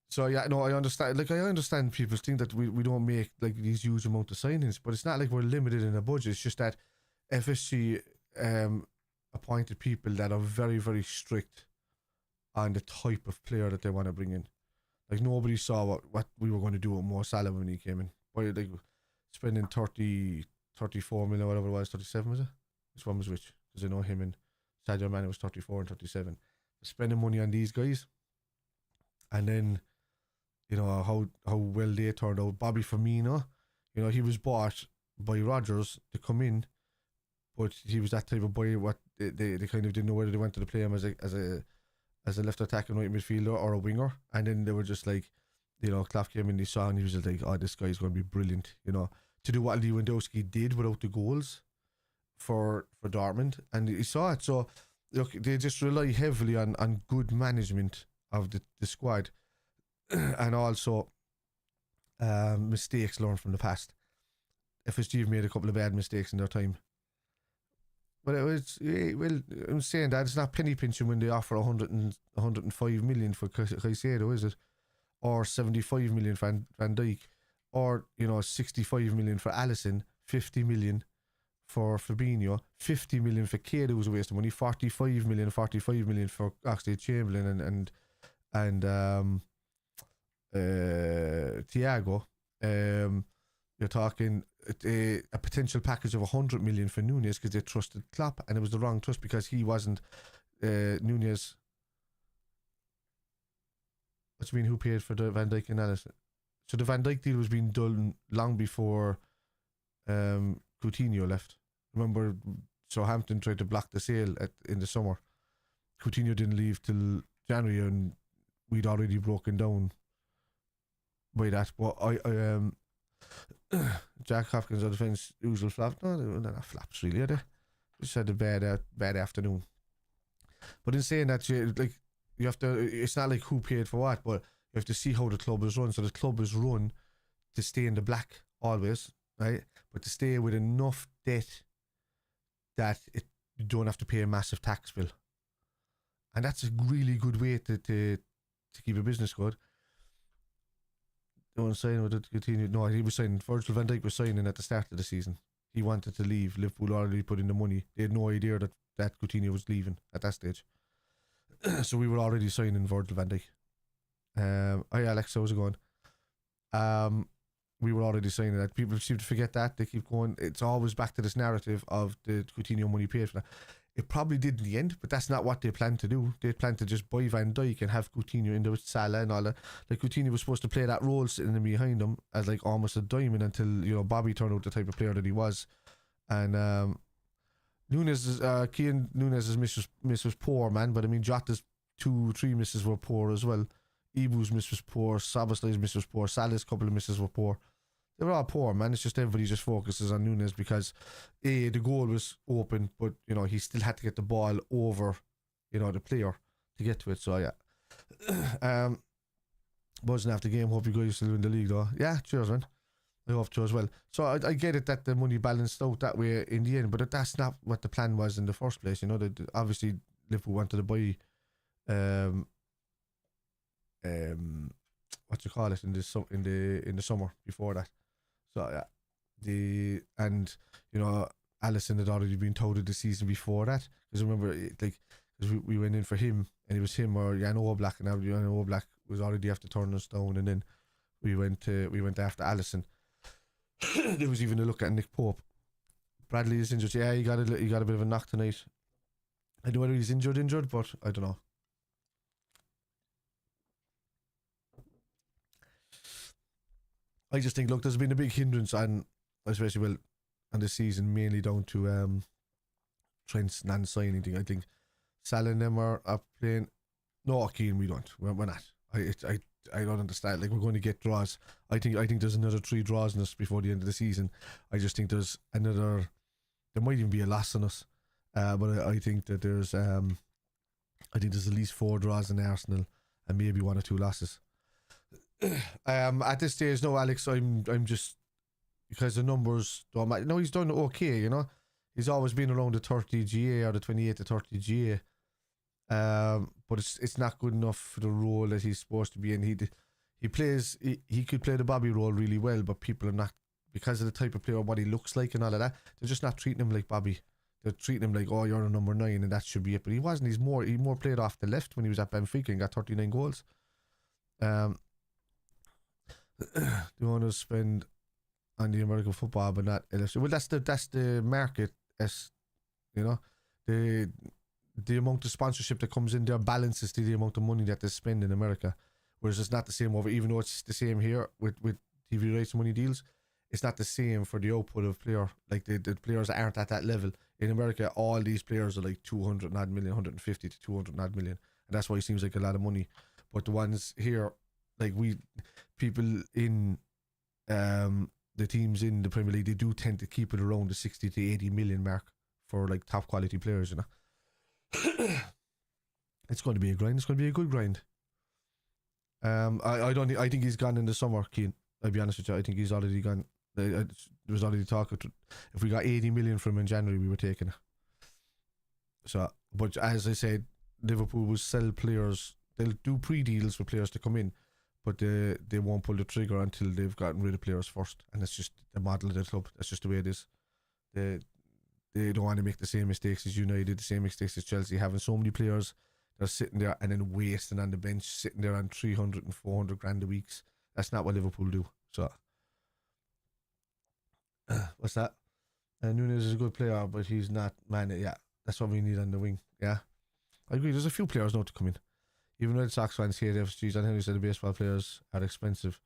Speaker 1: So yeah, no, I understand. Like I understand people think that we don't make like these huge amount of signings, but it's not like we're limited in a budget. It's just that FSG appointed people that are very, very strict on the type of player that they want to bring in. Like nobody saw what we were going to do with Mo Salah when he came in. But like spending 34 million, whatever it was, 37 was it? Which one was which? Because I know him and Sadio Mane was 34 and 37. Spending money on these guys, and then you know how well they turned out. Bobby Firmino, you know, he was bought by Rodgers to come in, but he was that type of boy. What they kind of didn't know whether they wanted to play him as a left attacking right midfielder or a winger, and then they were just like, you know, Klopp came in, he saw, and he was just like, oh, this guy's going to be brilliant, you know, to do what Lewandowski did without the goals for Dortmund, and he saw it. So look, they just rely heavily on good management of the squad, and also mistakes learned from the past. FSG have made a couple of bad mistakes in their time. But it was, well, I'm saying that it's not penny pinching when they offer 105 million for Caicedo, is it? Or 75 million for Van Dijk, or, you know, 65 million for Alisson, 50 million for Fabinho, 50 million for Kane, who was a waste of money, 45 million for Oxlade-Chamberlain and Thiago. You're talking a potential package of 100 million for Nunez because they trusted Klopp, and it was the wrong trust because he wasn't Nunez. What do you mean, who paid for the Van Dijk and Alisson? So the Van Dijk deal was being done long before Coutinho left. Remember, Southampton tried to block the sale in the summer. Coutinho didn't leave till January, and we'd already broken down by that. But Jack Hopkins on defence, usual flop. No, they're not flops really, are they? Just had a bad afternoon. But in saying that, you have to. It's not like who paid for what, but you have to see how the club is run. So the club is run to stay in the black always, right? But to stay with enough debt that you don't have to pay a massive tax bill, and that's a really good way to keep a business good. No one signing with it to continue. No, he was signing. Virgil van Dijk was signing at the start of the season. He wanted to leave. Liverpool already put in the money. They had no idea that Coutinho was leaving at that stage. So we were already signing Virgil van Dijk. Hi Alex, how's it going? We were already signing that. People seem to forget that. They keep going. It's always back to this narrative of the Coutinho money paid for that. It probably did in the end, but that's not what they planned to do. They planned to just buy Van Dijk and have Coutinho in there with Salah and all that. Like Coutinho was supposed to play that role sitting in behind him as like almost a diamond until, you know, Bobby turned out the type of player that he was. And Keane Nunez's miss was poor, man. But I mean, Jota's 2-3 misses were poor as well. Ibu's miss was poor. Szoboszlai's miss was poor. Salah's couple of misses were poor. They were all poor, man. It's just everybody just focuses on Nunez because the goal was open, but you know he still had to get the ball over, you know, the player to get to it. So yeah, buzzing after the game. Hope you guys still win the league though. Yeah, cheers, man. I hope so as well. So I get it that the money balanced out that way in the end, but that's not what the plan was in the first place. You know, obviously Liverpool wanted to buy what you call it in the summer before that. So yeah, and you know Alisson had already been touted the season before that, because remember because we went in for him and it was him or Jan Oblak, and now Jan Oblak was already after turning us down, and then we went after Alisson. There was even a look at Nick Pope. Bradley is injured. Yeah, he got a bit of a knock tonight. I don't know whether he's injured, but I don't know. I just think, look, there's been a big hindrance on, especially, well, on this season, mainly down to Trent's non-signing anything. I think Salah and them are playing. No, Keane, we don't. We're not. I don't understand. Like, we're going to get draws. I think there's another 3 draws in us before the end of the season. I just think there's another. There might even be a loss in us. But I think that there's at least 4 draws in Arsenal and maybe 1 or 2 losses. At this stage, no, Alex, I'm just, because the numbers don't matter. No, he's done okay, you know. He's always been around the 30 GA or the 28 to 30 GA. But it's not good enough for the role that he's supposed to be in. He could play the Bobby role really well, but people are not, because of the type of player, what he looks like and all of that, they're just not treating him like Bobby. They're treating him like, oh, you're a number 9 and that should be it. But he wasn't. He more played off the left when he was at Benfica and got 39 goals. They want to spend on the American football, but not LFC. Well, that's the market, as you know, the amount of sponsorship that comes in there balances the amount of money that they spend in America, whereas it's not the same over. Even though it's the same here with TV rights and money deals, it's not the same for the output of player. Like the players aren't at that level in America. All these players are like 200 odd million, 150 to 200 odd million, and that's why it seems like a lot of money. But the ones here, like people in the teams in the Premier League, they do tend to keep it around the 60 to 80 million mark for like top quality players, you know. It's going to be a grind. It's going to be a good grind. I think he's gone in the summer, Keane. I'll be honest with you. I think he's already gone. There was already talk. If we got 80 million from him in January, we were taking it. So, but as I said, Liverpool will sell players. They'll do pre-deals for players to come in, but they won't pull the trigger until they've gotten rid of players first. And that's just the model of the club. That's just the way it is. They don't want to make the same mistakes as United, the same mistakes as Chelsea, having so many players that are sitting there and then wasting on the bench, sitting there on 300 and 400 grand a week. That's not what Liverpool do. So, what's that? Nunes is a good player, but he's not, man. Yeah, that's what we need on the wing. Yeah, I agree. There's a few players now to come in. Even Red Sox fans here, FSGs, and Henry said the baseball players are expensive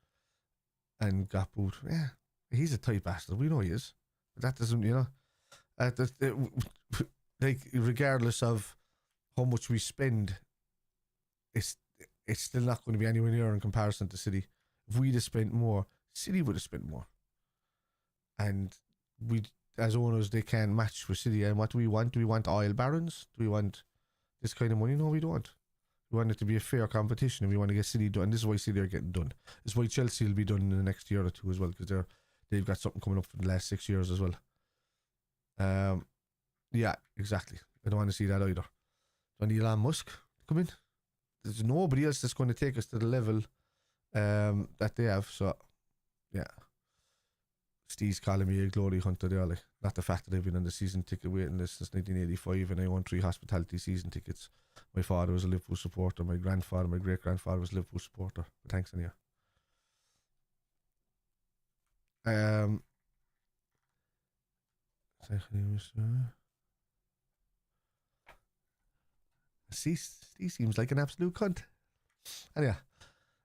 Speaker 1: and got booed. Yeah, he's a tight bastard. We know he is. But that doesn't, you know. Like, regardless of how much we spend, it's still not going to be anywhere near in comparison to City. If we'd have spent more, City would have spent more, and we, as owners, they can't match with City. And what do we want? Do we want oil barons? Do we want this kind of money? No, we don't. We want it to be a fair competition, and we want to get City done. This is why City are getting done. This is why Chelsea will be done in the next year or two as well, because they've got something coming up for the last 6 years as well. Yeah, exactly. I don't want to see that either. Do I need Elon Musk to come in? There's nobody else that's going to take us to the level that they have. So, yeah. Steve's calling me a glory hunter there, like. Not the fact that I've been on the season ticket waiting list since 1985 and I won 3 hospitality season tickets. My father was a Liverpool supporter. My grandfather, my great-grandfather was a Liverpool supporter. But thanks, anyhow. Steve seems like an absolute cunt. Anyhow,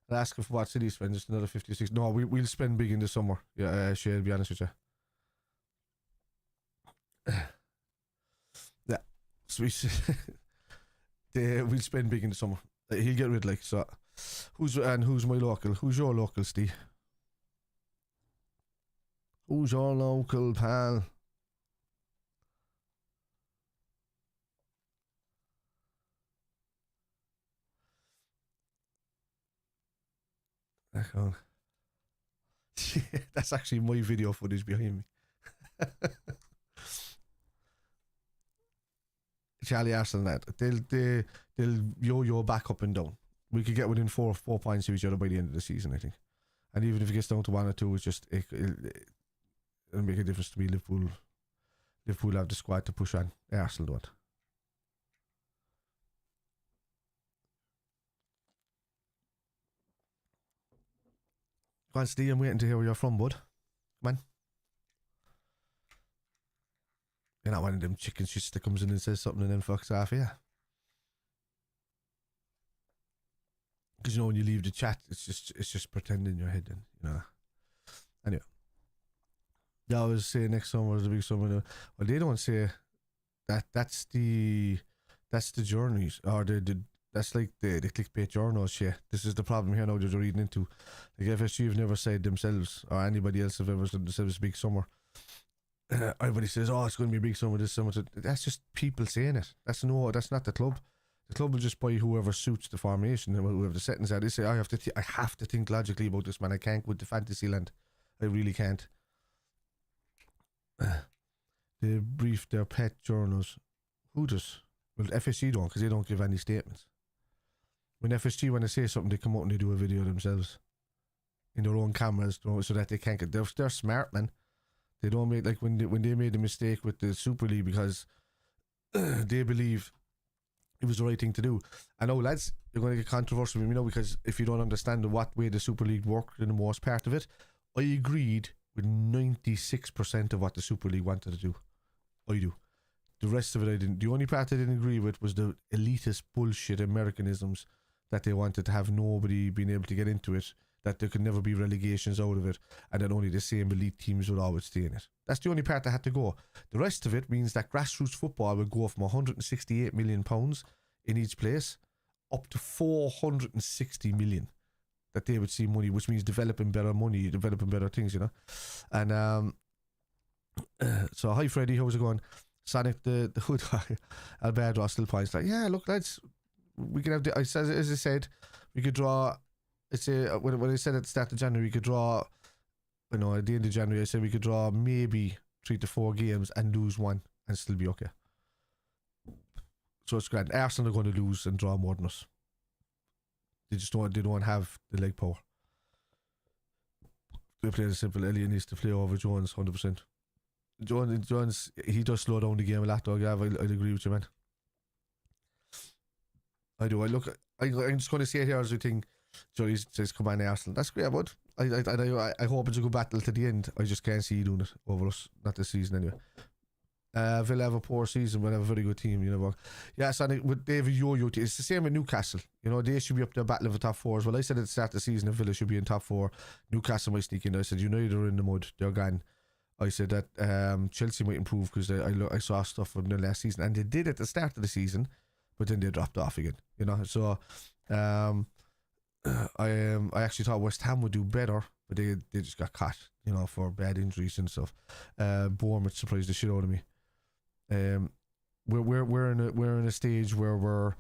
Speaker 1: I'll ask him for what City spend, just another 56. No, we'll spend big in the summer. Yeah, Shay, to be honest with you. Yeah, sweet. We'll spend big in the summer. He'll get rid, like, so. Who's my local? Who's your local, Steve? Who's your local pal? That's actually my video footage behind me. Charlie Arsenal, that they'll yo-yo back up and down. We could get within four points of each other by the end of the season, I think. And even if it gets down to 1 or 2, it's just it'll make a difference to me. Liverpool have the squad to push on. Arsenal don't. Go on, Steve, I'm waiting to hear where you're from, bud. Come on. You're not one of them chicken shits that comes in and says something and then fucks off, yeah. Because, you know, when you leave the chat, it's just pretending in your head, then, you know. Anyway. They always say next summer is the big summer. Well, they don't say that. That's the journeys, or that's like the clickbait journals. Yeah, this is the problem here now that they're reading into. Like FSG have never said themselves, or anybody else have ever said themselves, big summer. Everybody says, "Oh, it's going to be a big summer this summer." That's just people saying it. That's not the club. The club will just buy whoever suits the formation and whoever the settings are. They say, I have to think logically about this, man. I can't go to fantasy land. I really can't. They brief their pet journals. Who does? Well, FSG don't, because they don't give any statements. When FSG want to say something, they come out and they do a video themselves in their own cameras, so that they can't get. They're smart, man. They don't make, like when they made a mistake with the Super League because they believe it was the right thing to do. I know, lads, you're going to get controversial with me now, because if you don't understand what way the Super League worked in the most part of it, I agreed with 96% of what the Super League wanted to do. I do. The rest of it I didn't. The only part I didn't agree with was the elitist bullshit Americanisms that they wanted to have nobody being able to get into it, that there could never be relegations out of it, and that only the same elite teams would always stay in it. That's the only part that had to go. The rest of it means that grassroots football would go from £168 million in each place up to 460 million that they would see money, which means developing better money, developing better things, you know. And so hi Freddie, how's it going? Sonic the hood Alberto still points like, yeah, look lads, we can have as I said, we could draw. It's when I said at the start of January we could draw, you know, at the end of January I said we could draw maybe 3 to 4 games and lose one and still be okay. So it's grand. Arsenal are going to lose and draw more than us. They don't have the leg power. They play the simple. Elliot needs to play over Jones 100%. Jones, he does slow down the game a lot, though. Yeah, I'll agree with you, man. I do. I'm just going to say it here as we think. Johnny says, come on, Arsenal. That's great, bud. I hope it's a good battle to the end. I just can't see you doing it over us. Not this season, anyway. Villa have a poor season, but have a very good team, you know. Yeah, Sonic, with David Yo-Yo, it's the same with Newcastle. You know, they should be up there battling for top 4 as well. I said at the start of the season that Villa should be in top 4. Newcastle might sneak in. I said United are in the mud. They're gone. I said that Chelsea might improve because I saw stuff from the last season, and they did at the start of the season, but then they dropped off again, you know. So I actually thought West Ham would do better, but they just got caught, you know, for bad injuries and stuff. Bournemouth surprised the shit out of me. We're in a stage where we're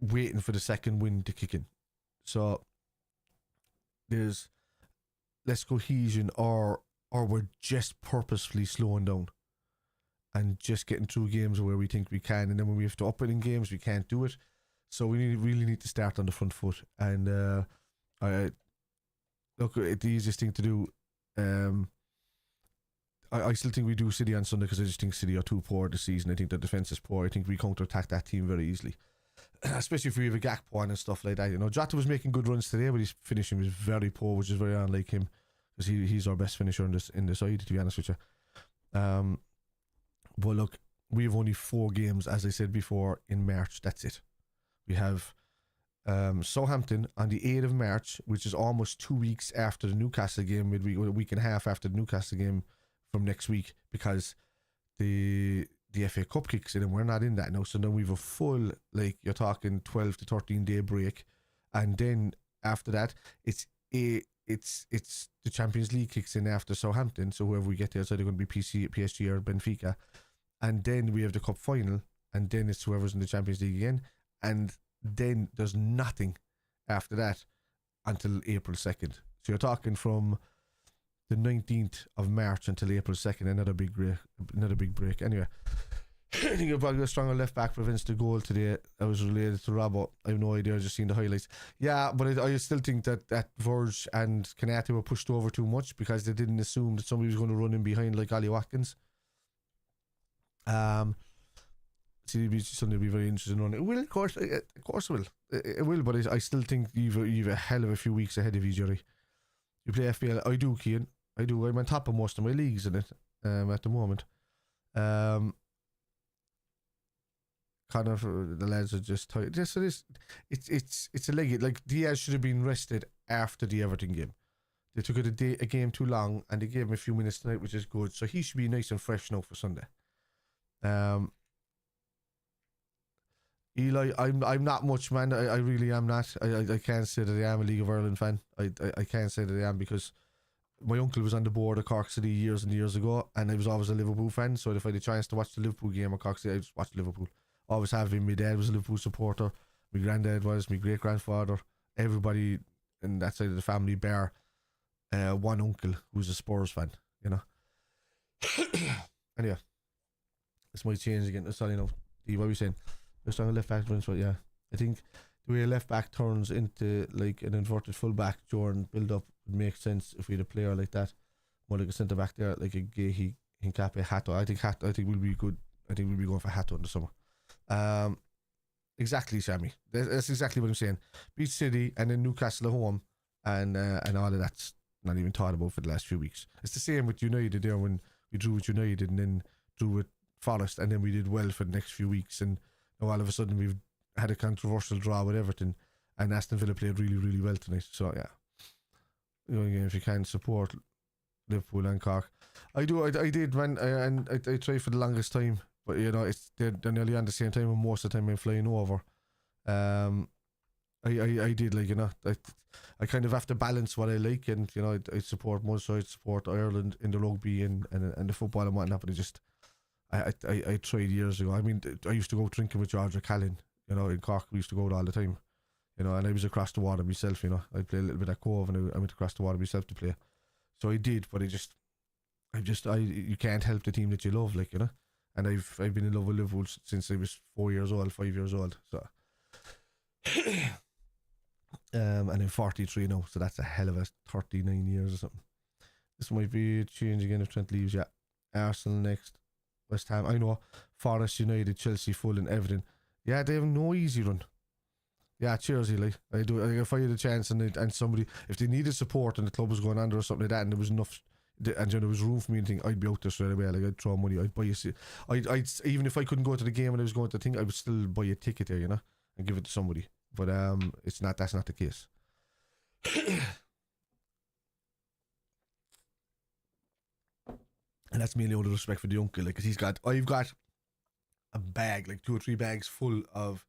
Speaker 1: waiting for the second wind to kick in. So there's less cohesion, or we're just purposefully slowing down and just getting through games where we think we can, and then when we have to up it in games we can't do it. So we really need to start on the front foot. And I look, the easiest thing to do. I still think we do City on Sunday because I just think City are too poor this season. I think their defence is poor. I think we counter-attack that team very easily, especially if we have a Gakpo on and stuff like that. You know, Jota was making good runs today, but his finishing was very poor, which is very unlike him, because he's our best finisher in the side, to be honest with you. But look, we have only 4 games, as I said before, in March. That's it. We have Southampton on the 8th of March, which is almost 2 weeks after the Newcastle game, midweek, a week and a half after the Newcastle game from next week, because the FA Cup kicks in and we're not in that now. So then we have a full, like, you're talking 12 to 13 day break, and then after that it's the Champions League kicks in after Southampton. So whoever we get there, so they're going to be PSG or Benfica, and then we have the cup final, and then it's whoever's in the Champions League again, and then there's nothing after that until April 2nd. So you're talking from the 19th of March until April 2nd, another big break. Anyway, I think about a stronger left back prevents the goal today. I was related to Robbo. I have no idea, I just seen the highlights. Yeah, but I still think that Verge and Kanate were pushed over too much because they didn't assume that somebody was going to run in behind like Ollie Watkins. CDB is something to be very interested in running. It will, of course it will. It will, but I still think you've a hell of a few weeks ahead of you, Jerry. You play FPL. I do, Cian. I do. I'm on top of most of my leagues in it at the moment. Kind of the lads are just tired. So it's a leg. Like Diaz should have been rested after the Everton game. they took it a game too long, and they gave him a few minutes tonight, which is good. So he should be nice and fresh now for Sunday. Eli, I'm not much, man. I really am not. I can't say that I am a League of Ireland fan. I can't say that I am, because my uncle was on the board of Cork City years and years ago, and I was always a Liverpool fan. So if I had a chance to watch the Liverpool game at Cork City, I just watched Liverpool. Always have been. My dad was a Liverpool supporter. My granddad was. My great grandfather. Everybody in that side of the family bar one uncle who's a Spurs fan. You know. Anyway, this might change again. That's all you know. What were you saying? Just on a left back runs, but yeah, I think the way a left back turns into like an inverted full back during build up would make sense if we had a player like that, more like a centre back there, like a Gahey, Hincapié, Hato. I think we'll be good. I think we'll be going for Hato in the summer. Exactly, Sammy. That's exactly what I'm saying. Beat City and then Newcastle at home, and all of that's not even thought about for the last few weeks. It's the same with United there when we drew with United and then drew with Forest, and then we did well for the next few weeks, and all of a sudden we've had a controversial draw with Everton, and Aston Villa played really, really well tonight. So yeah, you know, again, if you can support Liverpool and Cork, I do. I did, man, and I tried for the longest time, but you know, they're nearly on the same time, and most of the time I'm flying over. I did, like, you know, I kind of have to balance what I like, and you know, I support Munster, I support Ireland in the rugby and the football and whatnot, but I tried years ago. I mean, I used to go drinking with George O'Callaghan, you know, in Cork. We used to go out all the time, you know, and I was across the water myself, you know. I played a little bit at Cove, and I went across the water myself to play. So I did, but you can't help the team that you love, like, you know. And I've been in love with Liverpool since I was 5 years old. So, and I'm 43 now, so that's a hell of a 39 years or something. This might be a change again if Trent leaves. Yeah, Arsenal next. West Ham, I know. Forest, United, Chelsea, Fulham, Everton. Yeah, they have no easy run. Yeah, cheers, Eli. If I had a chance and somebody, if they needed support and the club was going under or something like that, and there was enough, and there was room for me and think, I'd be out there straight away. Like, I'd throw money, I'd buy a seat. I'd even if I couldn't go to the game and I was going to the thing, I would still buy a ticket there, you know, and give it to somebody. But that's not the case. And that's mainly out of respect for the uncle, like, because I've got a bag, like 2 or 3 bags full of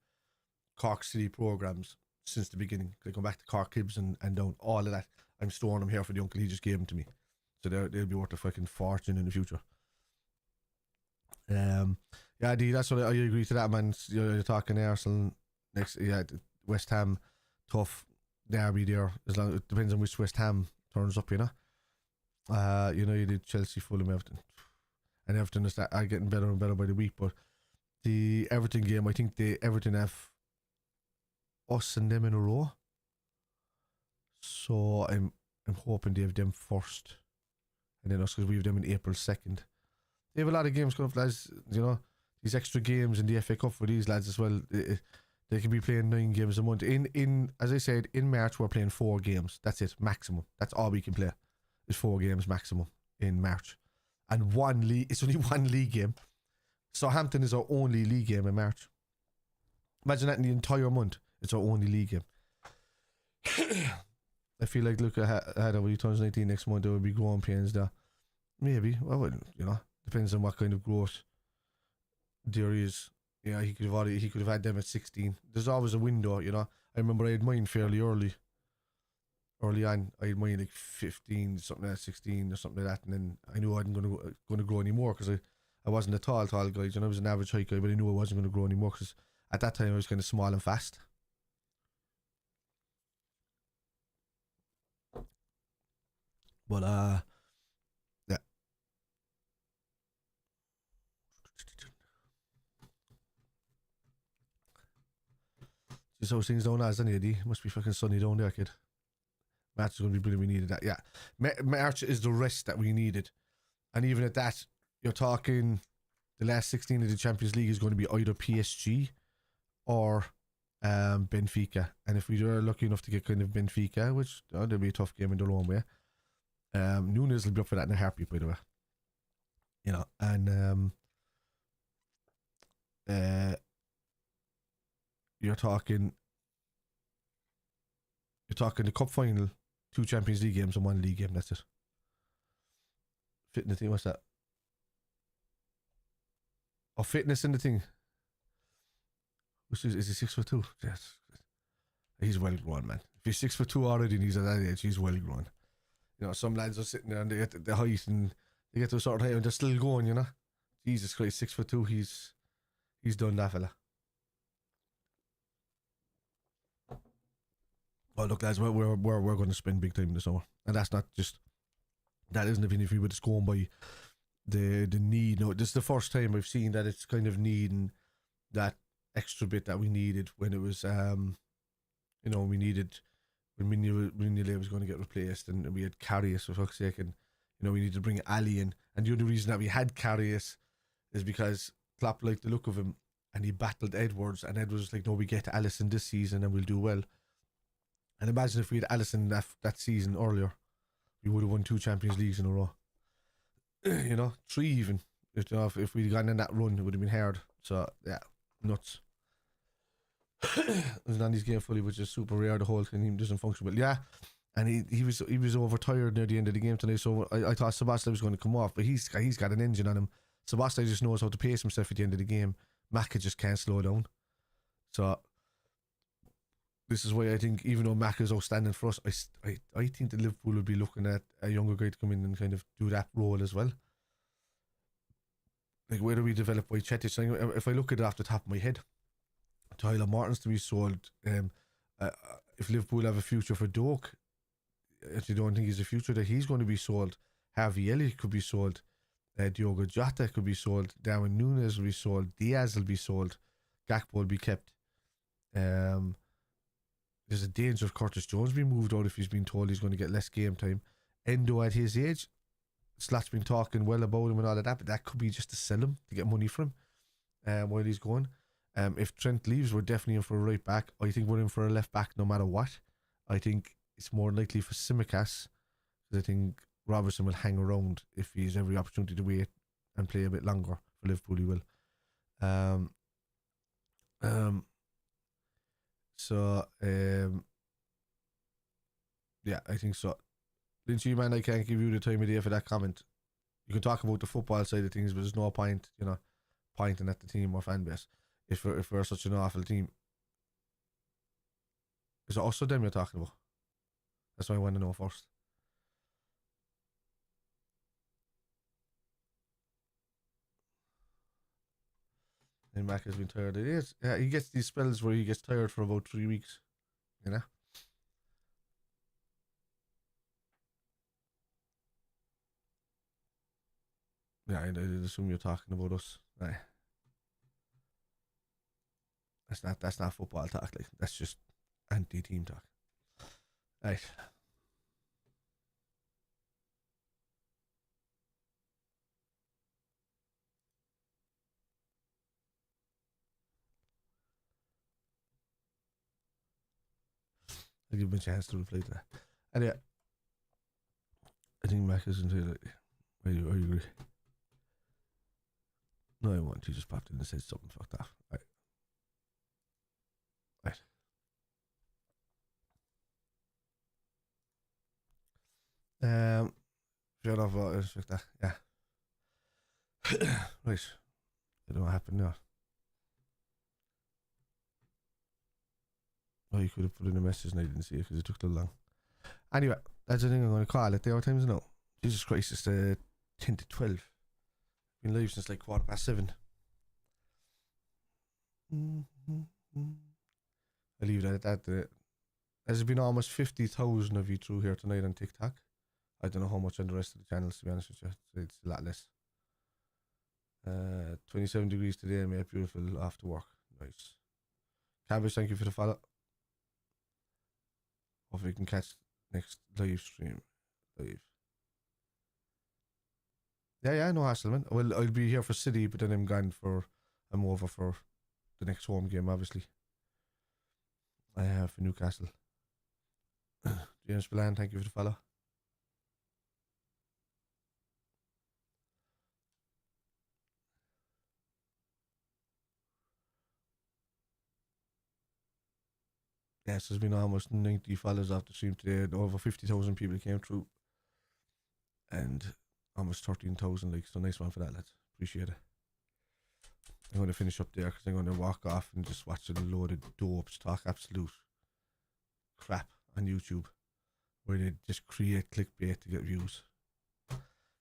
Speaker 1: Cork City programs since the beginning. Like, going back to Cork Hibs and down, all of that. I'm storing them here for the uncle. He just gave them to me, so they'll be worth a fucking fortune in the future. Yeah, D, that's what I agree to that, man. You're talking Arsenal next. Yeah, West Ham, tough derby there. As long it depends on which West Ham turns up, you know. You did Chelsea, Fulham, Everton, and Everton is getting better and better by the week. But the Everton game, I think Everton have us and them in a row, so I'm hoping they have them first, and then us, because we have them in April 2nd. They have a lot of games coming up, lads. You know, these extra games in the FA Cup for these lads as well. They can be playing 9 games a month. In as I said, in March we're playing 4 games. That's it, maximum. That's all we can play. Is 4 games maximum in March, and it's only one league game. Southampton is our only league game in March. Imagine that in the entire month. It's our only league game. I feel like look ahead of 2019 next month, there will be growing pains there. Maybe. Well, you know, depends on what kind of growth there is. Yeah, he could have had them at 16. There's always a window, you know. I remember I had mine fairly early on. I had mine like 15, something like that, 16 or something like that, and then I knew I wasn't going to grow anymore, because I wasn't a tall guy. You know, I was an average height guy, but I knew I wasn't going to grow anymore, because at that time I was kind of small and fast. But yeah. Just those things down as any. Must be fucking sunny down there, kid. March is going to be brilliant. We needed that. Yeah, March is the rest that we needed, and even at that, you're talking the last 16 of the Champions League is going to be either PSG or Benfica, and if we are lucky enough to get kind of Benfica, which there'll be a tough game in their own way, Nunes will be up for that in a heartbeat, by the way. You know, and you're talking the cup final 2 Champions League games and 1 league game. That's it. Fit in the thing. What's that? Oh, fitness in the thing. Which is he 6'2"? Yes. He's well grown, man. If he's 6'2" already and he's at that age, he's well grown. You know, some lads are sitting there and they get the height and they get to a certain height and they're still going, you know. Jesus Christ, 6'2", he's done that, fella. Oh look, lads, we're going to spend big time in the summer, and that isn't even if we were just going by the need. No, this is the first time I've seen that it's kind of needing that extra bit that we needed when it was we needed when Mignolet was going to get replaced, and we had Karius for fuck's sake, and we needed to bring Ali in, and the only reason that we had Karius is because Klopp liked the look of him and he battled Edwards, and Edwards was like, no, we get Alisson this season and we'll do well. And imagine if we had Alisson that season earlier, we would have won 2 Champions Leagues in a row. 3 even. If we'd gotten in that run, it would have been hard. So yeah, nuts. It was Nandy's game fully, which is super rare. The whole thing doesn't function well. Yeah, and he was overtired near the end of the game today. So I thought Sebastian was going to come off, but he's got an engine on him. Sebastian just knows how to pace himself at the end of the game. Maka just can't slow down. So this is why I think, even though Maka is outstanding for us, I think that Liverpool would be looking at a younger guy to come in and kind of do that role as well. Like, where do we develop Wojciech? If I look at it off the top of my head, Tyler Martin's to be sold. If Liverpool have a future for Doak, if you don't think he's a future, that he's going to be sold. Harvey Elliott could be sold. Diogo Jota could be sold. Darwin Núñez will be sold. Diaz will be sold. Gakpo will be kept. There's a danger of Curtis Jones being moved out if he's been told he's going to get less game time. Endo at his age, Slot's been talking well about him and all of that, but that could be just to sell him, to get money for him while he's going. If Trent leaves, we're definitely in for a right back. I think we're in for a left back no matter what. I think it's more likely for Tsimikas, because I think Robertson will hang around if he has every opportunity to wait and play a bit longer. For Liverpool, he will. Yeah, I think so. Lynchy, man, I can't give you the time of day for that comment. You can talk about the football side of things, but there's no point, pointing at the team or fan base if we're such an awful team. Is it us or them you're talking about? That's what I want to know first. And Mac has been tired. It is. Yeah, he gets these spells where he gets tired for about 3 weeks. Yeah, I assume you're talking about us. Right. That's not football talk. Like, that's just anti-team talk. Right. I'll give him a chance to reply to that. And yeah, I think Mac is into it. I agree. No, I won't. He just popped in and said something fucked off. Right. Fair enough. I respect that. Yeah. Right. I don't know what happened now. Oh, you could have put in a message and I didn't see it because it took too long. Anyway, that's the thing I'm going to call it. There are times now. Jesus Christ, it's 10 to 12. Been live since like 7:15. I'll leave that at that. There's been almost 50,000 of you through here tonight on TikTok. I don't know how much on the rest of the channels, to be honest with you. It's a lot less. 27 degrees today, mate. Beautiful after work. Nice. Cabbage, thank you for the follow. Hopefully we can catch next live stream. Yeah, no hassle, man. Well, I'll be here for City, but then I'm over for the next home game, obviously. I have for Newcastle. James Bland, thank you for the follow. Yes, there's been almost 90 followers off the stream today, and over 50,000 people came through, and almost 13,000 likes. So nice one for that, lads. Appreciate it. I'm going to finish up there because I'm going to walk off and just watch a load of dopes talk absolute crap on YouTube, where they just create clickbait to get views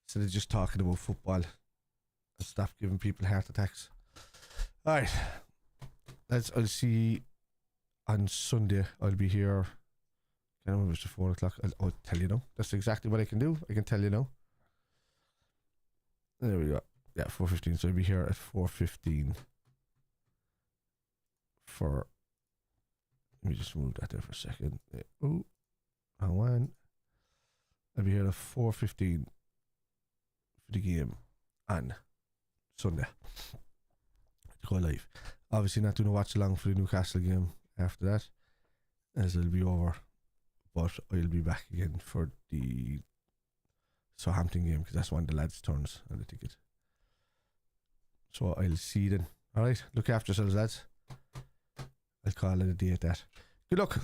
Speaker 1: instead of just talking about football and stop giving people heart attacks. Alright, I'll see on Sunday. I'll be here. I can't remember if it's 4 o'clock. I'll tell you now. That's exactly what I can do. I can tell you now. There we go. Yeah, 4:15. So I'll be here at 4:15 for. Let me just move that there for a second. Oh, hang on. I'll be here at 4:15 for the game on Sunday to go live. Obviously, not doing a watch along for the Newcastle game after that, as it'll be over. But I'll be back again for the Southampton game because that's one of the lads' turns on the ticket. So I'll see you then. Alright, look after yourselves, lads. I'll call it a day at that. Good luck.